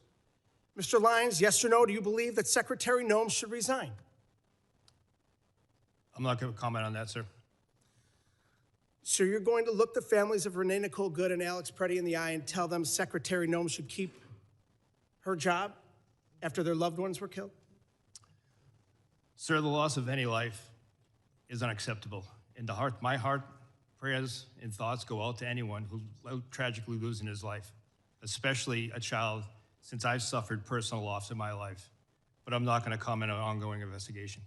Mr. Lyons, yes or no, do you believe that Secretary Noem should resign? I'm not going to comment on that, sir. So you're going to look the families of Renee Nicole Good and Alex Preddy in the eye and tell them Secretary Noem should keep her job after their loved ones were killed? Sir, the loss of any life is unacceptable. In the heart, my heart, prayers and thoughts go out to anyone who tragically losing his life, especially a child, since I've suffered personal loss in my life. But I'm not going to comment on an ongoing investigation.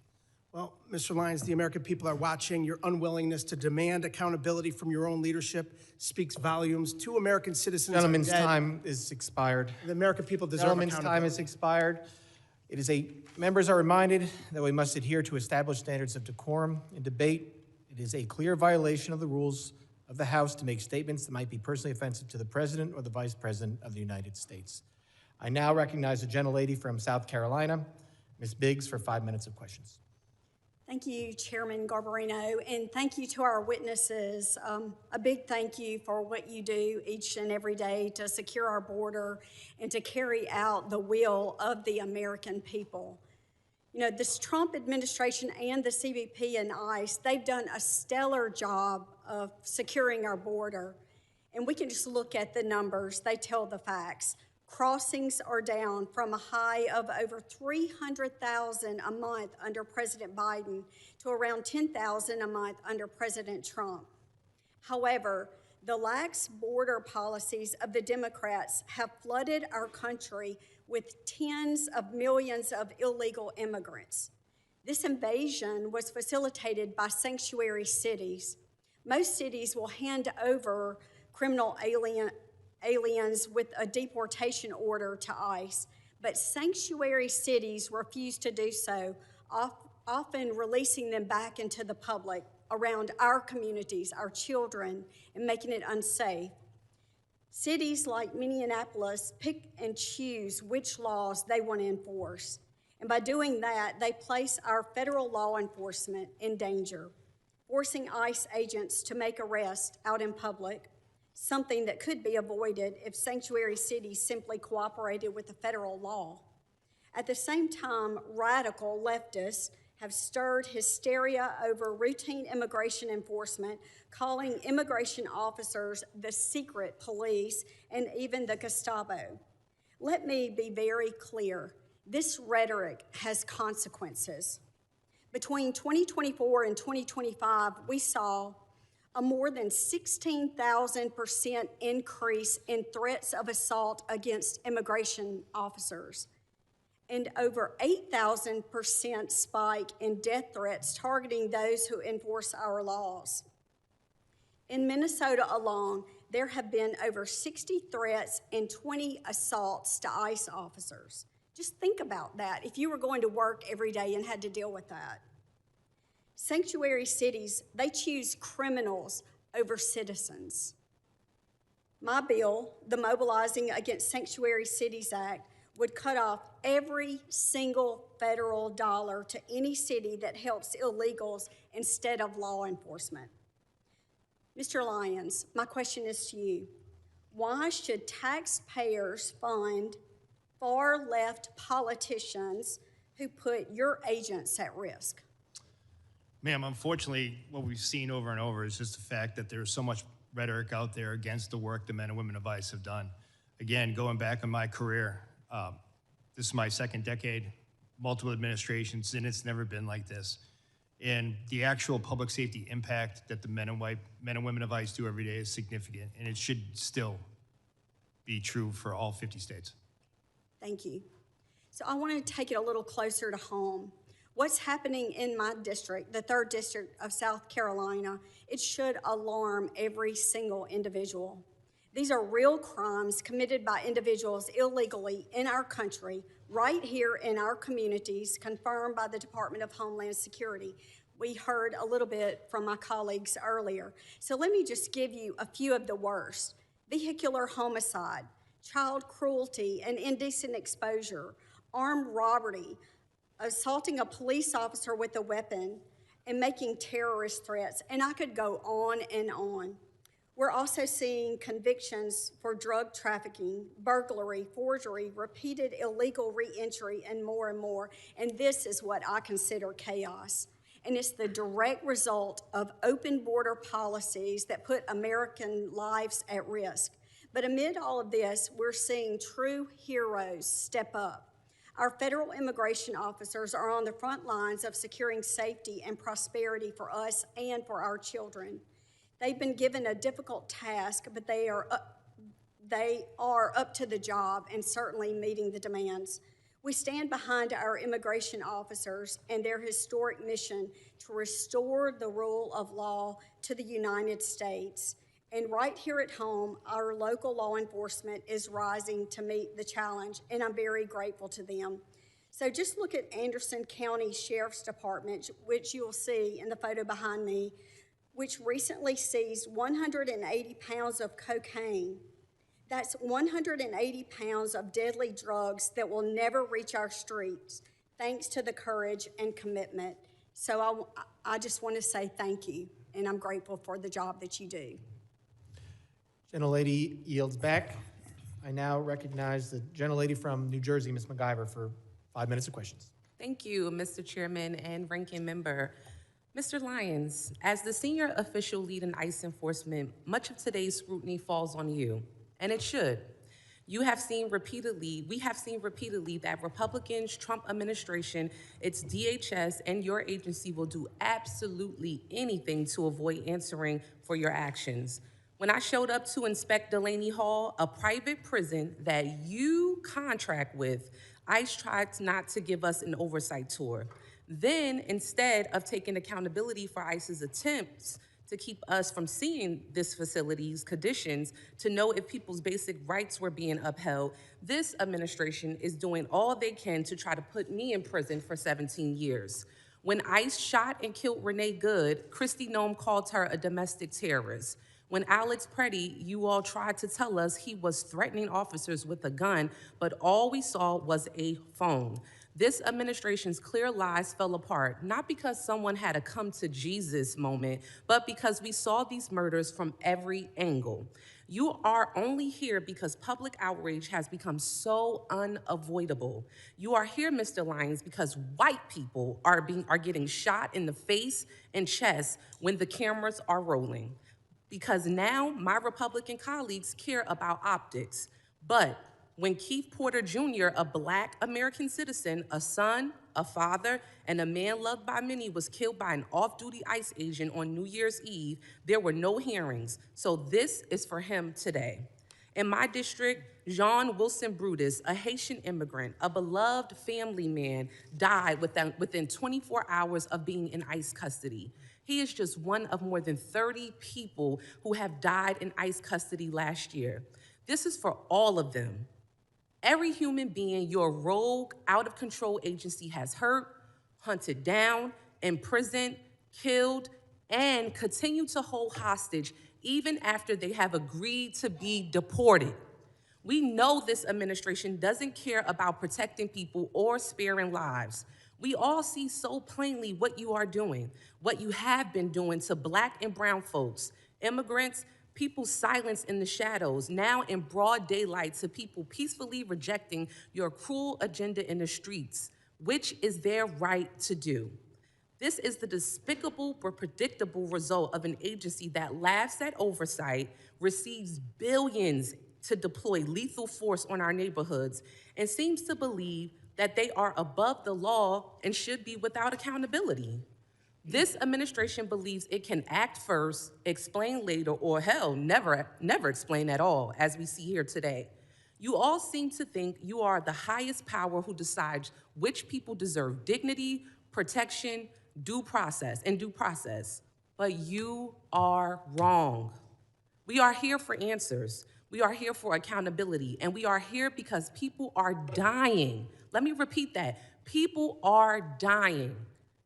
Well, Mr. Lyons, the American people are watching. Your unwillingness to demand accountability from your own leadership speaks volumes. 2 American citizens Gentleman's are dead. time is expired. The American people deserve Gentleman's accountability. time is expired. Members are reminded that we must adhere to established standards of decorum. In debate, it is a clear violation of the rules of the House to make statements that might be personally offensive to the President or the Vice President of the United States. I now recognize the gentlelady from South Carolina, Ms. Biggs, for 5 minutes of questions. Thank you, Chairman Garbarino, and thank you to our witnesses. A big thank you for what you do each and every day to secure our border and to carry out the will of the American people. You know, this Trump administration and the CBP and ICE, they've done a stellar job of securing our border. And we can just look at the numbers, they tell the facts. Crossings are down from a high of over 300,000 a month under President Biden to around 10,000 a month under President Trump. However, the lax border policies of the Democrats have flooded our country with tens of millions of illegal immigrants. This invasion was facilitated by sanctuary cities. Most cities will hand over criminal aliens with a deportation order to ICE, but sanctuary cities refuse to do so, often releasing them back into the public around our communities, our children, and making it unsafe. Cities like Minneapolis pick and choose which laws they want to enforce, and by doing that, they place our federal law enforcement in danger, forcing ICE agents to make arrests out in public, something that could be avoided if sanctuary cities simply cooperated with the federal law. At the same time, radical leftists have stirred hysteria over routine immigration enforcement, calling immigration officers the secret police and even the Gestapo. Let me be very clear. This rhetoric has consequences. Between 2024 and 2025, we saw a more than 16,000% increase in threats of assault against immigration officers. and over 8,000% spike in death threats targeting those who enforce our laws. In Minnesota alone, there have been over 60 threats and 20 assaults to ICE officers. Just think about that if you were going to work every day and had to deal with that. Sanctuary cities, they choose criminals over citizens. My bill, the Mobilizing Against Sanctuary Cities Act, would cut off every single federal dollar to any city that helps illegals instead of law enforcement. Mr. Lyons, my question is to you. Why should taxpayers fund far-left politicians who put your agents at risk? Ma'am, unfortunately, what we've seen over and over is just the fact that there's so much rhetoric out there against the work the men and women of ICE have done. Again, going back in my career, this is my second decade, multiple administrations, and it's never been like this. And the actual public safety impact that the men and women of ICE do every day is significant, and it should still be true for all 50 states. Thank you. So I want to take it a little closer to home. What's happening in my district, the 3rd District of South Carolina, it should alarm every single individual. These are real crimes committed by individuals illegally in our country, right here in our communities, confirmed by the Department of Homeland Security. We heard a little bit from my colleagues earlier. So let me just give you a few of the worst. Vehicular homicide, child cruelty and indecent exposure, armed robbery, assaulting a police officer with a weapon, and making terrorist threats, and I could go on and on. We're also seeing convictions for drug trafficking, burglary, forgery, repeated illegal re-entry, and more, and this is what I consider chaos. And it's the direct result of open border policies that put American lives at risk. But amid all of this, we're seeing true heroes step up. Our federal immigration officers are on the front lines of securing safety and prosperity for us and for our children. They've been given a difficult task, but they are up to the job and certainly meeting the demands. We stand behind our immigration officers and their historic mission to restore the rule of law to the United States. And right here at home, our local law enforcement is rising to meet the challenge, and I'm very grateful to them. So just look at Anderson County Sheriff's Department, which you'll see in the photo behind me, which recently seized 180 pounds of cocaine. That's 180 pounds of deadly drugs that will never reach our streets, thanks to the courage and commitment. So I just want to say thank you, and I'm grateful for the job that you do. Gentlelady yields back. I now recognize the gentlelady from New Jersey, Ms. McIver, for 5 minutes of questions. Thank you, Mr. Chairman and Ranking Member. Mr. Lyons, as the senior official lead in ICE enforcement, much of today's scrutiny falls on you, and it should. We have seen repeatedly that Republicans, Trump administration, its DHS, and your agency will do absolutely anything to avoid answering for your actions. When I showed up to inspect Delaney Hall, a private prison that you contract with, ICE tried not to give us an oversight tour. Then, instead of taking accountability for ICE's attempts to keep us from seeing this facility's conditions to know if people's basic rights were being upheld, this administration is doing all they can to try to put me in prison for 17 years. When ICE shot and killed Renee Good, Kristi Noem called her a domestic terrorist. When Alex Preddy, you all tried to tell us he was threatening officers with a gun, but all we saw was a phone. This administration's clear lies fell apart, not because someone had a come to Jesus moment, but because we saw these murders from every angle. You are only here because public outrage has become so unavoidable. You are here, Mr. Lyons, because white people are getting shot in the face and chest when the cameras are rolling. Because now my Republican colleagues care about optics. But when Keith Porter Jr., a Black American citizen, a son, a father, and a man loved by many was killed by an off-duty ICE agent on New Year's Eve, there were no hearings. So this is for him today. In my district, Jean Wilson Brutus, a Haitian immigrant, a beloved family man, died within 24 hours of being in ICE custody. He is just one of more than 30 people who have died in ICE custody last year. This is for all of them. Every human being your rogue, out-of-control agency has hurt, hunted down, imprisoned, killed, and continue to hold hostage even after they have agreed to be deported. We know this administration doesn't care about protecting people or sparing lives. We all see so plainly what you are doing, what you have been doing to Black and brown folks, immigrants, people silenced in the shadows, now in broad daylight to people peacefully rejecting your cruel agenda in the streets, which is their right to do. This is the despicable but predictable result of an agency that laughs at oversight, receives billions to deploy lethal force on our neighborhoods, and seems to believe that they are above the law and should be without accountability. This administration believes it can act first, explain later, or hell, never explain at all, as we see here today. You all seem to think you are the highest power who decides which people deserve dignity, protection, due process, but you are wrong. We are here for answers. We are here for accountability, and we are here because people are dying. Let me repeat that. People are dying,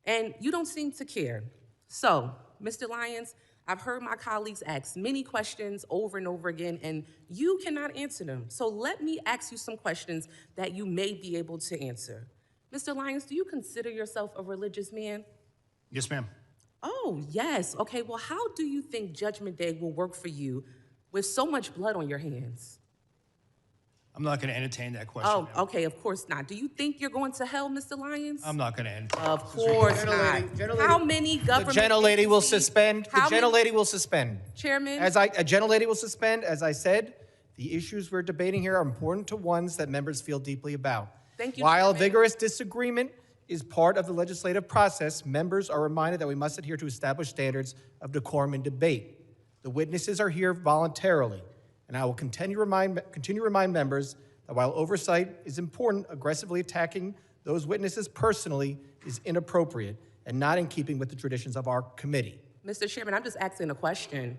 and you don't seem to care. So, Mr. Lyons, I've heard my colleagues ask many questions over and over again, and you cannot answer them. So let me ask you some questions that you may be able to answer. Mr. Lyons, do you consider yourself a religious man? Yes, ma'am. Oh, yes. Okay, well, how do you think Judgment Day will work for you with so much blood on your hands? I'm not going to entertain that question. Oh, okay, of course not. Do you think you're going to hell, Mr. Lyons? I'm not going to entertain. Of course not. How many government The gentlelady will agencies- suspend. The How many- gentlelady will suspend. Chairman? A gentlelady will suspend. As I said, the issues we're debating here are important to ones that members feel deeply about. Thank you, While Chairman. vigorous disagreement is part of the legislative process, members are reminded that we must adhere to established standards of decorum and debate. The witnesses are here voluntarily, and I will continue to remind members that while oversight is important, aggressively attacking those witnesses personally is inappropriate and not in keeping with the traditions of our committee. Mr. Chairman, I'm just asking a question.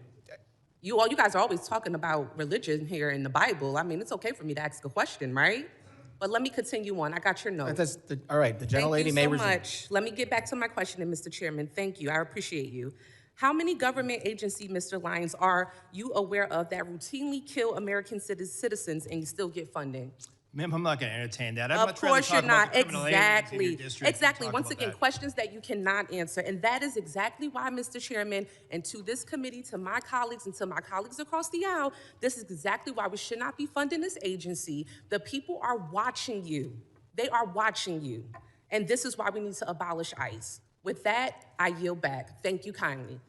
You guys are always talking about religion here in the Bible. I mean, it's okay for me to ask a question, right? But let me continue on. I got your note. All right, the gentlelady may resume. Thank you so much. Let me get back to my question, Mr. Chairman. Thank you. I appreciate you. How many government agencies, Mr. Lyons, are you aware of that routinely kill American citizens and you still get funding? Ma'am, I'm not going to entertain that. Of course you're not. Exactly. Exactly. Once again, questions that you cannot answer. And that is exactly why, Mr. Chairman, and to this committee, to my colleagues, and to my colleagues across the aisle, this is exactly why we should not be funding this agency. The people are watching you. They are watching you. And this is why we need to abolish ICE. With that, I yield back. Thank you kindly.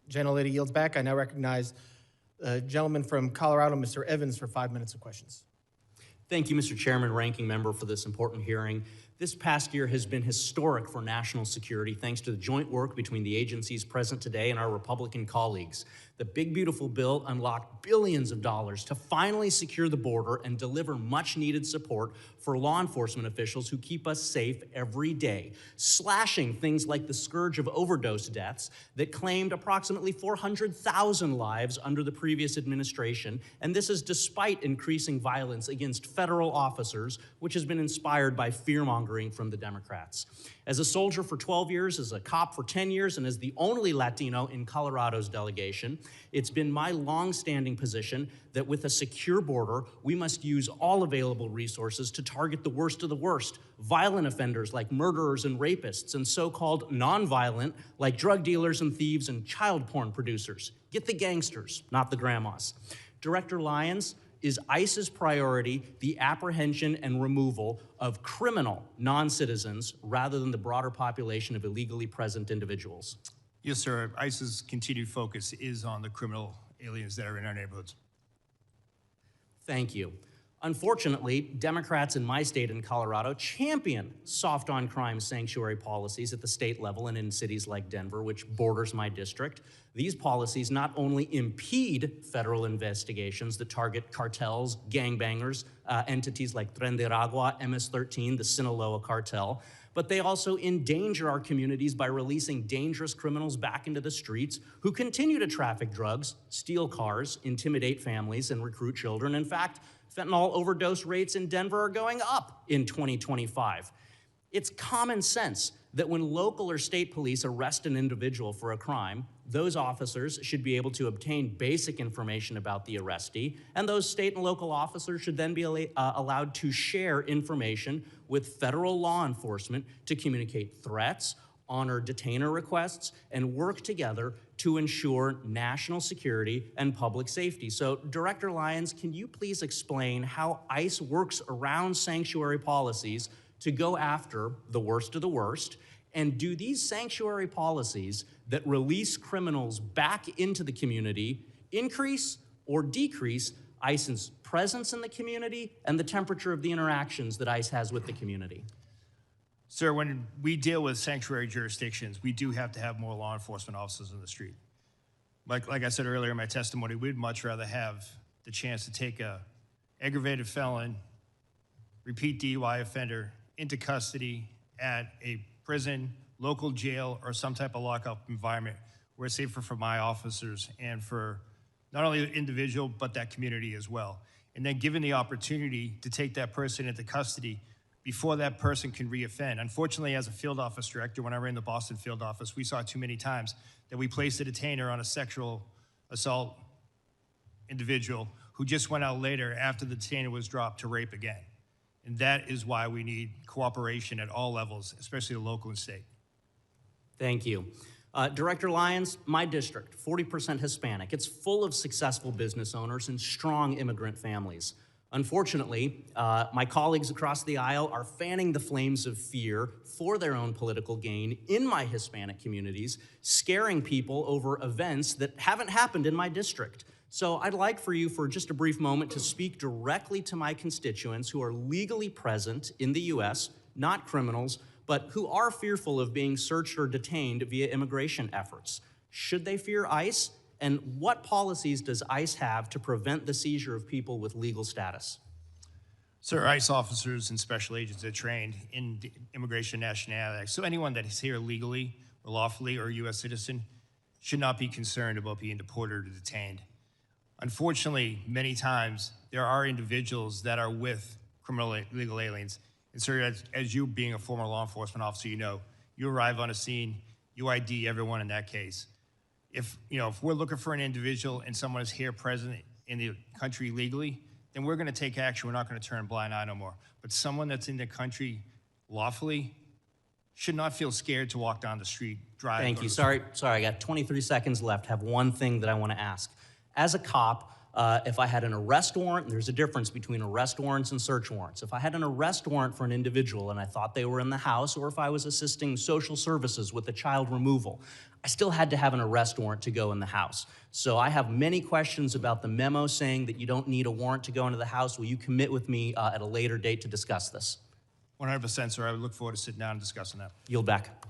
Gentlelady yields back. I now recognize the gentleman from Colorado, Mr. Evans, for 5 minutes of questions. Thank you, Mr. Chairman, Ranking Member, for this important hearing. This past year has been historic for national security thanks to the joint work between the agencies present today and our Republican colleagues. The Big Beautiful Bill unlocked billions of dollars to finally secure the border and deliver much-needed support for law enforcement officials who keep us safe every day, slashing things like the scourge of overdose deaths that claimed approximately 400,000 lives under the previous administration, and this is despite increasing violence against federal officers, which has been inspired by fear-mongering from the Democrats. As a soldier for 12 years, as a cop for 10 years, and as the only Latino in Colorado's delegation, it's been my long-standing position that with a secure border, we must use all available resources to target the worst of the worst, violent offenders like murderers and rapists, and so-called nonviolent like drug dealers and thieves and child porn producers. Get the gangsters, not the grandmas. Director Lyons, is ICE's priority the apprehension and removal of criminal non-citizens rather than the broader population of illegally present individuals? Yes, sir. ICE's continued focus is on the criminal aliens that are in our neighborhoods. Thank you. Unfortunately, Democrats in my state in Colorado champion soft on crime sanctuary policies at the state level and in cities like Denver, which borders my district. These policies not only impede federal investigations that target cartels, gangbangers, entities like Tren de Aragua, MS-13, the Sinaloa cartel, but they also endanger our communities by releasing dangerous criminals back into the streets who continue to traffic drugs, steal cars, intimidate families, and recruit children. In fact, fentanyl overdose rates in Denver are going up in 2025. It's common sense that when local or state police arrest an individual for a crime, those officers should be able to obtain basic information about the arrestee, and those state and local officers should then be allowed to share information with federal law enforcement to communicate threats, honor detainer requests, and work together to ensure national security and public safety. So, Director Lyons, can you please explain how ICE works around sanctuary policies to go after the worst of the worst? And do these sanctuary policies that release criminals back into the community increase or decrease ICE's presence in the community and the temperature of the interactions that ICE has with the community? Sir, when we deal with sanctuary jurisdictions, we do have to have more law enforcement officers in the street. Like I said earlier in my testimony, we'd much rather have the chance to take a aggravated felon, repeat DUI offender into custody at a prison, local jail, or some type of lockup environment where it's safer for my officers and for not only the individual, but that community as well. And then given the opportunity to take that person into custody before that person can reoffend. Unfortunately, as a field office director, when I ran the Boston field office, we saw too many times that we placed a detainer on a sexual assault individual who just went out later after the detainer was dropped to rape again. And that is why we need cooperation at all levels, especially the local and state. Thank you. Director Lyons, my district, 40% Hispanic. It's full of successful business owners and strong immigrant families. Unfortunately, my colleagues across the aisle are fanning the flames of fear for their own political gain in my Hispanic communities, scaring people over events that haven't happened in my district. So I'd like for you for just a brief moment to speak directly to my constituents who are legally present in the U.S., not criminals, but who are fearful of being searched or detained via immigration efforts. Should they fear ICE? And what policies does ICE have to prevent the seizure of people with legal status? Sir, ICE officers and special agents are trained in the Immigration and Nationality Act. So anyone that is here legally or lawfully or a U.S. citizen should not be concerned about being deported or detained. Unfortunately, many times there are individuals that are with criminal illegal aliens. And sir, as you being a former law enforcement officer, you know, you arrive on a scene, you ID everyone in that case. If we're looking for an individual and someone is here present in the country legally, then we're going to take action. We're not going to turn a blind eye no more. But someone that's in the country lawfully should not feel scared to walk down the street, drive. Thank you. Sorry, I got 23 seconds left. I have one thing that I want to ask. As a cop, if I had an arrest warrant, and there's a difference between arrest warrants and search warrants. If I had an arrest warrant for an individual and I thought they were in the house, or if I was assisting social services with a child removal, I still had to have an arrest warrant to go in the house. So I have many questions about the memo saying that you don't need a warrant to go into the house. Will you commit with me at a later date to discuss this? 100%, sir. I would look forward to sitting down and discussing that. Yield back.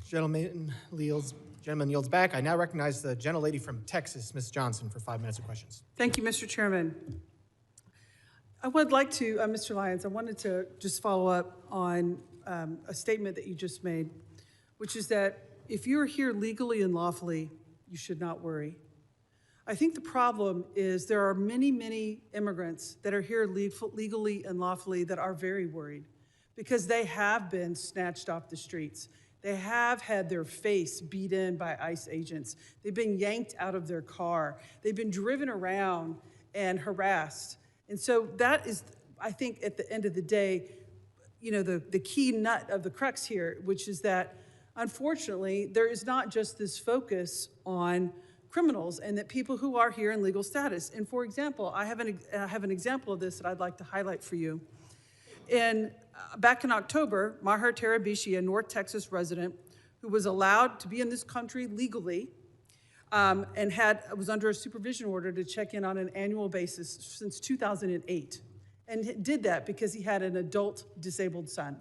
Gentleman yields back. I now recognize the gentlelady from Texas, Ms. Johnson, for 5 minutes of questions. Thank you, Mr. Chairman. I would like to, Mr. Lyons, I wanted to just follow up on a statement that you just made, which is that if you're here legally and lawfully, you should not worry. I think the problem is there are many, many immigrants that are here legally and lawfully that are very worried because they have been snatched off the streets. They have had their face beat in by ICE agents. They've been yanked out of their car. They've been driven around and harassed. And so that is, I think, at the end of the day, the key nut of the crux here, which is that, unfortunately, there is not just this focus on criminals and that people who are here in legal status. And for example, I have an example of this that I'd like to highlight for you. Back in October, Maher Tarabishi, a North Texas resident who was allowed to be in this country legally and was under a supervision order to check in on an annual basis since 2008. and did that because he had an adult disabled son.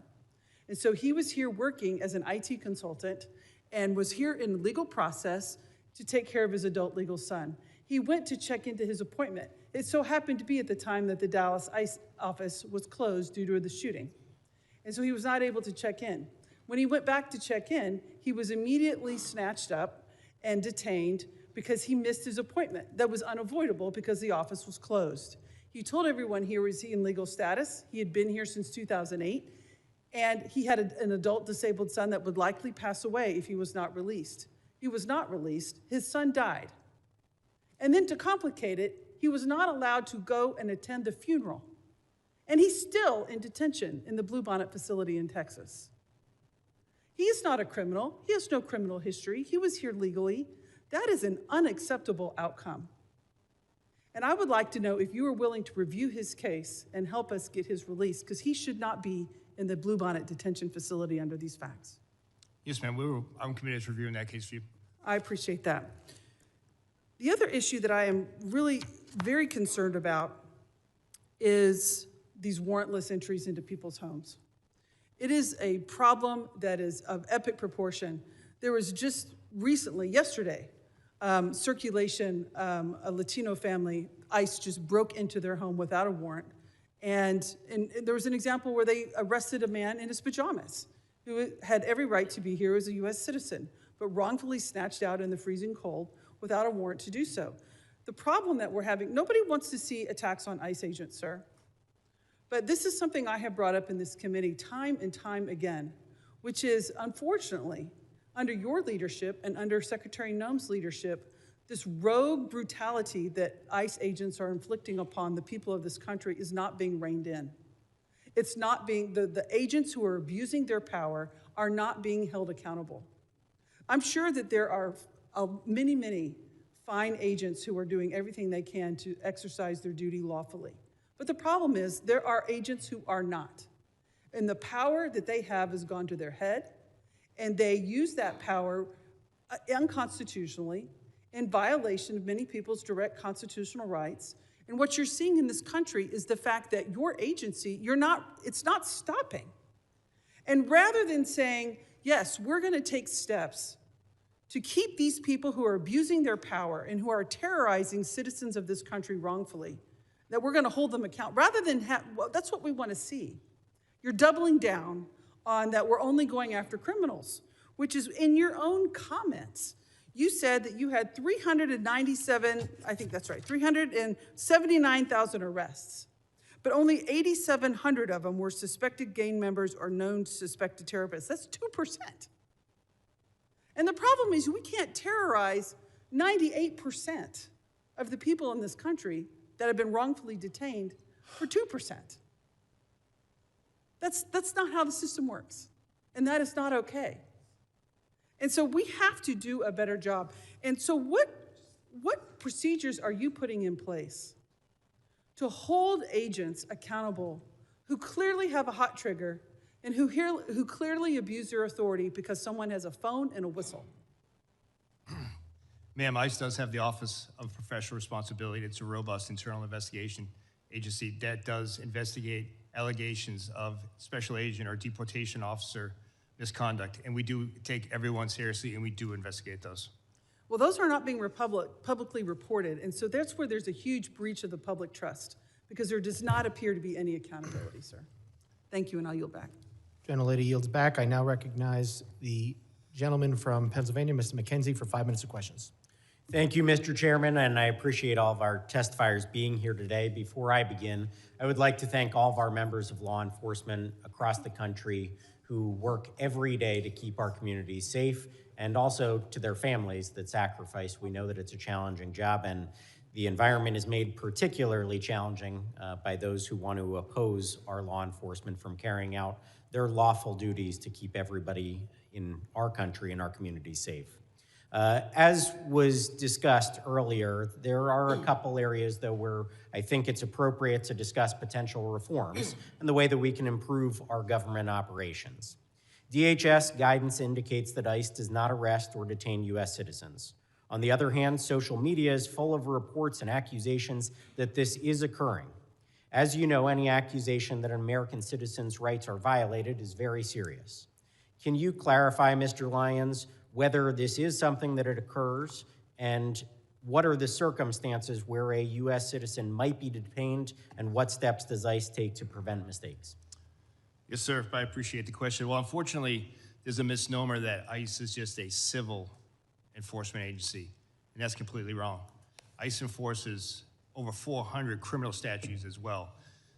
And so he was here working as an IT consultant and was here in the legal process to take care of his adult legal son. He went to check into his appointment. It so happened to be at the time that the Dallas ICE office was closed due to the shooting. And so he was not able to check in. When he went back to check in, he was immediately snatched up and detained because he missed his appointment. That was unavoidable because the office was closed. He told everyone here was he in legal status. He had been here since 2008, and he had an adult disabled son that would likely pass away if he was not released. He was not released. His son died. And then to complicate it, he was not allowed to go and attend the funeral. And he's still in detention in the Bluebonnet facility in Texas. He is not a criminal. He has no criminal history. He was here legally. That is an unacceptable outcome. And I would like to know if you are willing to review his case and help us get his release, because he should not be in the Bluebonnet detention facility under these facts. Yes, ma'am. I'm committed to reviewing that case for you. I appreciate that. The other issue that I am really very concerned about is these warrantless entries into people's homes. It is a problem that is of epic proportion. There was just recently, yesterday, circulation, a Latino family, ICE just broke into their home without a warrant. And there was an example where they arrested a man in his pajamas who had every right to be here as a US citizen, but wrongfully snatched out in the freezing cold without a warrant to do so. The problem that we're having, nobody wants to see attacks on ICE agents, sir. But this is something I have brought up in this committee time and time again, which is, unfortunately, under your leadership and under Secretary Noem's leadership, this rogue brutality that ICE agents are inflicting upon the people of this country is not being reined in. It's not being, the agents who are abusing their power are not being held accountable. I'm sure that there are many, many fine agents who are doing everything they can to exercise their duty lawfully. But the problem is there are agents who are not. And the power that they have has gone to their head, and they use that power unconstitutionally in violation of many people's direct constitutional rights. And what you're seeing in this country is the fact that your agency, it's not stopping. And rather than saying, yes, we're gonna take steps to keep these people who are abusing their power and who are terrorizing citizens of this country wrongfully, that we're gonna hold them accountable, rather than well, that's what we wanna see. You're doubling down on that we're only going after criminals, which is in your own comments. You said that you had 397, I think that's right, 379,000 arrests, but only 8,700 of them were suspected gang members or known suspected terrorists. That's 2%. And the problem is we can't terrorize 98% of the people in this country that have been wrongfully detained for 2%. That's not how the system works, and that is not okay. And so we have to do a better job. And so what procedures are you putting in place to hold agents accountable who clearly have a hot trigger and who clearly abuse their authority because someone has a phone and a whistle? Ma'am, ICE does have the Office of Professional Responsibility. It's a robust internal investigation agency that does investigate allegations of special agent or deportation officer misconduct. And we do take everyone seriously, and we do investigate those. Well, those are not being publicly reported. And so that's where there's a huge breach of the public trust, because there does not appear to be any accountability, sir. Thank you, and I'll yield back. Gentlelady yields back. I now recognize the gentleman from Pennsylvania, Mr. McKenzie, for 5 minutes of questions. Thank you, Mr. Chairman, and I appreciate all of our testifiers being here today. Before I begin, I would like to thank all of our members of law enforcement across the country who work every day to keep our communities safe, and also to their families that sacrifice. We know that it's a challenging job, and the environment is made particularly challenging by those who want to oppose our law enforcement from carrying out their lawful duties to keep everybody in our country and our communities safe. As was discussed earlier, there are a couple areas, though, where I think it's appropriate to discuss potential reforms and the way that we can improve our government operations. DHS guidance indicates that ICE does not arrest or detain U.S. citizens. On the other hand, social media is full of reports and accusations that this is occurring. As you know, any accusation that an American citizen's rights are violated is very serious. Can you clarify, Mr. Lyons, whether this is something that it occurs, and what are the circumstances where a U.S. citizen might be detained, and what steps does ICE take to prevent mistakes? Yes, sir. I appreciate the question. Well, unfortunately, there's a misnomer that ICE is just a civil enforcement agency, and that's completely wrong. ICE enforces over 400 criminal statutes as well.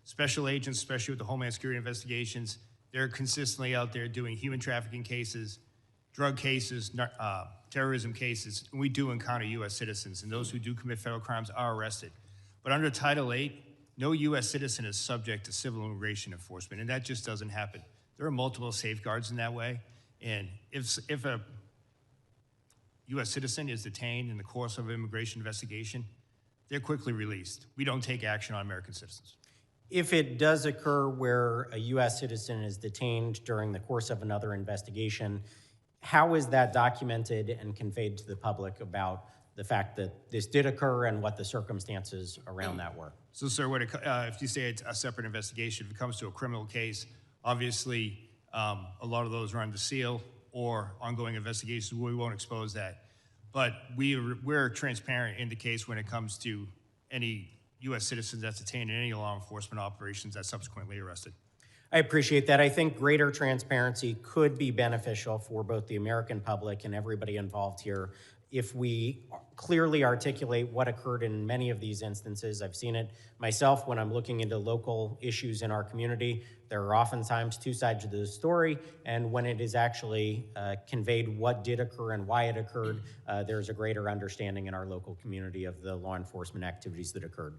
Special agents, especially with the Homeland Security investigations, they're consistently out there doing human trafficking cases, drug cases, terrorism cases. And we do encounter U.S. citizens, and those who do commit federal crimes are arrested. But under Title VIII, no U.S. citizen is subject to civil immigration enforcement, and that just doesn't happen. There are multiple safeguards in that way, and if a U.S. citizen is detained in the course of an immigration investigation, they're quickly released. We don't take action on American citizens. If it does occur where a U.S. citizen is detained during the course of another investigation, how is that documented and conveyed to the public about the fact that this did occur and what the circumstances around that were? So, sir, if you say it's a separate investigation, if it comes to a criminal case, obviously a lot of those are under seal or ongoing investigations. We won't expose that. But we're transparent in the case when it comes to any U.S. citizens that's detained in any law enforcement operations that's subsequently arrested. I appreciate that. I think greater transparency could be beneficial for both the American public and everybody involved here if we clearly articulate what occurred in many of these instances. I've seen it myself when I'm looking into local issues in our community. There are oftentimes two sides to the story, and when it is actually conveyed what did occur and why it occurred, there's a greater understanding in our local community of the law enforcement activities that occurred.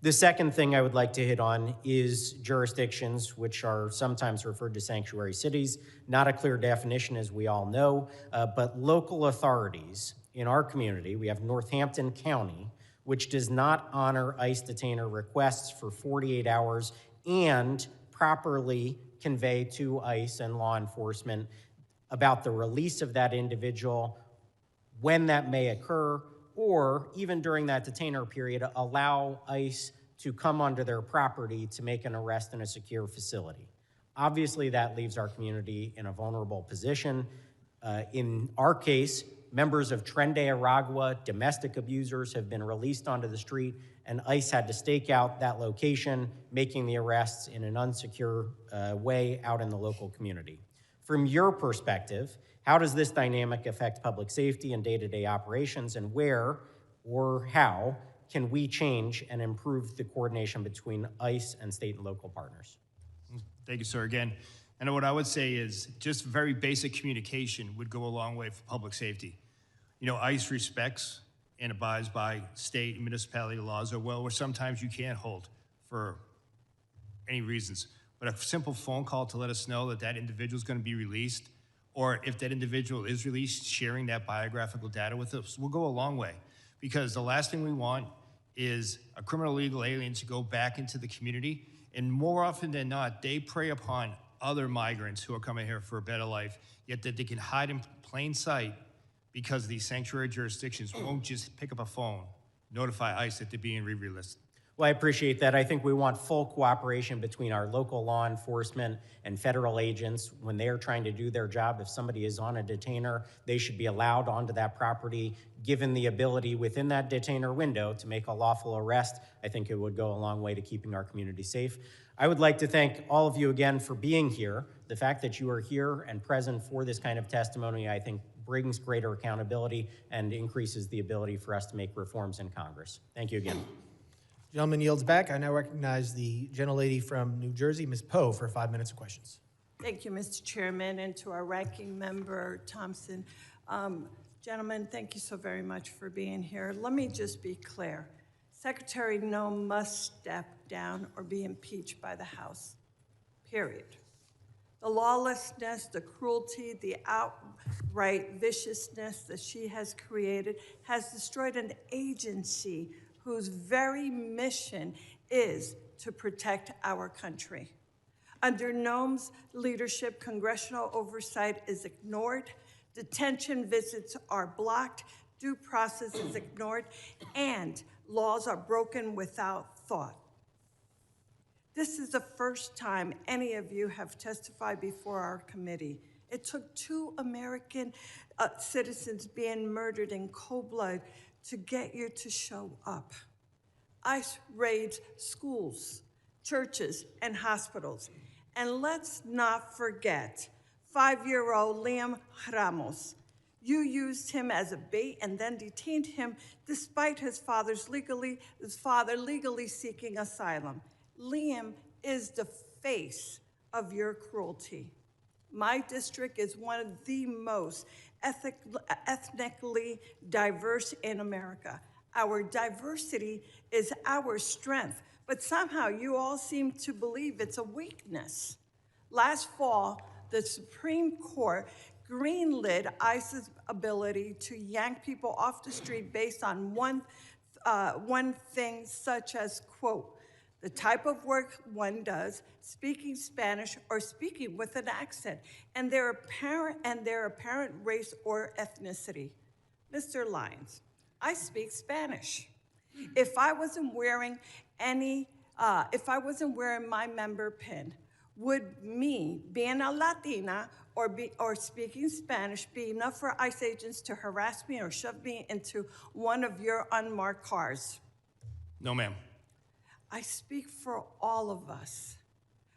The second thing I would like to hit on is jurisdictions, which are sometimes referred to sanctuary cities. Not a clear definition, as we all know, but local authorities in our community. We have Northampton County, which does not honor ICE detainer requests for 48 hours and properly convey to ICE and law enforcement about the release of that individual, when that may occur, or even during that detainer period, allow ICE to come onto their property to make an arrest in a secure facility. Obviously, that leaves our community in a vulnerable position. In our case, members of Tren de Aragua, domestic abusers, have been released onto the street, and ICE had to stake out that location, making the arrests in an unsecure way out in the local community. From your perspective, how does this dynamic affect public safety and day-to-day operations, and where or how can we change and improve the coordination between ICE and state and local partners? Thank you, sir, again. And what I would say is just very basic communication would go a long way for public safety. You know, ICE respects and abides by state and municipality laws as well, where sometimes you can't hold for any reasons. But a simple phone call to let us know that that individual is going to be released, or if that individual is released, sharing that biographical data with us will go a long way. Because the last thing we want is a criminal illegal alien to go back into the community, and more often than not, they prey upon other migrants who are coming here for a better life, yet that they can hide in plain sight because these sanctuary jurisdictions won't just pick up a phone, notify ICE that they're being re-released. Well, I appreciate that. I think we want full cooperation between our local law enforcement and federal agents when they are trying to do their job. If somebody is on a detainer, they should be allowed onto that property, given the ability within that detainer window to make a lawful arrest. I think it would go a long way to keeping our community safe. I would like to thank all of you again for being here. The fact that you are here and present for this kind of testimony, I think, brings greater accountability and increases the ability for us to make reforms in Congress. Thank you again. Gentleman yields back. I now recognize the gentlelady from New Jersey, Ms. Poe, for 5 minutes of questions. Thank you, Mr. Chairman, and to our ranking member, Thompson. Gentlemen, thank you so very much for being here. Let me just be clear. Secretary No must step down or be impeached by the House, period. The lawlessness, the cruelty, the outright viciousness that she has created has destroyed an agency whose very mission is to protect our country. Under Noam's leadership, congressional oversight is ignored, detention visits are blocked, due process is ignored, and laws are broken without thought. This is the first time any of you have testified before our committee. It took 2 American citizens being murdered in cold blood to get you to show up. ICE raids schools, churches, and hospitals. And let's not forget 5-year-old Liam Ramos. You used him as a bait and then detained him despite his father legally seeking asylum. Liam is the face of your cruelty. My district is one of the most ethnically diverse in America. Our diversity is our strength, but somehow you all seem to believe it's a weakness. Last fall, the Supreme Court greenlit ICE's ability to yank people off the street based on one thing, such as, quote, the type of work one does, speaking Spanish or speaking with an accent, and their apparent race or ethnicity. Mr. Lyons, I speak Spanish. If I wasn't wearing my member pin, would me being a Latina or speaking Spanish be enough for ICE agents to harass me or shove me into one of your unmarked cars? No, ma'am. I speak for all of us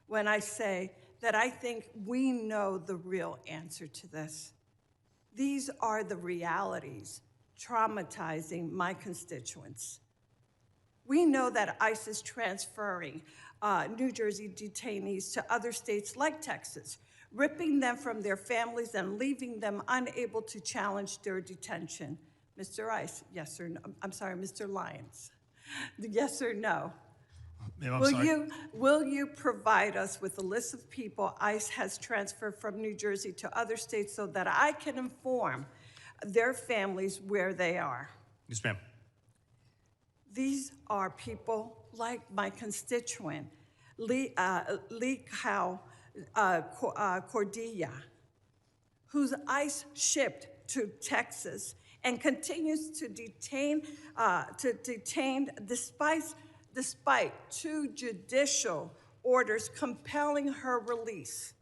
when I say that I think we know the real answer to this. These are the realities traumatizing my constituents. We know that ICE is transferring New Jersey detainees to other states like Texas, ripping them from their families and leaving them unable to challenge their detention. Mr. ICE, yes or no? I'm sorry, Mr. Lyons. Yes or no? Will you provide us with a list of people ICE has transferred from New Jersey to other states so that I can inform their families where they are? Yes, ma'am. These are people like my constituent, Lee Cordilla, whose ICE shipped to Texas and continues to detain despite 2 judicial orders compelling her release.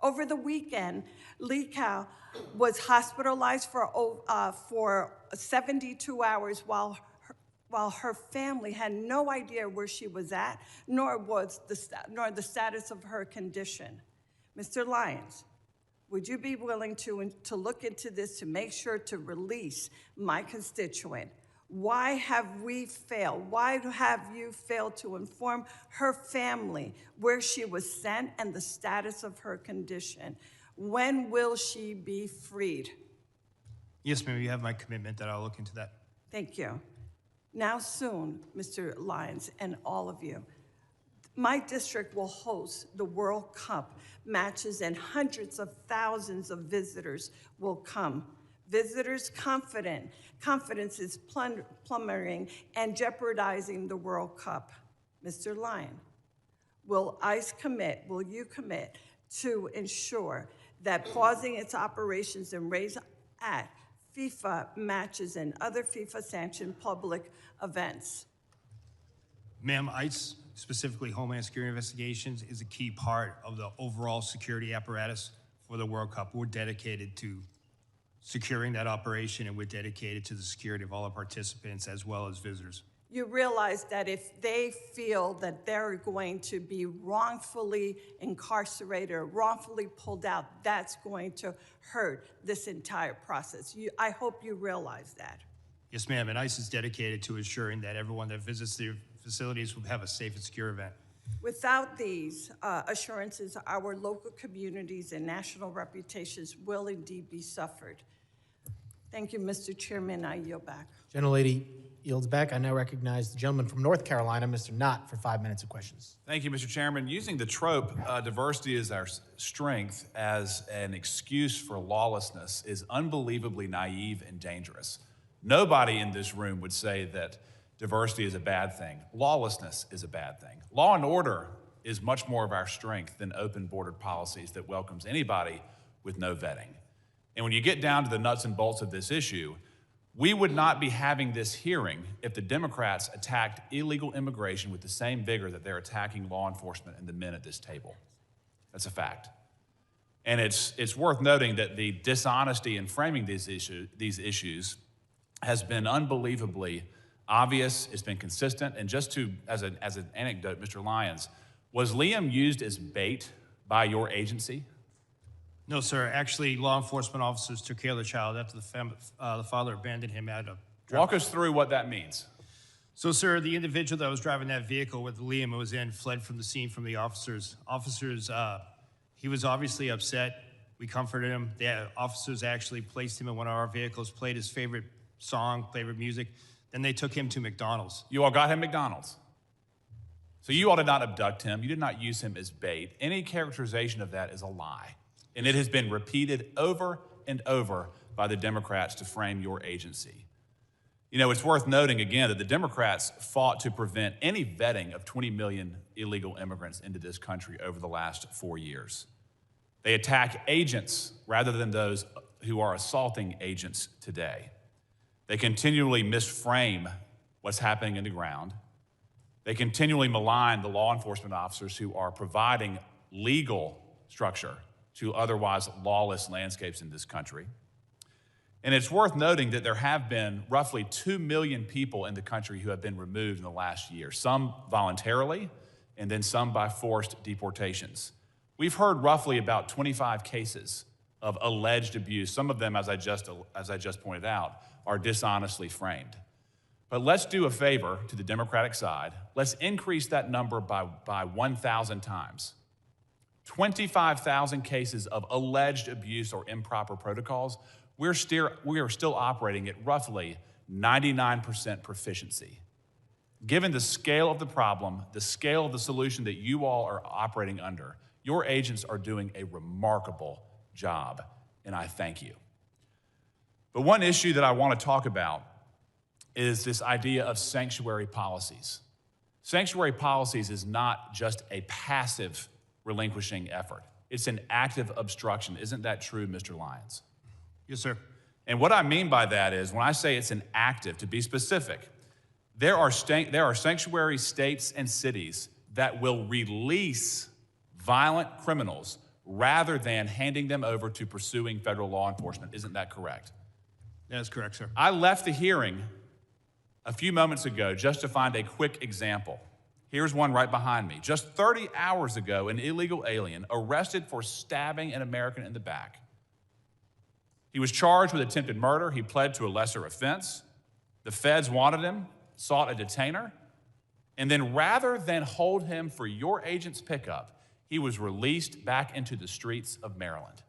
Over the weekend, Lee Cow was hospitalized for 72 hours while her family had no idea where she was at, nor the status of her condition. Mr. Lyons, would you be willing to look into this to make sure to release my constituent? Why have we failed? Why have you failed to inform her family where she was sent and the status of her condition? When will she be freed? Yes, ma'am, you have my commitment that I'll look into that. Thank you. Now soon, Mr. Lyons and all of you, my district will host the World Cup matches and hundreds of thousands of visitors will come. Visitors' confidence is plummeting and jeopardizing the World Cup. Mr. Lyon, will you commit to ensure that pausing its operations and raise at FIFA matches and other FIFA-sanctioned public events? Ma'am, ICE, specifically Homeland Security Investigations, is a key part of the overall security apparatus for the World Cup. We're dedicated to securing that operation, and we're dedicated to the security of all our participants as well as visitors. You realize that if they feel that they're going to be wrongfully incarcerated or wrongfully pulled out, that's going to hurt this entire process. I hope you realize that. Yes, ma'am, and ICE is dedicated to ensuring that everyone that visits the facilities will have a safe and secure event. Without these assurances, our local communities and national reputations will indeed be suffered. Thank you, Mr. Chairman. I yield back. Gentlelady yields back. I now recognize the gentleman from North Carolina, Mr. Knott, for 5 minutes of questions. Thank you, Mr. Chairman. Using the trope, diversity is our strength as an excuse for lawlessness is unbelievably naive and dangerous. Nobody in this room would say that diversity is a bad thing. Lawlessness is a bad thing. Law and order is much more of our strength than open-bordered policies that welcomes anybody with no vetting. And when you get down to the nuts and bolts of this issue, We would not be having this hearing if the Democrats attacked illegal immigration with the same vigor that they're attacking law enforcement and the men at this table. That's a fact. And it's worth noting that the dishonesty in framing these issues has been unbelievably obvious. It's been consistent. And just as an anecdote, Mr. Lyons, was Liam used as bait by your agency? No, sir. Actually, law enforcement officers took care of the child after the father abandoned him at a... Walk us through what that means. So, sir, the individual that was driving that vehicle with Liam was in fled from the scene from the officers. He was obviously upset. We comforted him. The officers actually placed him in one of our vehicles, played his favorite song, favorite music. Then they took him to McDonald's. You all got him McDonald's. So you all did not abduct him. You did not use him as bait. Any characterization of that is a lie. And it has been repeated over and over by the Democrats to frame your agency. You know, it's worth noting again that the Democrats fought to prevent any vetting of 20 million illegal immigrants into this country over the last 4 years. They attack agents rather than those who are assaulting agents today. They continually misframe what's happening in the ground. They continually malign the law enforcement officers who are providing legal structure to otherwise lawless landscapes in this country. And it's worth noting that there have been roughly 2 million people in the country who have been removed in the last year, some voluntarily, and then some by forced deportations. We've heard roughly about 25 cases of alleged abuse. Some of them, as I just pointed out, are dishonestly framed. But let's do a favor to the Democratic side. Let's increase that number by 1,000 times. 25,000 cases of alleged abuse or improper protocols. We are still operating at roughly 99% proficiency. Given the scale of the problem, the scale of the solution that you all are operating under, your agents are doing a remarkable job, and I thank you. But one issue that I want to talk about is this idea of sanctuary policies. Sanctuary policies is not just a passive relinquishing effort. It's an active obstruction. Isn't that true, Mr. Lyons? Yes, sir. And what I mean by that is, when I say it's an active, to be specific, there are sanctuary states and cities that will release violent criminals rather than handing them over to pursuing federal law enforcement. Isn't that correct? That is correct, sir. I left the hearing a few moments ago just to find a quick example. Here's one right behind me. Just 30 hours ago, an illegal alien arrested for stabbing an American in the back. He was charged with attempted murder. He pled to a lesser offense. The feds wanted him, sought a detainer, and then rather than hold him for your agent's pickup, he was released back into the streets of Maryland.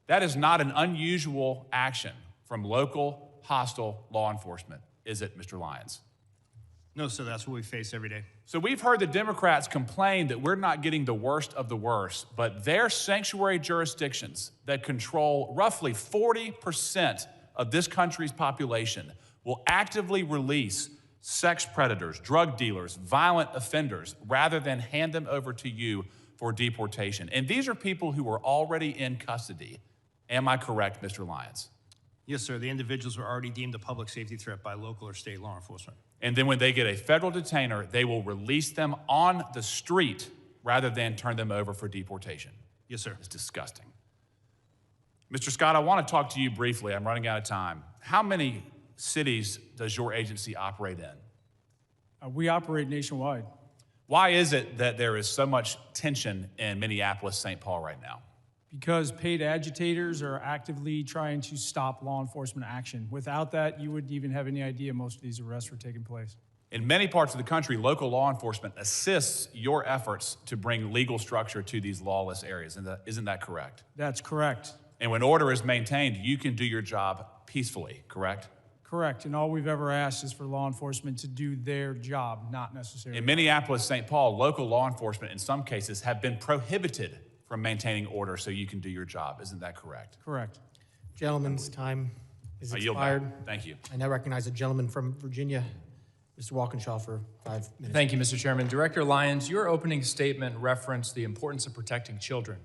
That is not an unusual action from local hostile law enforcement, is it, Mr. Lyons? No, sir, that's what we face every day. So we've heard the Democrats complain that we're not getting the worst of the worst, but their sanctuary jurisdictions that control roughly 40% of this country's population will actively release sex predators, drug dealers, violent offenders, rather than hand them over to you for deportation. And these are people who are already in custody. Am I correct, Mr. Lyons? Yes, sir. The individuals were already deemed a public safety threat by local or state law enforcement. And then when they get a federal detainer, they will release them on the street rather than turn them over for deportation. Yes, sir. It's disgusting. Mr. Scott, I want to talk to you briefly. I'm running out of time. How many cities does your agency operate in? We operate nationwide. Why is it that there is so much tension in Minneapolis, St. Paul right now? Because paid agitators are actively trying to stop law enforcement action. Without that, you wouldn't even have any idea most of these arrests were taking place. In many parts of the country, local law enforcement assists your efforts to bring legal structure to these lawless areas. Isn't that correct? That's correct. And when order is maintained, you can do your job peacefully, correct? Correct. And all we've ever asked is for law enforcement to do their job, not necessarily. In Minneapolis, St. Paul, local law enforcement in some cases have been prohibited from maintaining order so you can do your job. Isn't that correct? Correct. Gentleman's time is I yield expired. back. Thank you. I now recognize a gentleman from Virginia, Mr. Walkinshaw, for 5 minutes. Thank you, Mr. Chairman. Director Lyons, your opening statement referenced the importance of protecting children,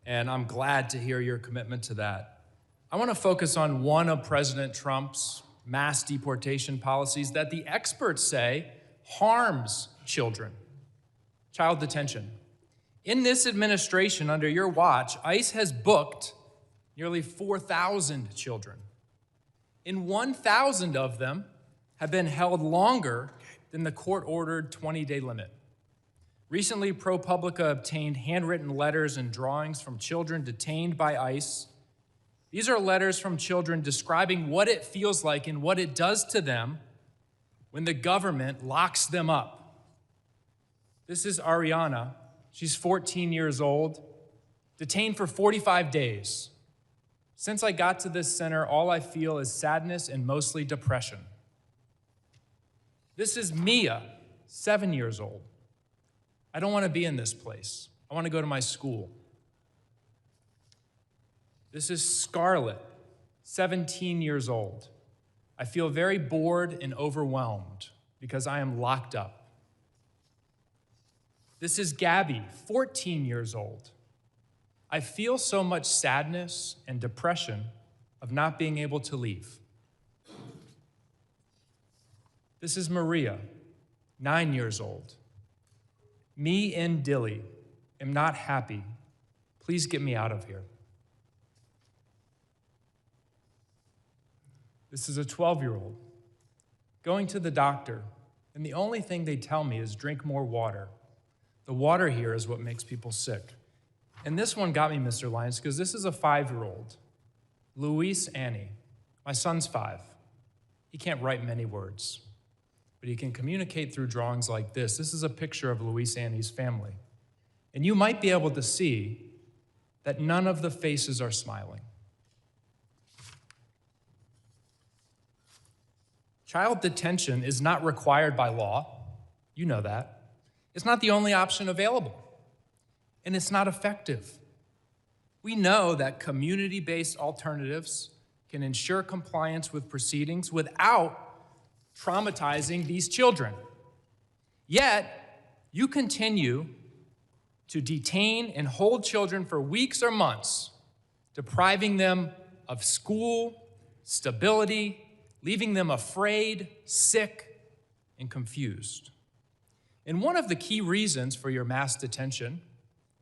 and I'm glad to hear your commitment to that. I want to focus on one of President Trump's mass deportation policies that the experts say harms children: child detention. In this administration, under your watch, ICE has booked nearly 4,000 children, and 1,000 of them have been held longer than the court-ordered 20-day limit. Recently, ProPublica obtained handwritten letters and drawings from children detained by ICE. These are letters from children describing what it feels like and what it does to them when the government locks them up. This is Ariana. She's 14 years old, detained for 45 days. Since I got to this center, all I feel is sadness and mostly depression. This is Mia, 7 years old. I don't want to be in this place. I want to go to my school. This is Scarlett, 17 years old. I feel very bored and overwhelmed because I am locked up. This is Gabby, 14 years old. I feel so much sadness and depression of not being able to leave. This is Maria, 9 years old. Me and Dilly am not happy. Please get me out of here. This is a 12-year-old going to the doctor, and the only thing they tell me is drink more water. The water here is what makes people sick. And this one got me, Mr. Lyons, because this is a 5-year-old, Luis Annie. My son's 5. He can't write many words, but he can communicate through drawings like this. This is a picture of Luis Annie's family. And you might be able to see that none of the faces are smiling. Child detention is not required by law. You know that. It's not the only option available, and it's not effective. We know that community-based alternatives can ensure compliance with proceedings without traumatizing these children. Yet, you continue to detain and hold children for weeks or months, depriving them of school, stability, leaving them afraid, sick, and confused. And one of the key reasons for your mass detention,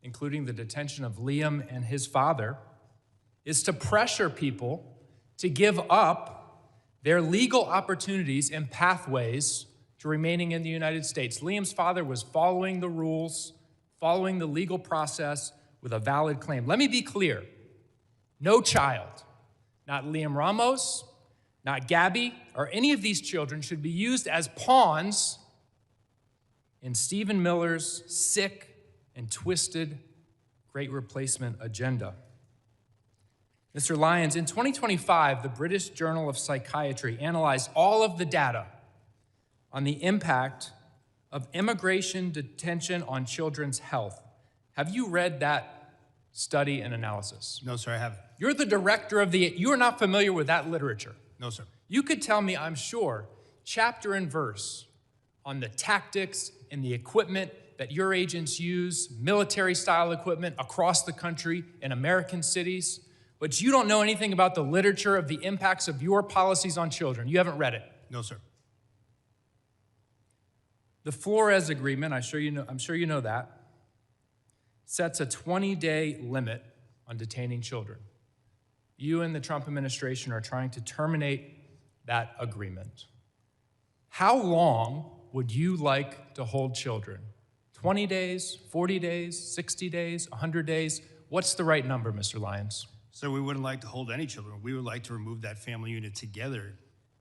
including the detention of Liam and his father, is to pressure people to give up their legal opportunities and pathways to remaining in the United States. Liam's father was following the rules, following the legal process with a valid claim. Let me be clear. No child, not Liam Ramos, not Gabby, or any of these children should be used as pawns in Stephen Miller's sick and twisted Great Replacement agenda. Mr. Lyons, in 2025, the British Journal of Psychiatry analyzed all of the data on the impact of immigration detention on children's health. Have you read that study and analysis? No, sir, I haven't. You're the director of you are not familiar with that literature. No, sir. You could tell me, I'm sure, chapter and verse on the tactics and the equipment that your agents use, military-style equipment across the country in American cities, but you don't know anything about the literature of the impacts of your policies on children. You haven't read it. No, sir. The Flores Agreement, I'm sure you know that, sets a 20-day limit on detaining children. You and the Trump administration are trying to terminate that agreement. How long would you like to hold children? 20 days, 40 days, 60 days, 100 days? What's the right number, Mr. Lyons? So we wouldn't like to hold any children. We would like to remove that family unit together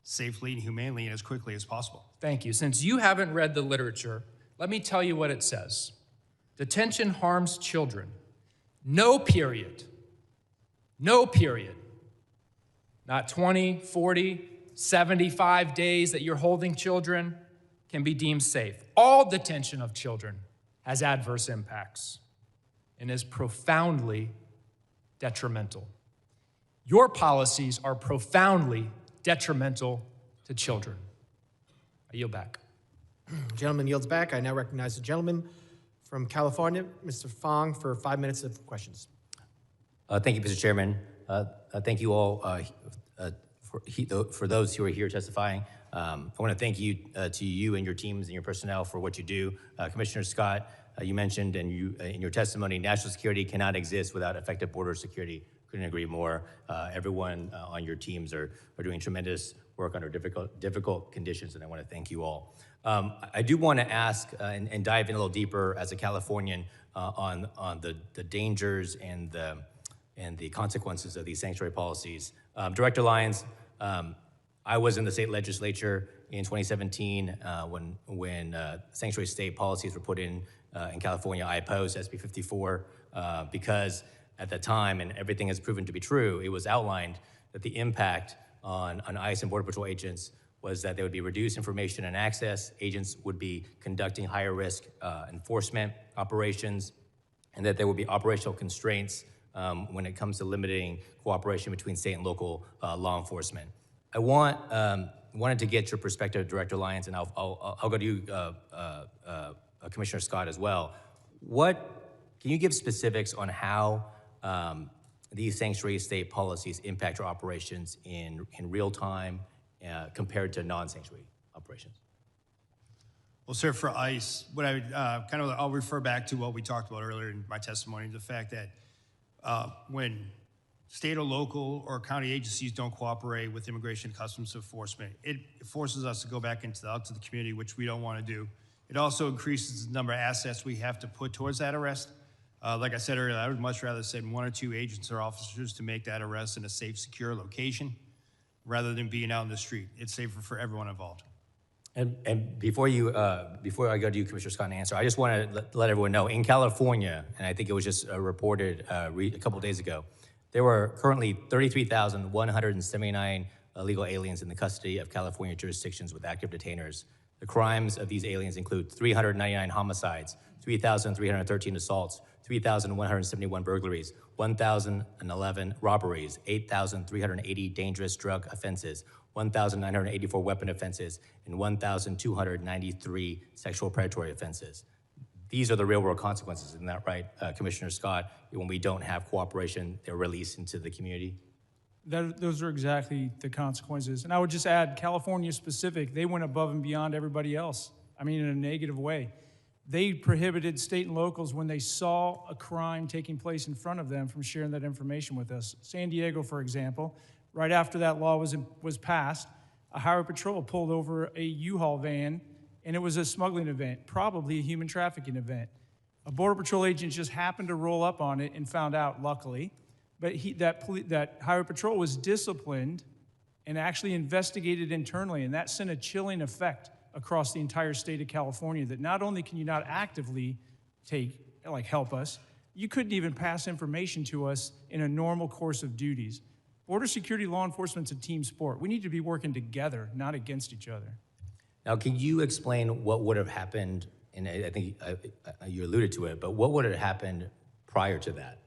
safely and humanely and as quickly as possible. Thank you. Since you haven't read the literature, let me tell you what it says. Detention harms children. No period. No period. Not 20, 40, 75 days that you're holding children can be deemed safe. All detention of children has adverse impacts and is profoundly detrimental. Your policies are profoundly detrimental to children. I yield back. Gentleman yields back. I now recognize the gentleman from California, Mr. Fong, for 5 minutes of questions. Thank you, Mr. Chairman. Thank you all for those who are here testifying. I want to thank you to you and your teams and your personnel for what you do. Commissioner Scott, you mentioned in your testimony, national security cannot exist without effective border security. Couldn't agree more. Everyone on your teams are doing tremendous work under difficult conditions, and I want to thank you all. I do want to ask and dive in a little deeper as a Californian on the dangers and the consequences of these sanctuary policies. Director Lyons, I was in the state legislature in 2017 when sanctuary state policies were put in California. I opposed SB 54 because at the time, and everything has proven to be true, it was outlined that the impact on ICE and Border Patrol agents was that there would be reduced information and access. Agents would be conducting higher risk enforcement operations, and that there would be operational constraints when it comes to limiting cooperation between state and local law enforcement. I wanted to get your perspective, Director Lyons, and I'll go to you, Commissioner Scott, as well. Can you give specifics on how these sanctuary state policies impact your operations in real time compared to non-sanctuary operations? Well, sir, for ICE, what I would I'll refer back to what we talked about earlier in my testimony, the fact that when state or local or county agencies don't cooperate with Immigration and Customs Enforcement, it forces us to go back out to the community, which we don't want to do. It also increases the number of assets we have to put towards that arrest. Like I said earlier, I would much rather send 1 or 2 agents or officers to make that arrest in a safe, secure location rather than being out in the street. It's safer for everyone involved. And before I go to you, Commissioner Scott, and answer, I just want to let everyone know, in California, and I think it was just reported a couple days ago, there were currently 33,179 illegal aliens in the custody of California jurisdictions with active detainers. The crimes of these aliens include 399 homicides, 3,313 assaults, 3,171 burglaries, 1,011 robberies, 8,380 dangerous drug offenses, 1,984 weapon offenses, and 1,293 sexual predatory offenses. These are the real-world consequences, isn't that right, Commissioner Scott? When we don't have cooperation, they're released into the community? Those are exactly the consequences. And I would just add, California specific, they went above and beyond everybody else. I mean, in a negative way. They prohibited state and locals when they saw a crime taking place in front of them from sharing that information with us. San Diego, for example, right after that law was passed, a highway patrol pulled over a U-Haul van, and it was a smuggling event, probably a human trafficking event. A Border Patrol agent just happened to roll up on it and found out, luckily, but that highway patrol was disciplined and actually investigated internally, and that sent a chilling effect across the entire state of California, that not only can you not actively help us, you couldn't even pass information to us in a normal course of duties. Border security law enforcement's a team sport. We need to be working together, not against each other. Now, can you explain what would have happened, and I think you alluded to it, but what would have happened prior to that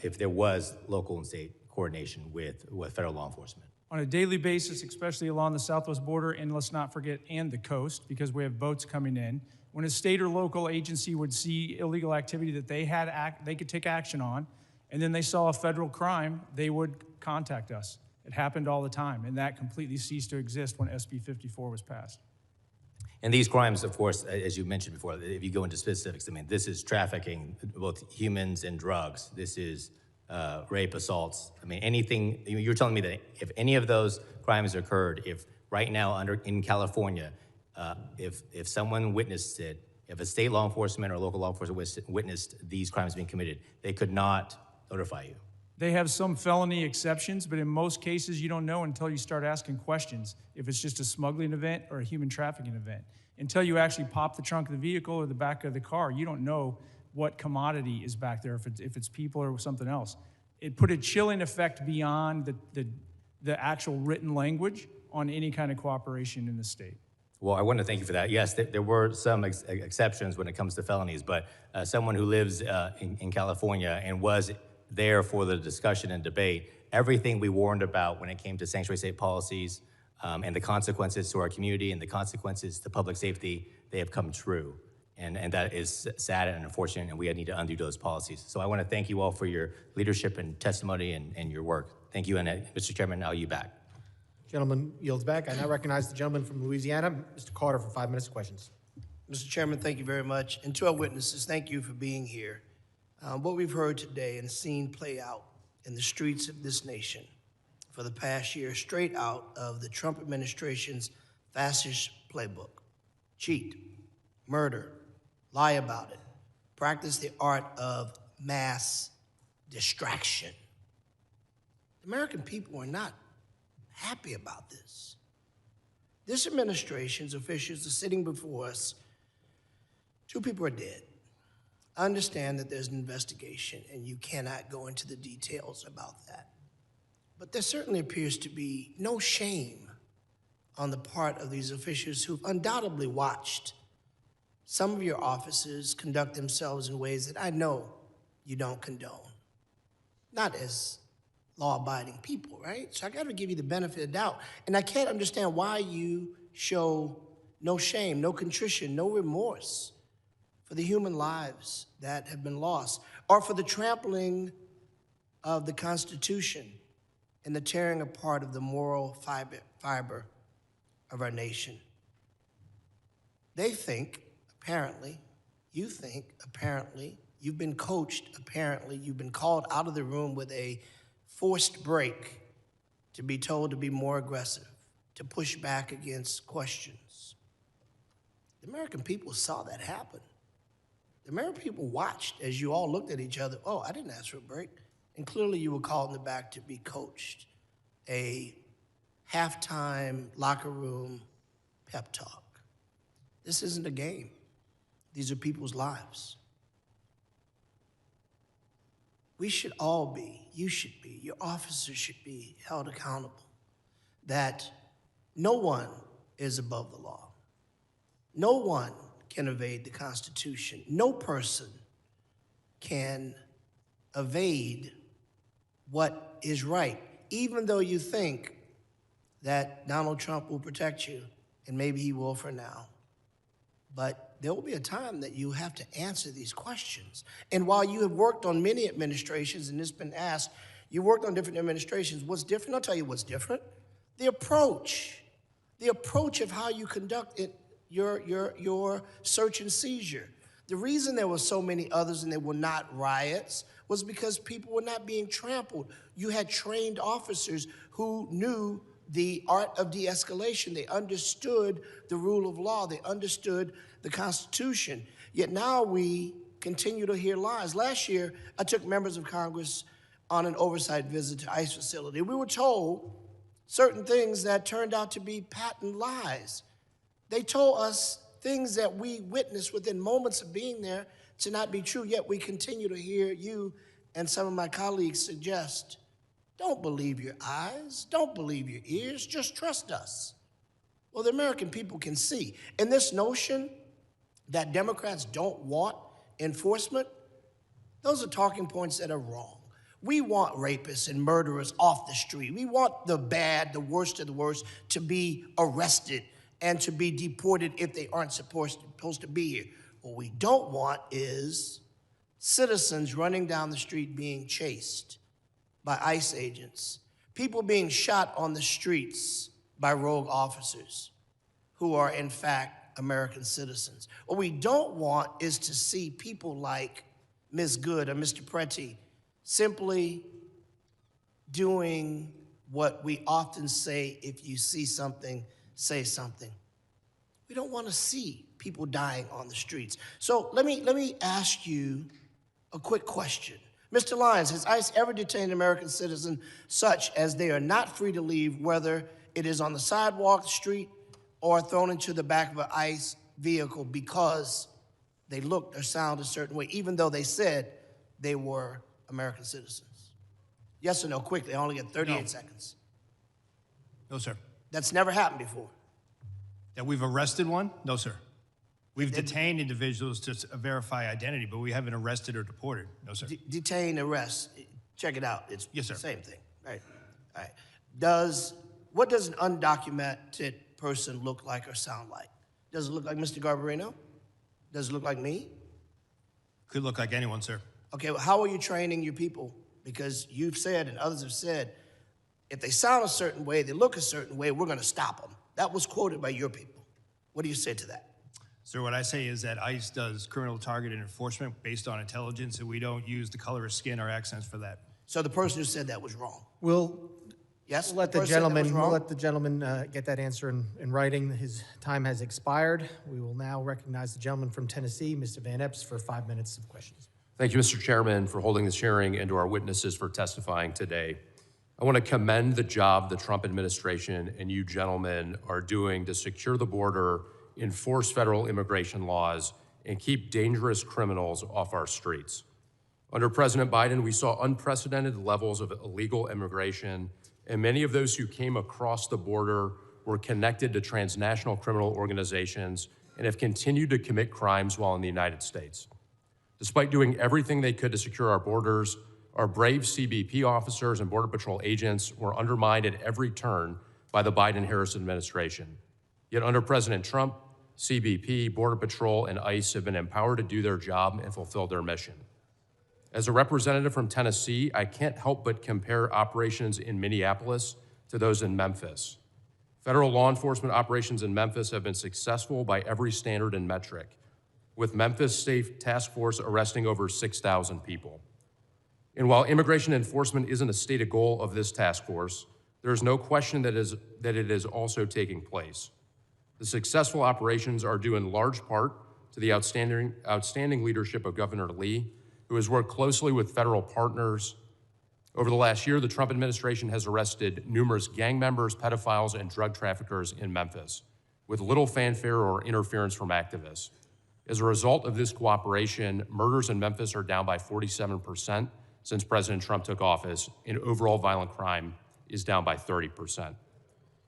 if there was local and state coordination with federal law enforcement? On a daily basis, especially along the southwest border, and let's not forget, and the coast, because we have boats coming in, when a state or local agency would see illegal activity that they could take action on, and then they saw a federal crime, they would contact us. It happened all the time, and that completely ceased to exist when SB 54 was passed. And these crimes, of course, as you mentioned before, if you go into specifics, I mean, this is trafficking, both humans and drugs. This is rape, assaults. I mean, anything. You're telling me that if any of those crimes occurred, if right now in California, if someone witnessed it, if a state law enforcement or local law enforcement witnessed these crimes being committed, they could not notify you. They have some felony exceptions, but in most cases, you don't know until you start asking questions if it's just a smuggling event or a human trafficking event. Until you actually pop the trunk of the vehicle or the back of the car, you don't know what commodity is back there, if it's people or something else. It put a chilling effect beyond the actual written language on any kind of cooperation in the state. Well, I want to thank you for that. Yes, there were some exceptions when it comes to felonies, but someone who lives in California and was there for the discussion and debate, everything we warned about when it came to sanctuary state policies and the consequences to our community and the consequences to public safety, they have come true. And that is sad and unfortunate, and we need to undo those policies. So I want to thank you all for your leadership and testimony and your work. Thank you, and Mr. Chairman, I'll yield back. Gentleman yields back. I now recognize the gentleman from Louisiana, Mr. Carter, for 5 minutes of questions. Mr. Chairman, thank you very much. And to our witnesses, thank you for being here. What we've heard today and seen play out in the streets of this nation for the past year, straight out of the Trump administration's fascist playbook. Cheat, murder, lie about it, practice the art of mass distraction. The American people are not happy about this. This administration's officials are sitting before us. 2 people are dead. I understand that there's an investigation and you cannot go into the details about that. But there certainly appears to be no shame on the part of these officials who've undoubtedly watched some of your officers conduct themselves in ways that I know you don't condone. Not as law-abiding people, right? So I gotta give you the benefit of the doubt. And I can't understand why you show no shame, no contrition, no remorse for the human lives that have been lost, or for the trampling of the Constitution and the tearing apart of the moral fiber of our nation. They think, apparently, you think, apparently, you've been coached, apparently, you've been called out of the room with a forced break to be told to be more aggressive, to push back against questions. The American people saw that happen. The American people watched as you all looked at each other. Oh, I didn't ask for a break. And clearly you were called in the back to be coached. A halftime locker room pep talk. This isn't a game. These are people's lives. We should all be, you should be, your officers should be held accountable that no one is above the law. No one can evade the Constitution. No person can evade what is right, even though you think that Donald Trump will protect you, and maybe he will for now. But there will be a time that you have to answer these questions. And while you have worked on many administrations, and it's been asked, you worked on different administrations, what's different? I'll tell you what's different. The approach of how you conduct it, your search and seizure. The reason there were so many others and there were not riots was because people were not being trampled. You had trained officers who knew the art of de-escalation. They understood the rule of law. They understood the Constitution. Yet now we continue to hear lies. Last year, I took members of Congress on an oversight visit to ICE facility. We were told certain things that turned out to be patent lies. They told us things that we witnessed within moments of being there to not be true, yet we continue to hear you and some of my colleagues suggest, don't believe your eyes, don't believe your ears, just trust us. Well, the American people can see. And this notion that Democrats don't want enforcement, those are talking points that are wrong. We want rapists and murderers off the street. We want the bad, the worst of the worst, to be arrested and to be deported if they aren't supposed to be here. What we don't want is citizens running down the street being chased by ICE agents, people being shot on the streets by rogue officers who are in fact American citizens. What we don't want is to see people like Ms. Good or Mr. Preti simply doing what we often say, if you see something, say something. We don't want to see people dying on the streets. So let me ask you a quick question. Mr. Lyons, has ICE ever detained an American citizen such as they are not free to leave, whether it is on the sidewalk, the street, or thrown into the back of an ICE vehicle because they looked or sounded a certain way, even though they said they were American citizens? Yes or no, quickly, I only get 38 seconds. No, sir. That's never happened before. That we've arrested one? No, sir. We've detained individuals to verify identity, but we haven't arrested or deported. No, sir. Detain, arrest. Check it out. It's yes, sir. The same thing. Right. All right. What does an undocumented person look like or sound like? Does it look like Mr. Garbarino? Does it look like me? Could look like anyone, sir. Okay, well, how are you training your people? Because you've said and others have said, if they sound a certain way, they look a certain way, we're going to stop them. That was quoted by your people. What do you say to that? Sir, what I say is that ICE does criminal targeted enforcement based on intelligence, and we don't use the color of skin or accents for that. So the person who said that was wrong. Yes, We'll let the person said that was gentleman, wrong? we'll let the gentleman get that answer in writing. His time has expired. We will now recognize the gentleman from Tennessee, Mr. Van Epps, for 5 minutes of questions. Thank you, Mr. Chairman, for holding this hearing and to our witnesses for testifying today. I want to commend the job the Trump administration and you gentlemen are doing to secure the border, enforce federal immigration laws, and keep dangerous criminals off our streets. Under President Biden, we saw unprecedented levels of illegal immigration, and many of those who came across the border were connected to transnational criminal organizations and have continued to commit crimes while in the United States. Despite doing everything they could to secure our borders, our brave CBP officers and Border Patrol agents were undermined at every turn by the Biden-Harris administration. Yet under President Trump, CBP, Border Patrol, and ICE have been empowered to do their job and fulfill their mission. As a representative from Tennessee, I can't help but compare operations in Minneapolis to those in Memphis. Federal law enforcement operations in Memphis have been successful by every standard and metric, with Memphis State Task Force arresting over 6,000 people. And while immigration enforcement isn't a stated goal of this task force, there is no question that it is also taking place. The successful operations are due in large part to the outstanding leadership of Governor Lee, who has worked closely with federal partners. Over the last year, the Trump administration has arrested numerous gang members, pedophiles, and drug traffickers in Memphis, with little fanfare or interference from activists. As a result of this cooperation, murders in Memphis are down by 47% since President Trump took office, and overall violent crime is down by 30%.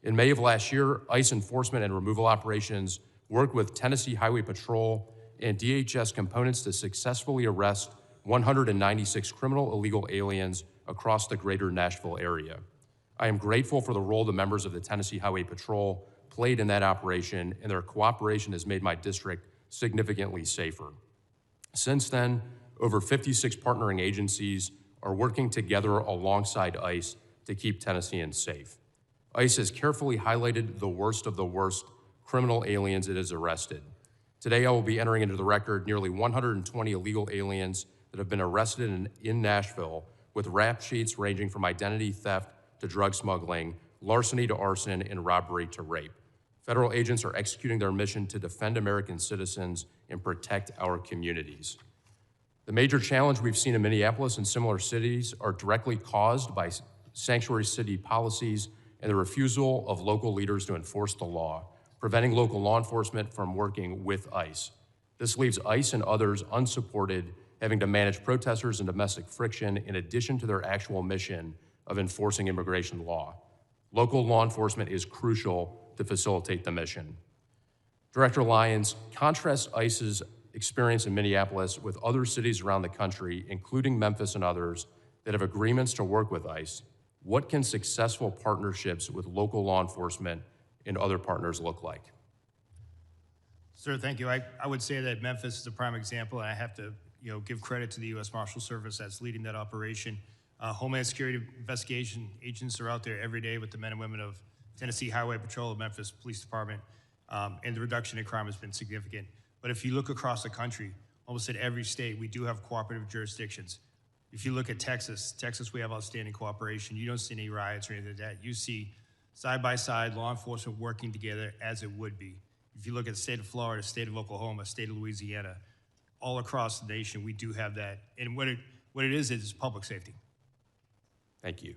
In May of last year, ICE enforcement and removal operations worked with Tennessee Highway Patrol and DHS components to successfully arrest 196 criminal illegal aliens across the greater Nashville area. I am grateful for the role the members of the Tennessee Highway Patrol played in that operation, and their cooperation has made my district significantly safer. Since then, over 56 partnering agencies are working together alongside ICE to keep Tennesseans safe. ICE has carefully highlighted the worst of the worst criminal aliens it has arrested. Today, I will be entering into the record nearly 120 illegal aliens that have been arrested in Nashville, with rap sheets ranging from identity theft to drug smuggling, larceny to arson, and robbery to rape. Federal agents are executing their mission to defend American citizens and protect our communities. The major challenge we've seen in Minneapolis and similar cities are directly caused by sanctuary city policies and the refusal of local leaders to enforce the law, preventing local law enforcement from working with ICE. This leaves ICE and others unsupported, having to manage protesters and domestic friction in addition to their actual mission of enforcing immigration law. Local law enforcement is crucial to facilitate the mission. Director Lyons, contrast ICE's experience in Minneapolis with other cities around the country, including Memphis and others, that have agreements to work with ICE. What can successful partnerships with local law enforcement and other partners look like? Sir, thank you. I would say that Memphis is a prime example, and I have to give credit to the U.S. Marshal Service that's leading that operation. Homeland Security investigation agents are out there every day with the men and women of Tennessee Highway Patrol, Memphis Police Department, and the reduction in crime has been significant. But if you look across the country, almost in every state, we do have cooperative jurisdictions. If you look at Texas, we have outstanding cooperation. You don't see any riots or anything like that. You see side-by-side law enforcement working together as it would be. If you look at the state of Florida, state of Oklahoma, state of Louisiana, all across the nation, we do have that. And what it is public safety. Thank you.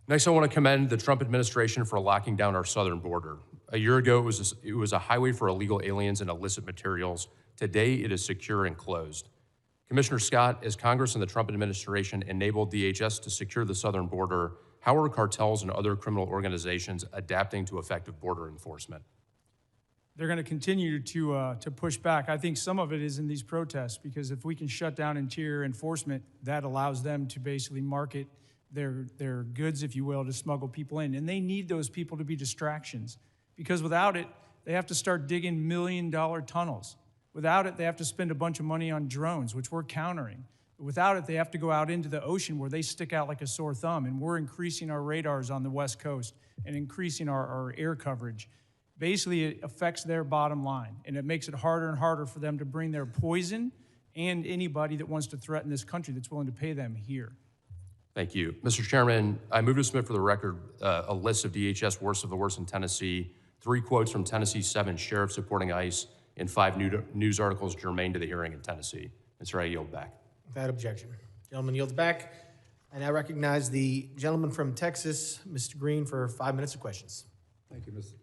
Next, I want to commend the Trump administration for locking down our southern border. A year ago, it was a highway for illegal aliens and illicit materials. Today, it is secure and closed. Commissioner Scott, as Congress and the Trump administration enabled DHS to secure the southern border, how are cartels and other criminal organizations adapting to effective border enforcement? They're going to continue to push back. I think some of it is in these protests, because if we can shut down interior enforcement, that allows them to basically market their goods, if you will, to smuggle people in. And they need those people to be distractions, because without it, they have to start digging $1 million tunnels, Without it, they have to spend a bunch of money on drones, which we're countering. Without it, they have to go out into the ocean where they stick out like a sore thumb, and we're increasing our radars on the West Coast and increasing our air coverage. Basically, it affects their bottom line, and it makes it harder and harder for them to bring their poison and anybody that wants to threaten this country that's willing to pay them here. Thank you. Mr. Chairman, I move to submit for the record a list of DHS worst of the worst in Tennessee, 3 quotes from Tennessee's 7 sheriffs supporting ICE, and 5 news articles germane to the hearing in Tennessee. Mr. I yield back. Without objection. Gentleman yields back. And I recognize the gentleman from Texas, Mr. Green, for 5 minutes of questions. Thank you, Mr.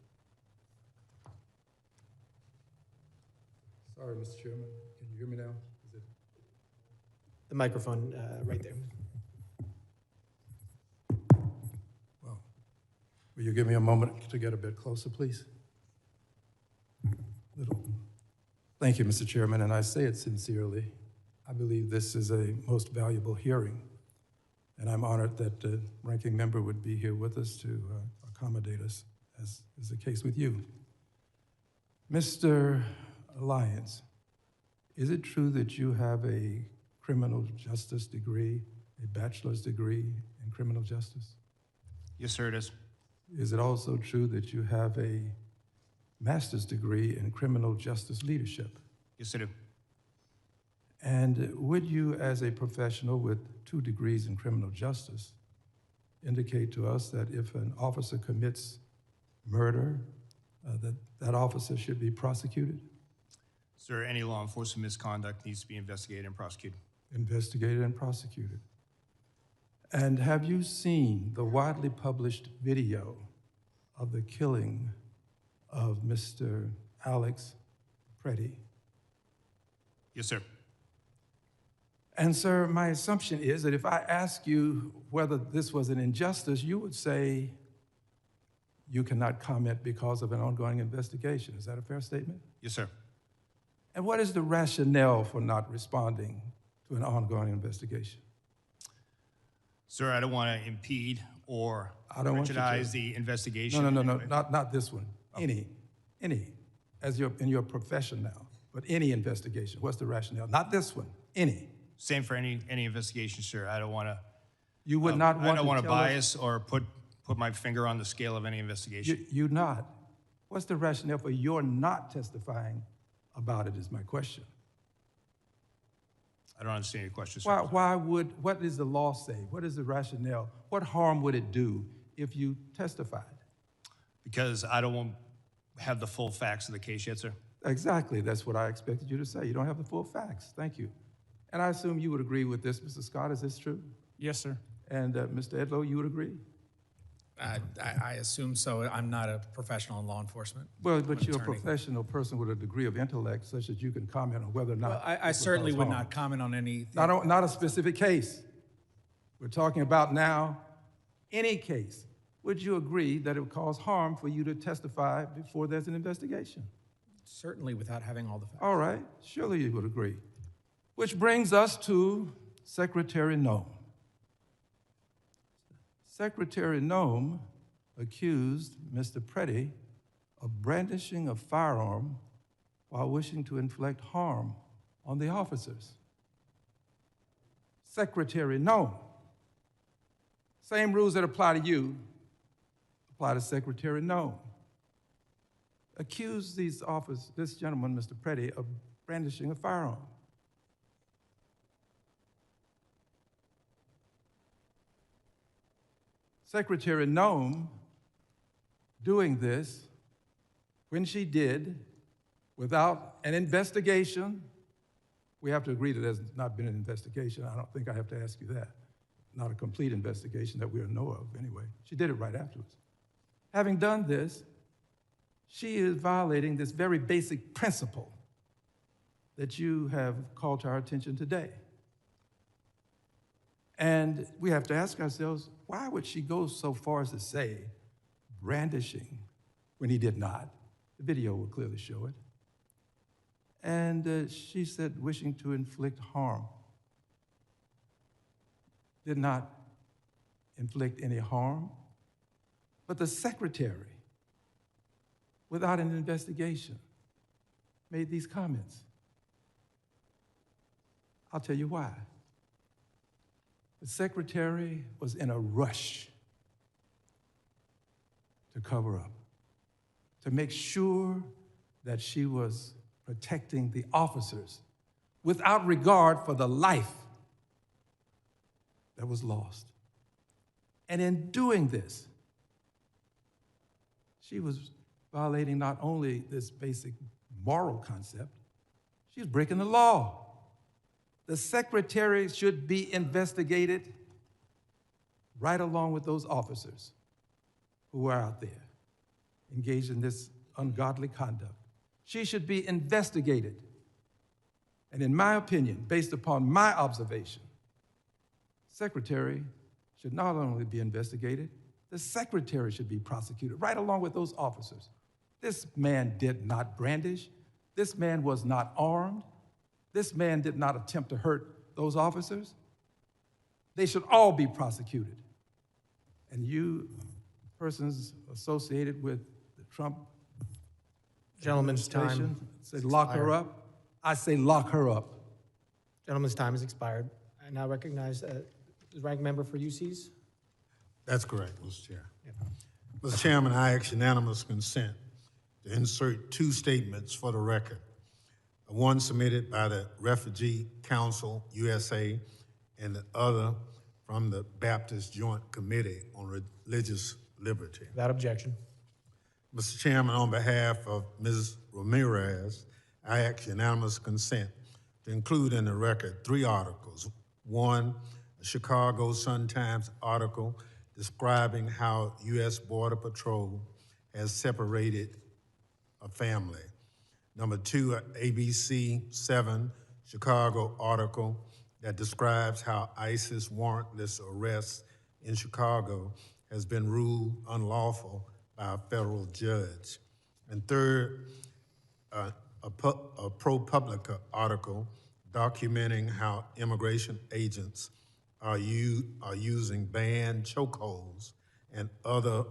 Sorry, Mr. Chairman. Can you hear me now? Is it? The microphone right there. Well, will you give me a moment to get a bit closer, please? Thank you, Mr. Chairman, and I say it sincerely. I believe this is a most valuable hearing, and I'm honored that the ranking member would be here with us to accommodate us, as is the case with you. Mr. Lyons, is it true that you have a criminal justice degree, a bachelor's degree in criminal justice? Yes, sir, it is. Is it also true that you have a master's degree in criminal justice leadership? Yes, I do. And would you, as a professional with 2 degrees in criminal justice, indicate to us that if an officer commits murder, that officer should be prosecuted? Sir, any law enforcement misconduct needs to be investigated and prosecuted. Investigated and prosecuted. And have you seen the widely published video of the killing of Mr. Alex Preddy? Yes, sir. And sir, my assumption is that if I ask you whether this was an injustice, you would say you cannot comment because of an ongoing investigation. Is that a fair statement? Yes, sir. And what is the rationale for not responding to an ongoing investigation? Sir, I don't want to impede or prejudice the investigation. No, not this one. Oh. Any, as in your profession now, but any investigation. What's the rationale? Not this one, any. Same for any investigation, sir. I don't want to. You would not want to. I don't want to bias or put my finger on the scale of any investigation. You not. What's the rationale for your not testifying about it? Is my question. I don't understand your question, sir. What does the law say? What is the rationale? What harm would it do if you testified? Because I don't want to have the full facts of the case yet, sir. Exactly. That's what I expected you to say. You don't have the full facts. Thank you. And I assume you would agree with this, Mr. Scott. Is this true? Yes, sir. And Mr. Edlow, you would agree? I assume so. I'm not a professional in law enforcement. Well, but you're a professional person with a degree of intellect such that you can comment on whether or not. Well, I certainly would not comment on anything. Not a specific case. We're talking about now any case. Would you agree that it would cause harm for you to testify before there's an investigation? Certainly, without having all the facts. All right. Surely you would agree. Which brings us to Secretary Nome. Secretary Nome accused Mr. Preddy of brandishing a firearm while wishing to inflict harm on the officers. Secretary Nome. Same rules that apply to you apply to Secretary Nome. Accused this gentleman, Mr. Preddy, of brandishing a firearm. Secretary Nome doing this when she did without an investigation. We have to agree that there's not been an investigation. I don't think I have to ask you that. Not a complete investigation that we know of anyway. She did it right afterwards. Having done this, she is violating this very basic principle that you have called to our attention today. And we have to ask ourselves, why would she go so far as to say brandishing when he did not? The video will clearly show it. And she said wishing to inflict harm. Did not inflict any harm. But the secretary, without an investigation, made these comments. I'll tell you why. The secretary was in a rush to cover up, to make sure that she was protecting the officers without regard for the life that was lost. And in doing this, she was violating not only this basic moral concept, she was breaking the law. The secretary should be investigated right along with those officers who are out there engaged in this ungodly conduct. She should be investigated. And in my opinion, based upon my observation, secretary should not only be investigated, the secretary should be prosecuted right along with those officers. This man did not brandish. This man was not armed. This man did not attempt to hurt those officers. They should all be prosecuted. And you, persons associated with the Trump Gentleman's administration, time say lock her up. I say lock her up. Gentleman's time has expired. I now recognize the ranking member for UCs. That's correct, Mr. Chair. Mr. Chairman, I ask unanimous consent to insert two statements for the record. One submitted by the Refugee Council USA and the other from the Baptist Joint Committee on Religious Liberty. Without objection. Mr. Chairman, on behalf of Ms. Ramirez, I ask unanimous consent to include in the record three articles. One, a Chicago Sun-Times article describing how U.S. Border Patrol has separated a family. Number two, an ABC 7 Chicago article that describes how ISIS warrantless arrest in Chicago has been ruled unlawful by a federal judge. And third, a ProPublica article documenting how immigration agents are using banned chokeholds and other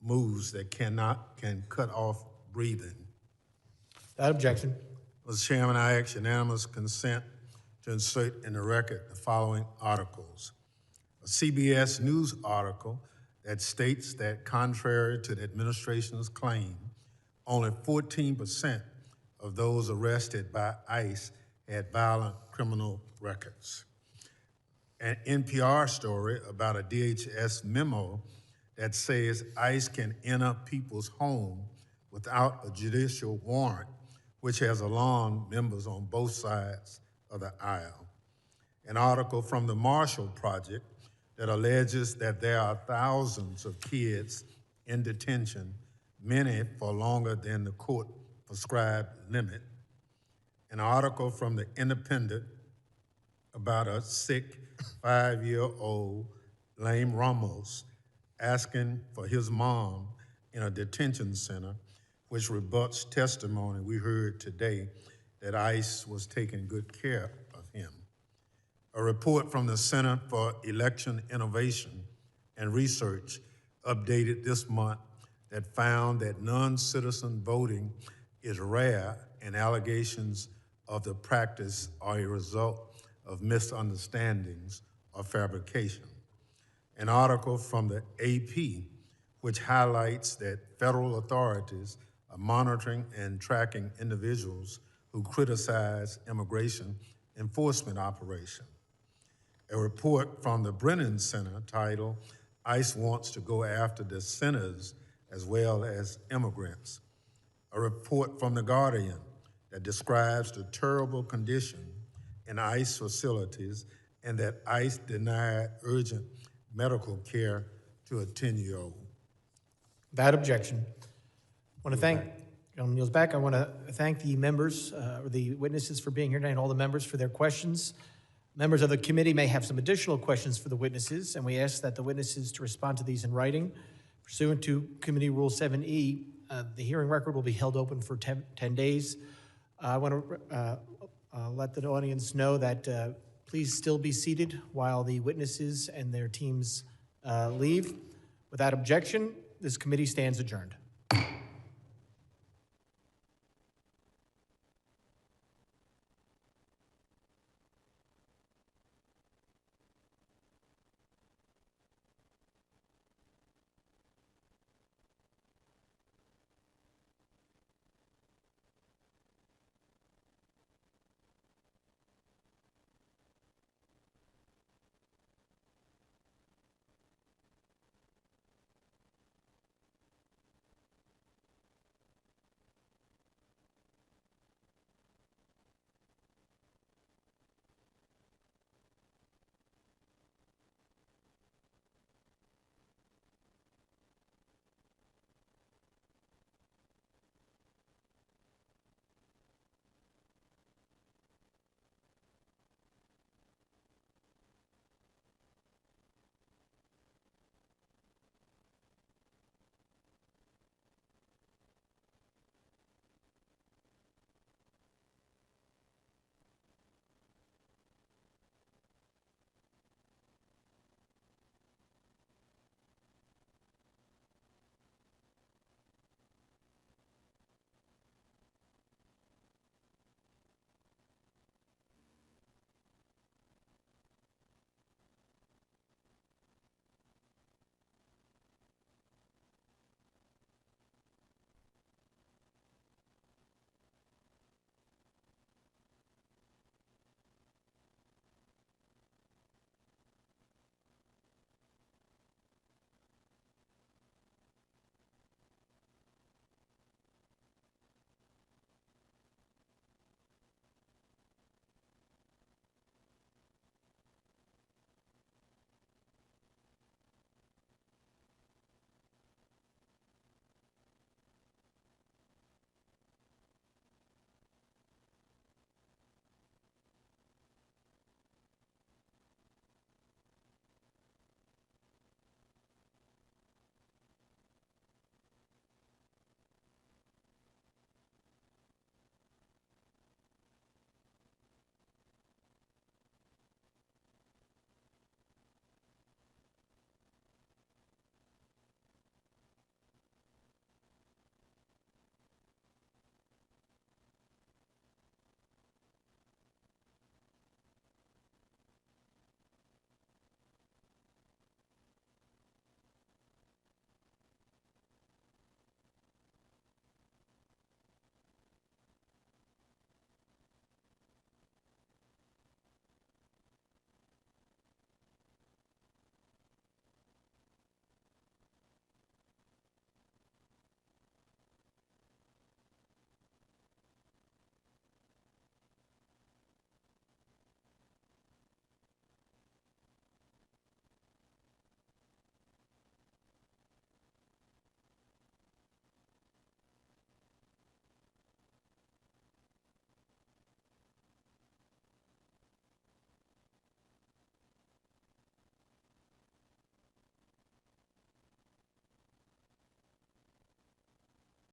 moves that can cut off breathing. Without objection. Mr. Chairman, I ask unanimous consent to insert in the record the following articles. A CBS News article that states that contrary to the administration's claim, only 14% of those arrested by ICE had violent criminal records. An NPR story about a DHS memo that says ICE can enter people's home without a judicial warrant, which has alarmed members on both sides of the aisle. An article from the Marshall Project that alleges that there are thousands of kids in detention, many for longer than the court-prescribed limit. An article from the Independent about a sick 5-year-old, Lame Ramos, asking for his mom in a detention center, which rebuts testimony we heard today that ICE was taking good care of him. A report from the Center for Election Innovation and Research updated this month that found that non-citizen voting is rare and allegations of the practice are a result of misunderstandings or fabrication. An article from the AP which highlights that federal authorities are monitoring and tracking individuals who criticize immigration enforcement operation. A report from the Brennan Center titled, ICE Wants to Go After the Sinners as Well as Immigrants. A report from The Guardian that describes the terrible condition in ICE facilities and that ICE denied urgent medical care to a 10-year-old. Without objection. I want to thank, Gentleman yields back. I want to thank the members, or the witnesses for being here tonight, and all the members for their questions. Members of the committee may have some additional questions for the witnesses, and we ask that the witnesses to respond to these in writing. Pursuant to Committee Rule 7E, the hearing record will be held open for 10 days. I want to let the audience know that please still be seated while the witnesses and their teams leave. Without objection, this committee stands adjourned.